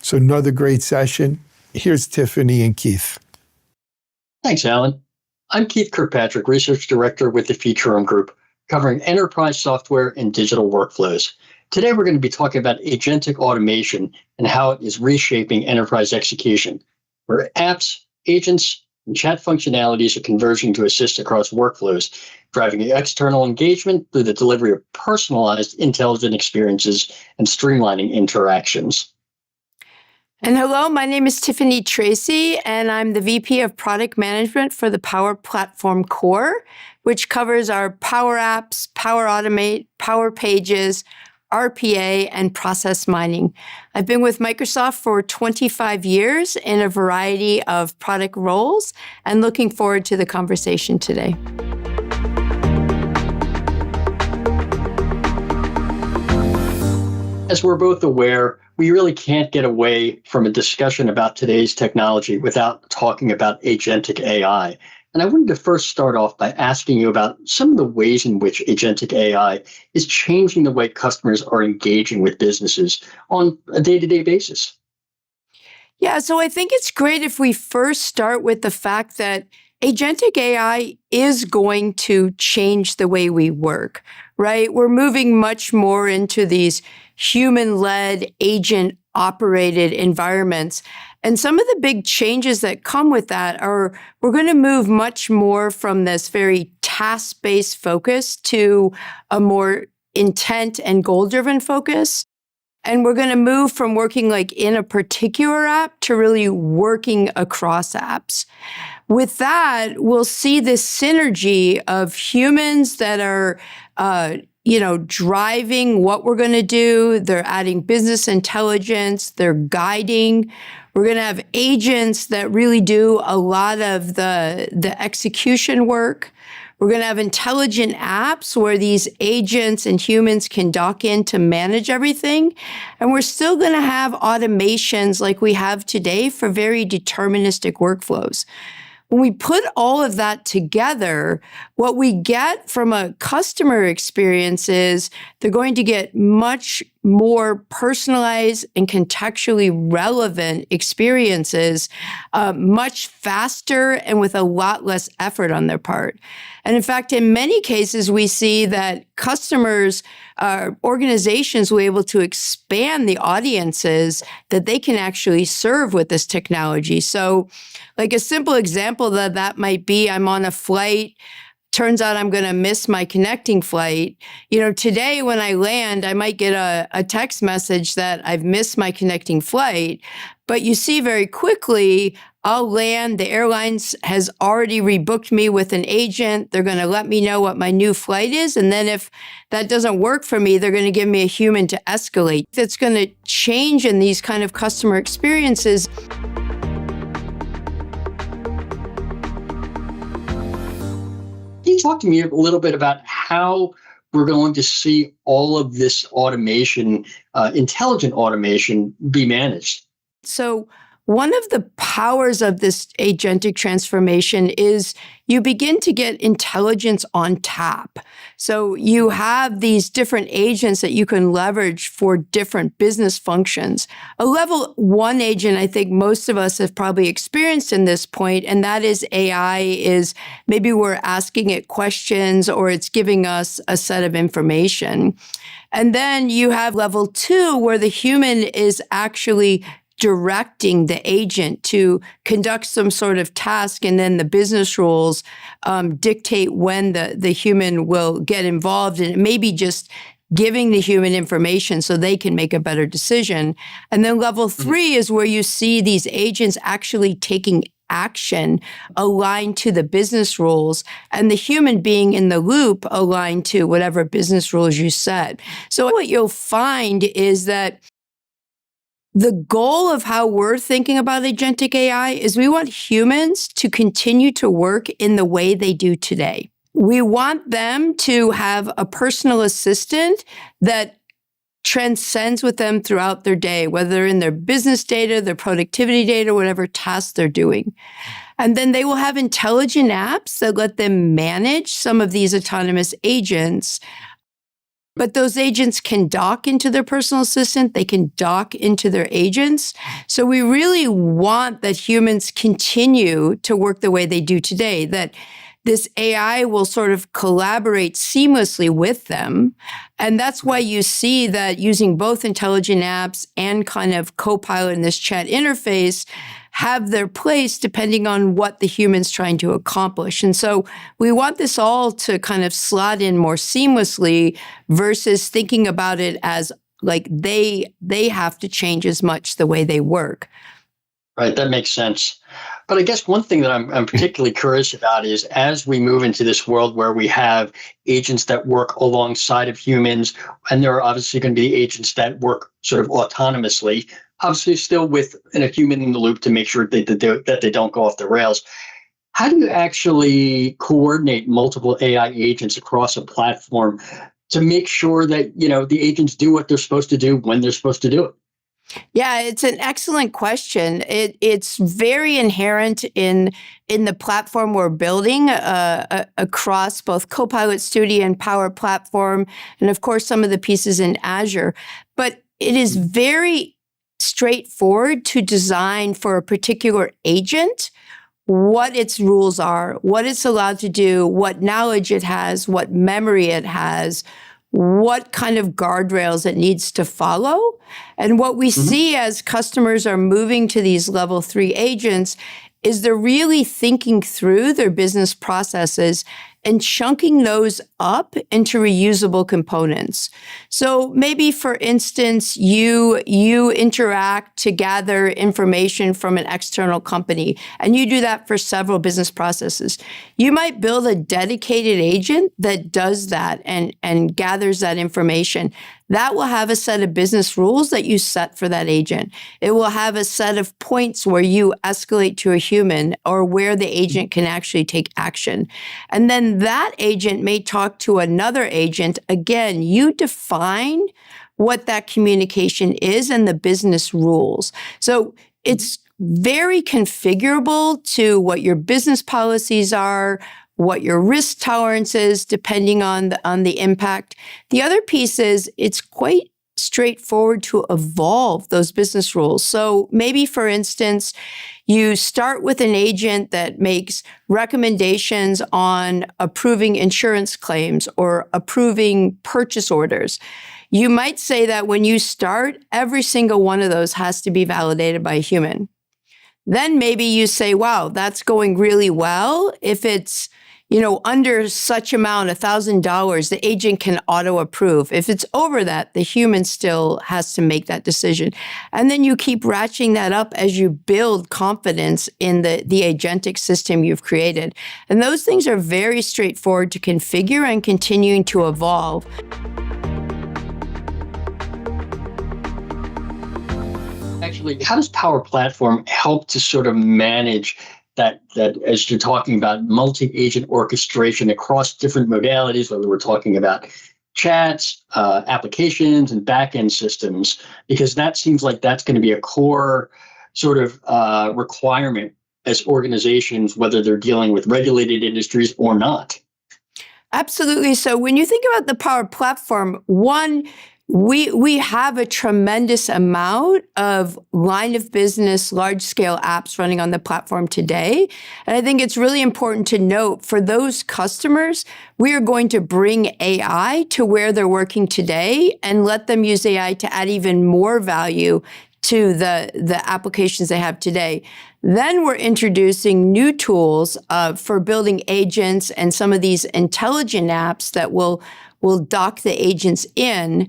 So another great session. Here's Tiffany and Keith. Thanks, Alan. I'm Keith Kirkpatrick, Research Director with the Futurum Group, covering enterprise software and digital workflows. Today, we're going to be talking about agentic automation and how it is reshaping enterprise execution, where apps, agents, and chat functionalities are converging to assist across workflows, driving external engagement through the delivery of personalized, intelligent experiences and streamlining interactions. And hello, my name is Tiffany Tracy, and I'm the VP of Product Management for the Power Platform Core, which covers our Power Apps, Power Automate, Power Pages, RPA, and process mining. I've been with Microsoft for 25 years in a variety of product roles, and looking forward to the conversation today. As we're both aware, we really can't get away from a discussion about today's technology without talking about agentic AI. And I wanted to first start off by asking you about some of the ways in which agentic AI is changing the way customers are engaging with businesses on a day-to-day basis. Yeah, so I think it's great if we first start with the fact that agentic AI is going to change the way we work, right? We're moving much more into these human-led, agent-operated environments. And some of the big changes that come with that are we're going to move much more from this very task-based focus to a more intent and goal-driven focus. And we're going to move from working like in a particular app to really working across apps. With that, we'll see this synergy of humans that are driving what we're going to do. They're adding business intelligence. They're guiding. We're going to have agents that really do a lot of the execution work. We're going to have intelligent apps where these agents and humans can dock in to manage everything. And we're still going to have automations like we have today for very deterministic workflows. When we put all of that together, what we get from a customer experience is they're going to get much more personalized and contextually relevant experiences much faster and with a lot less effort on their part. And in fact, in many cases, we see that customers, organizations will be able to expand the audiences that they can actually serve with this technology. So like a simple example that might be, I'm on a flight, turns out I'm going to miss my connecting flight. You know, today when I land, I might get a text message that I've missed my connecting flight. But you see very quickly, I'll land, the airlines has already rebooked me with an agent. They're going to let me know what my new flight is. And then if that doesn't work for me, they're going to give me a human to escalate. That's going to change in these kind of customer experiences. Can you talk to me a little bit about how we're going to see all of this automation, intelligent automation, be managed? So one of the powers of this agentic transformation is you begin to get intelligence on tap. So you have these different agents that you can leverage for different business functions. A level 1 agent, I think most of us have probably experienced in this point, and that is AI is maybe we're asking it questions or it's giving us a set of information. And then you have level 2 where the human is actually directing the agent to conduct some sort of task, and then the business rules dictate when the human will get involved, and it may be just giving the human information so they can make a better decision. And then level 3 is where you see these agents actually taking action aligned to the business rules and the human being in the loop aligned to whatever business rules you set. So what you'll find is that the goal of how we're thinking about agentic AI is we want humans to continue to work in the way they do today. We want them to have a personal assistant that transcends with them throughout their day, whether in their business data, their productivity data, whatever tasks they're doing. And then they will have intelligent apps that let them manage some of these autonomous agents. But those agents can dock into their personal assistant. They can dock into their agents. So we really want that humans continue to work the way they do today, that this AI will sort of collaborate seamlessly with them. And that's why you see that using both intelligent apps and kind of Copilot in this chat interface have their place depending on what the human's trying to accomplish. And so we want this all to kind of slot in more seamlessly versus thinking about it as like they have to change as much the way they work. Right, that makes sense. But I guess one thing that I'm particularly curious about is as we move into this world where we have agents that work alongside of humans, and there are obviously going to be agents that work sort of autonomously, obviously still with a human in the loop to make sure that they don't go off the rails. How do you actually coordinate multiple AI agents across a platform to make sure that, you know, the agents do what they're supposed to do when they're supposed to do it? Yeah, it's an excellent question. It's very inherent in the platform we're building across both Copilot Studio and Power Platform, and of course some of the pieces in Azure. But it is very straightforward to design for a particular agent what its rules are, what it's allowed to do, what knowledge it has, what memory it has, what kind of guardrails it needs to follow. And what we see as customers are moving to these level 3 agents is they're really thinking through their business processes and chunking those up into reusable components. So maybe, for instance, you interact to gather information from an external company, and you do that for several business processes. You might build a dedicated agent that does that and gathers that information. That will have a set of business rules that you set for that agent. It will have a set of points where you escalate to a human or where the agent can actually take action. And then that agent may talk to another agent. Again, you define what that communication is and the business rules. So it's very configurable to what your business policies are, what your risk tolerance is, depending on the impact. The other piece is it's quite straightforward to evolve those business rules. So maybe, for instance, you start with an agent that makes recommendations on approving insurance claims or approving purchase orders. You might say that when you start, every single one of those has to be validated by a human. Then maybe you say, wow, that's going really well. If it's under such amount, $1,000, the agent can auto approve. If it's over that, the human still has to make that decision. And then you keep ratcheting that up as you build confidence in the agentic system you've created. And those things are very straightforward to configure and continuing to evolve. Actually, how does Power Platform help to sort of manage that as you're talking about multi-agent orchestration across different modalities, whether we're talking about chats, applications, and back-end systems, because that seems like that's going to be a core sort of requirement as organizations, whether they're dealing with regulated industries or not. Absolutely. So when you think about the Power Platform, one, we have a tremendous amount of line of business, large scale apps running on the platform today. And I think it's really important to note for those customers, we are going to bring AI to where they're working today and let them use AI to add even more value to the applications they have today. Then we're introducing new tools for building agents and some of these intelligent apps that will dock the agents in.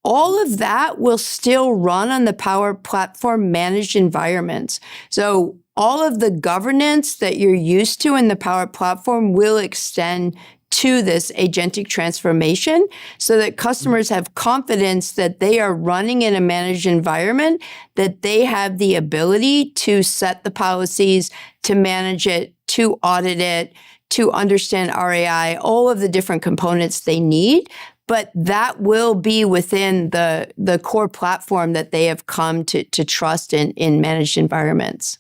All of that will still run on the Power Platform managed environments. So all of the governance that you're used to in the Power Platform will extend to this agentic transformation so that customers have confidence that they are running in a managed environment, that they have the ability to set the policies, to manage it, to audit it, to understand RAI, all of the different components they need. But that will be within the core platform that they have come to trust in managed environments.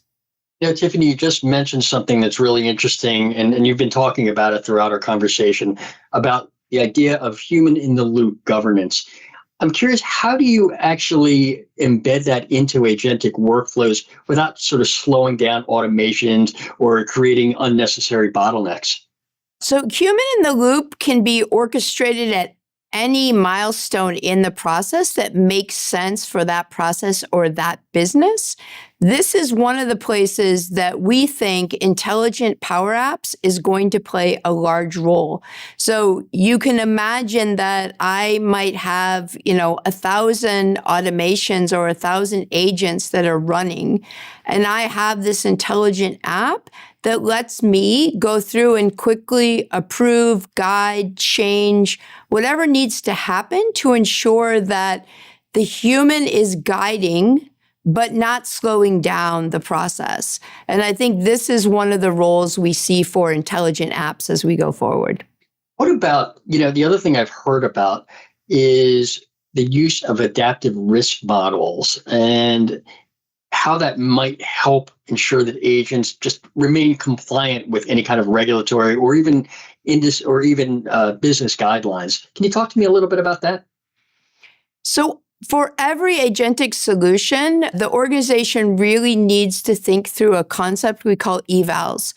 Tiffany, you just mentioned something that's really interesting, and you've been talking about it throughout our conversation, about the idea of human-in-the-loop governance. I'm curious, how do you actually embed that into agentic workflows without sort of slowing down automations or creating unnecessary bottlenecks? So human-in-the-loop can be orchestrated at any milestone in the process that makes sense for that process or that business. This is one of the places that we think intelligent Power Apps is going to play a large role. So you can imagine that I might have, 1,000 automations or 1,000 agents that are running, and I have this intelligent app that lets me go through and quickly approve, guide, change, whatever needs to happen to ensure that the human is guiding but not slowing down the process. And I think this is one of the roles we see for intelligent apps as we go forward. What about, the other thing I've heard about is the use of adaptive risk models and how that might help ensure that agents just remain compliant with any kind of regulatory or even business guidelines. Can you talk to me a little bit about that? So for every agentic solution, the organization really needs to think through a concept we call evals.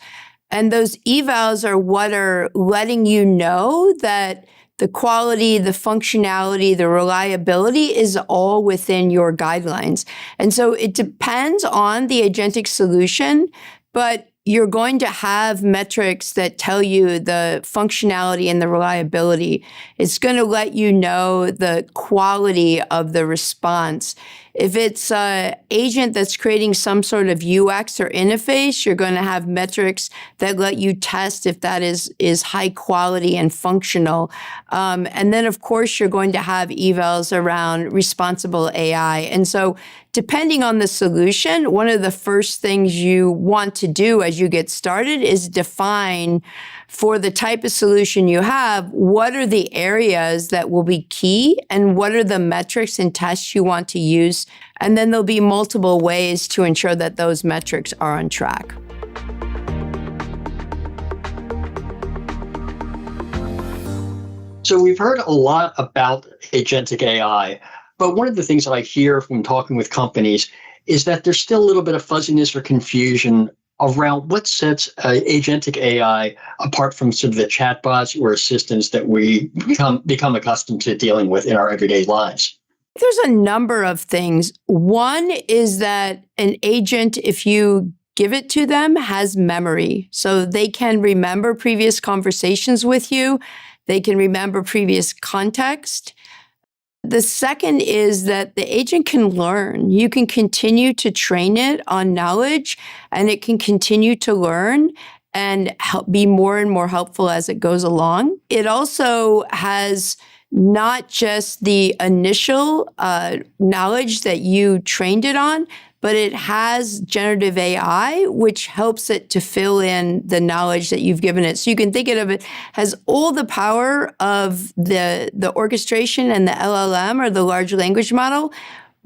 And those evals are what are letting you know that the quality, the functionality, the reliability is all within your guidelines. And so it depends on the agentic solution, but you're going to have metrics that tell you the functionality and the reliability. It's going to let you know the quality of the response. If it's an agent that's creating some sort of UX or interface, you're going to have metrics that let you test if that is high quality and functional. And then, of course, you're going to have evals around responsible AI. And so depending on the solution, one of the first things you want to do as you get started is define for the type of solution you have, what are the areas that will be key and what are the metrics and tests you want to use And then there'll be multiple ways to ensure that those metrics are on track. So we've heard a lot about agentic AI, but one of the things that I hear from talking with companies is that there's still a little bit of fuzziness or confusion around what sets agentic AI apart from sort of the chatbots or assistants that we become accustomed to dealing with in our everyday lives. There's a number of things. One is that an agent, if you give it to them, has memory. So they can remember previous conversations with you. They can remember previous context. The second is that the agent can learn. You can continue to train it on knowledge, and it can continue to learn and be more and more helpful as it goes along. It also has not just the initial knowledge that you trained it on, but it has generative AI, which helps it to fill in the knowledge that you've given it. So you can think of it as all the power of the orchestration and the LLM or the large language model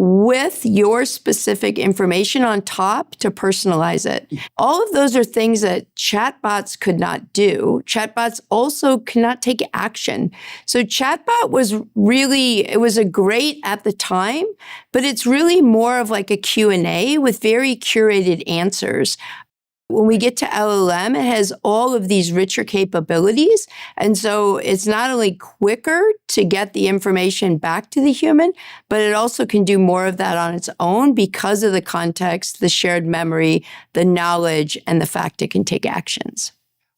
with your specific information on top to personalize it. All of those are things that chatbots could not do. Chatbots also cannot take action. So chatbot was a great at the time, but it's really more of like a Q&A with very curated answers. When we get to LLM, it has all of these richer capabilities. And so it's not only quicker to get the information back to the human, but it also can do more of that on its own because of the context, the shared memory, the knowledge, and the fact it can take actions.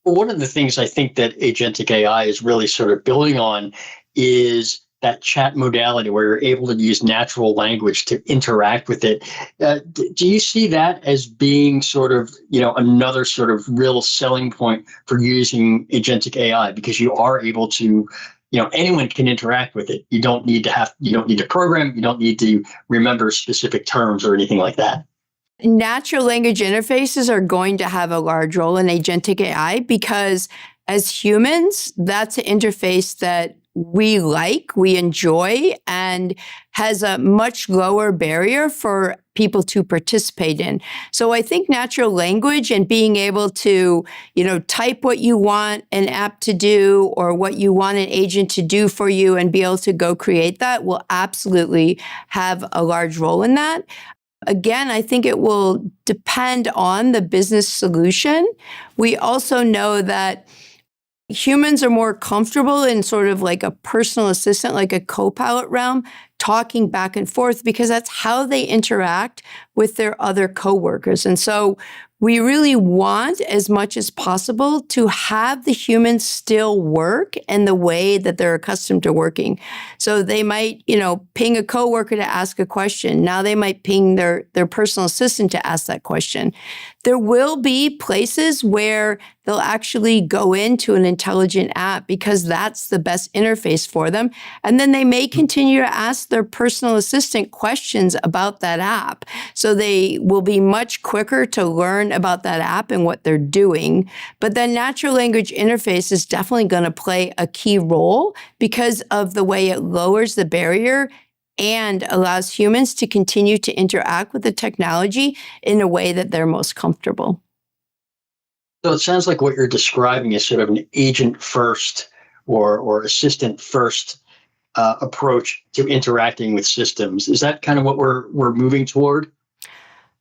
Well, one of the things I think that agentic AI is really sort of building on is that chat modality where you're able to use natural language to interact with it. Do you see that as being sort of, another sort of real selling point for using agentic AI? Because you are able to, anyone can interact with it. You don't need to program, you don't need to remember specific terms or anything like that. Natural language interfaces are going to have a large role in agentic AI because as humans, that's an interface that we enjoy, and has a much lower barrier for people to participate in. So I think natural language and being able to, type what you want an app to do or what you want an agent to do for you and be able to go create that will absolutely have a large role in that. Again, I think it will depend on the business solution. We also know that humans are more comfortable in sort of like a personal assistant, like a co-pilot realm, talking back and forth because that's how they interact with their other coworkers. And so we really want, as much as possible, to have the humans still work in the way that they're accustomed to working. So they might, ping a coworker to ask a question. Now they might ping their personal assistant to ask that question. There will be places where they'll actually go into an intelligent app because that's the best interface for them. And then they may continue to ask their personal assistant questions about that app. So they will be much quicker to learn about that app and what they're doing. But then natural language interface is definitely going to play a key role because of the way it lowers the barrier and allows humans to continue to interact with the technology in a way that they're most comfortable. So it sounds like what you're describing is sort of an agent first or assistant first approach to interacting with systems. Is that kind of what we're moving toward?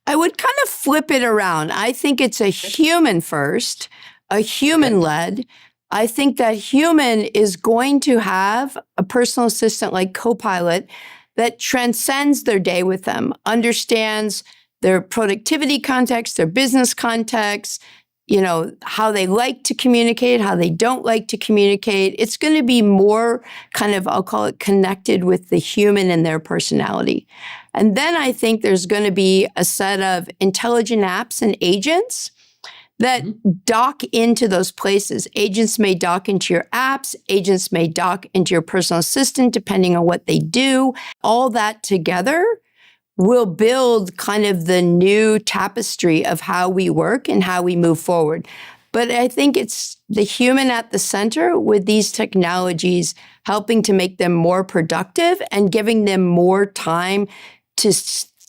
I would kind of flip it around. I think it's a human first, a human led. I think that human is going to have a personal assistant like Copilot that transcends their day with them, understands their productivity context, their business context, how they like to communicate, how they don't like to communicate. It's going to be more kind of, I'll call it, connected with the human and their personality. And then I think there's going to be a set of intelligent apps and agents that dock into those places. Agents may dock into your apps. Agents may dock into your personal assistant, depending on what they do. All that together will build kind of the new tapestry of how we work and how we move forward. But I think it's the human at the center with these technologies helping to make them more productive and giving them more time to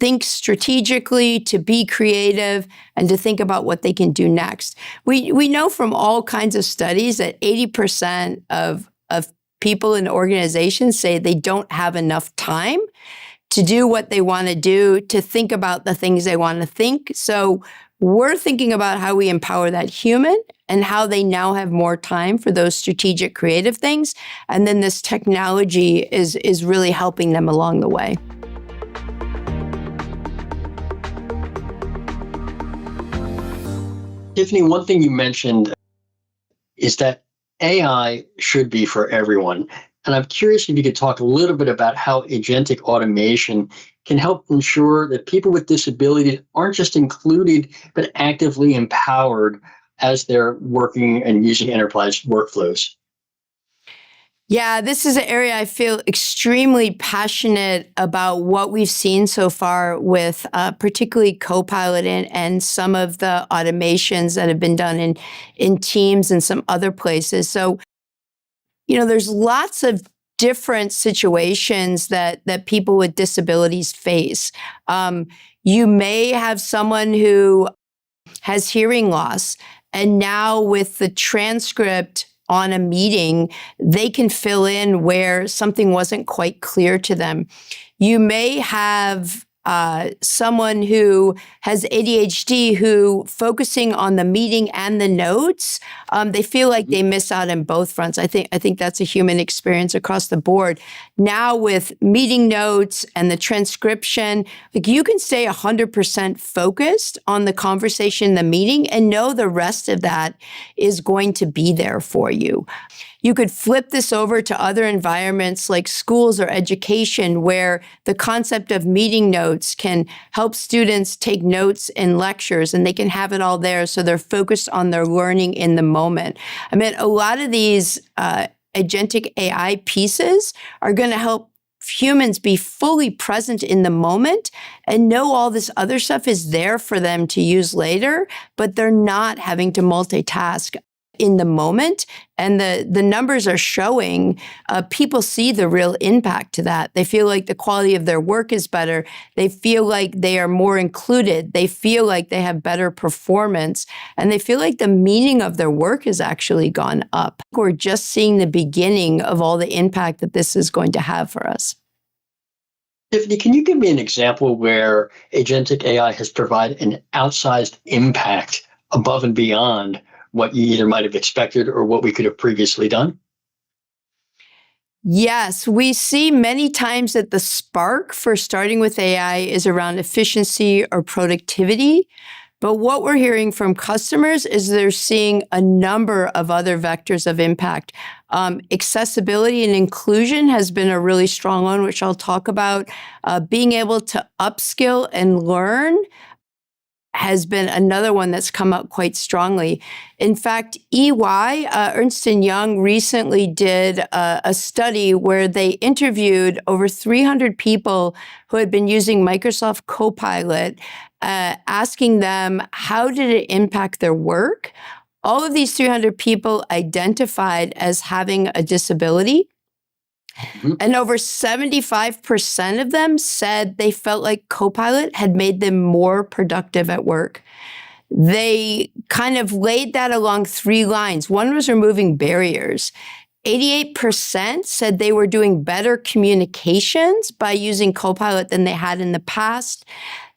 think strategically, to be creative, and to think about what they can do next. We know from all kinds of studies that 80% of people in organizations say they don't have enough time to do what they want to do, to think about the things they want to think. So we're thinking about how we empower that human and how they now have more time for those strategic, creative things. And then this technology is really helping them along the way. Tiffany, one thing you mentioned is that AI should be for everyone. And I'm curious if you could talk a little bit about how agentic automation can help ensure that people with disabilities aren't just included, but actively empowered as they're working and using enterprise workflows. Yeah, this is an area I feel extremely passionate about what we've seen so far with particularly Copilot and some of the automations that have been done in Teams and some other places. So, there's lots of different situations that people with disabilities face. You may have someone who has hearing loss, and now with the transcript on a meeting, they can fill in where something wasn't quite clear to them. You may have someone who has ADHD who focusing on the meeting and the notes, they feel like they miss out on both fronts. I think that's a human experience across the board. Now with meeting notes and the transcription, like you can stay 100% focused on the conversation in the meeting and know the rest of that is going to be there for you. You could flip this over to other environments like schools or education where the concept of meeting notes can help students take notes in lectures and they can have it all there so they're focused on their learning in the moment. I mean, a lot of these agentic AI pieces are going to help humans be fully present in the moment and know all this other stuff is there for them to use later, but they're not having to multitask in the moment. And the numbers are showing people see the real impact to that. They feel like the quality of their work is better. They feel like they are more included. They feel like they have better performance. And they feel like the meaning of their work has actually gone up. We're just seeing the beginning of all the impact that this is going to have for us. Tiffany, can you give me an example where agentic AI has provided an outsized impact above and beyond what you either might have expected or what we could have previously done? Yes, we see many times that the spark for starting with AI is around efficiency or productivity. But what we're hearing from customers is they're seeing a number of other vectors of impact. Accessibility and inclusion has been a really strong one, which I'll talk about. Being able to upskill and learn has been another one that's come up quite strongly. In fact, EY, Ernst & Young, recently did a study where they interviewed over 300 people who had been using Microsoft Copilot, asking them how did it impact their work. All of these 300 people identified as having a disability. And over 75% of them said they felt like Copilot had made them more productive at work. They kind of laid that along three lines. One was removing barriers. 88% said they were doing better communications by using Copilot than they had in the past.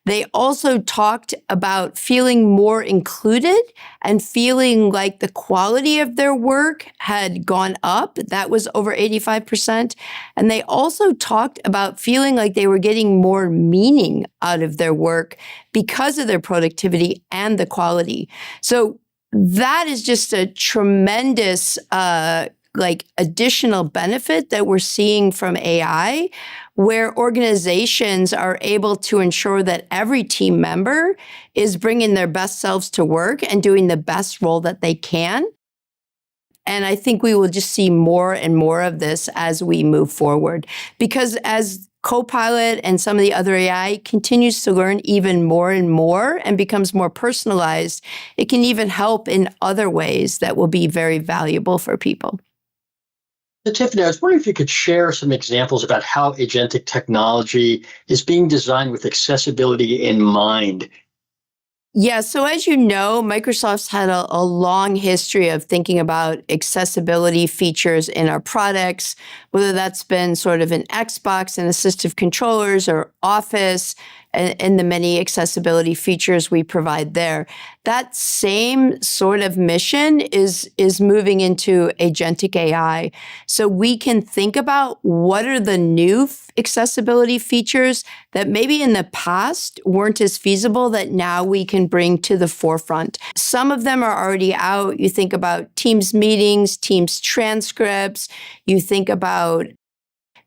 They also talked about feeling more included and feeling like the quality of their work had gone up. That was over 85%. And they also talked about feeling like they were getting more meaning out of their work because of their productivity and the quality. So that is just a tremendous additional benefit that we're seeing from AI, where organizations are able to ensure that every team member is bringing their best selves to work and doing the best role that they can. And I think we will just see more and more of this as we move forward. Because as Copilot and some of the other AI continues to learn even more and more and becomes more personalized, it can even help in other ways that will be very valuable for people. So Tiffany, I was wondering if you could share some examples about how agentic technology is being designed with accessibility in mind. Yeah, so as you know, Microsoft's had a long history of thinking about accessibility features in our products, whether that's been sort of in Xbox and assistive controllers or Office and the many accessibility features we provide there. That same sort of mission is moving into agentic AI. So we can think about what are the new accessibility features that maybe in the past weren't as feasible that now we can bring to the forefront. Some of them are already out. You think about Teams meetings, Teams transcripts. You think about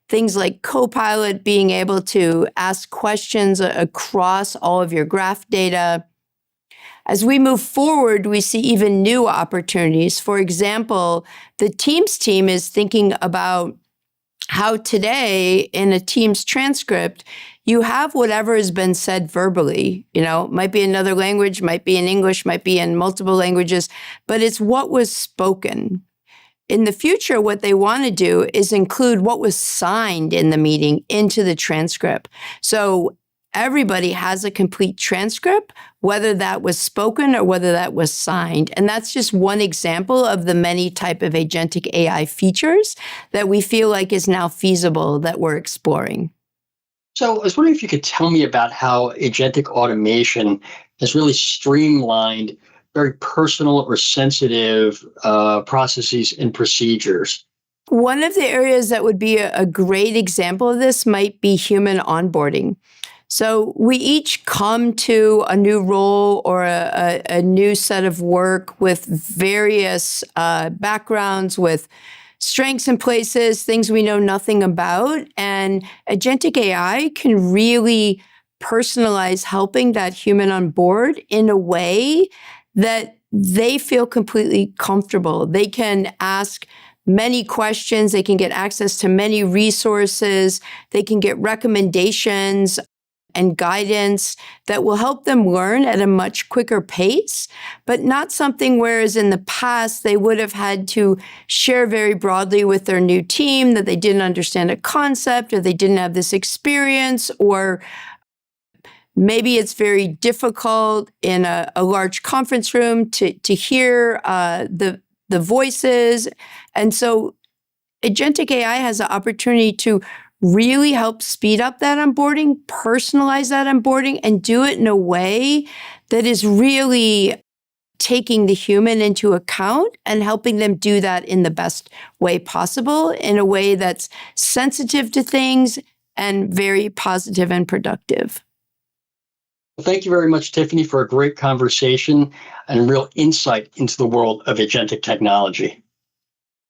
things like Copilot being able to ask questions across all of your graph data. As we move forward, we see even new opportunities. For example, the Teams team is thinking about how today in a Teams transcript, you have whatever has been said verbally. You know, might be another language, might be in English, might be in multiple languages, but it's what was spoken. In the future, what they want to do is include what was signed in the meeting into the transcript. So everybody has a complete transcript, whether that was spoken or whether that was signed. And that's just one example of the many type of agentic AI features that we feel like is now feasible that we're exploring. So I was wondering if you could tell me about how agentic automation has really streamlined very personal or sensitive processes and procedures. One of the areas that would be a great example of this might be human onboarding. So we each come to a new role or a new set of work with various backgrounds, with strengths and places, things we know nothing about. And agentic AI can really personalize helping that human on board in a way that they feel completely comfortable. They can ask many questions. They can get access to many resources. They can get recommendations and guidance that will help them learn at a much quicker pace, but not something whereas in the past they would have had to share very broadly with their new team that they didn't understand a concept or they didn't have this experience, or maybe it's very difficult in a large conference room to hear the voices. And so agentic AI has the opportunity to really help speed up that onboarding, personalize that onboarding, and do it in a way that is really taking the human into account and helping them do that in the best way possible, in a way that's sensitive to things and very positive and productive. Well, thank you very much, Tiffany, for a great conversation and real insight into the world of agentic technology.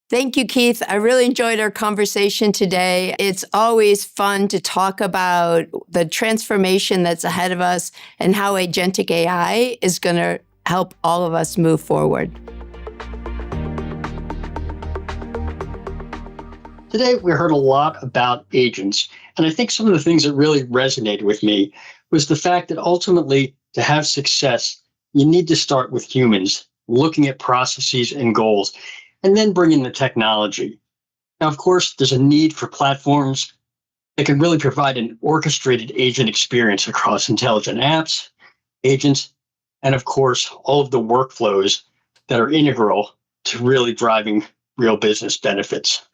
Thank you, Keith. I really enjoyed our conversation today. It's always fun to talk about the transformation that's ahead of us and how agentic AI is going to help all of us move forward. Today, we heard a lot about agents, and I think some of the things that really resonated with me was the fact that ultimately, to have success, you need to start with humans, looking at processes and goals, and then bring in the technology. Now, of course, there's a need for platforms that can really provide an orchestrated agent experience across intelligent apps, agents, and of course, all of the workflows that are integral to really driving real business benefits.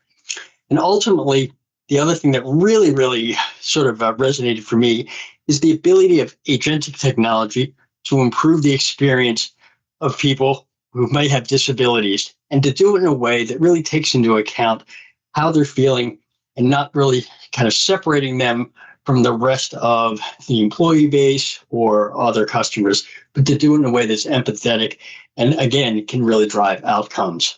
And ultimately, the other thing that really sort of resonated for me is the ability of agentic technology to improve the experience of people who may have disabilities, and to do it in a way that really takes into account how they're feeling and not really kind of separating them from the rest of the employee base or other customers, but to do it in a way that's empathetic and, again, can really drive outcomes.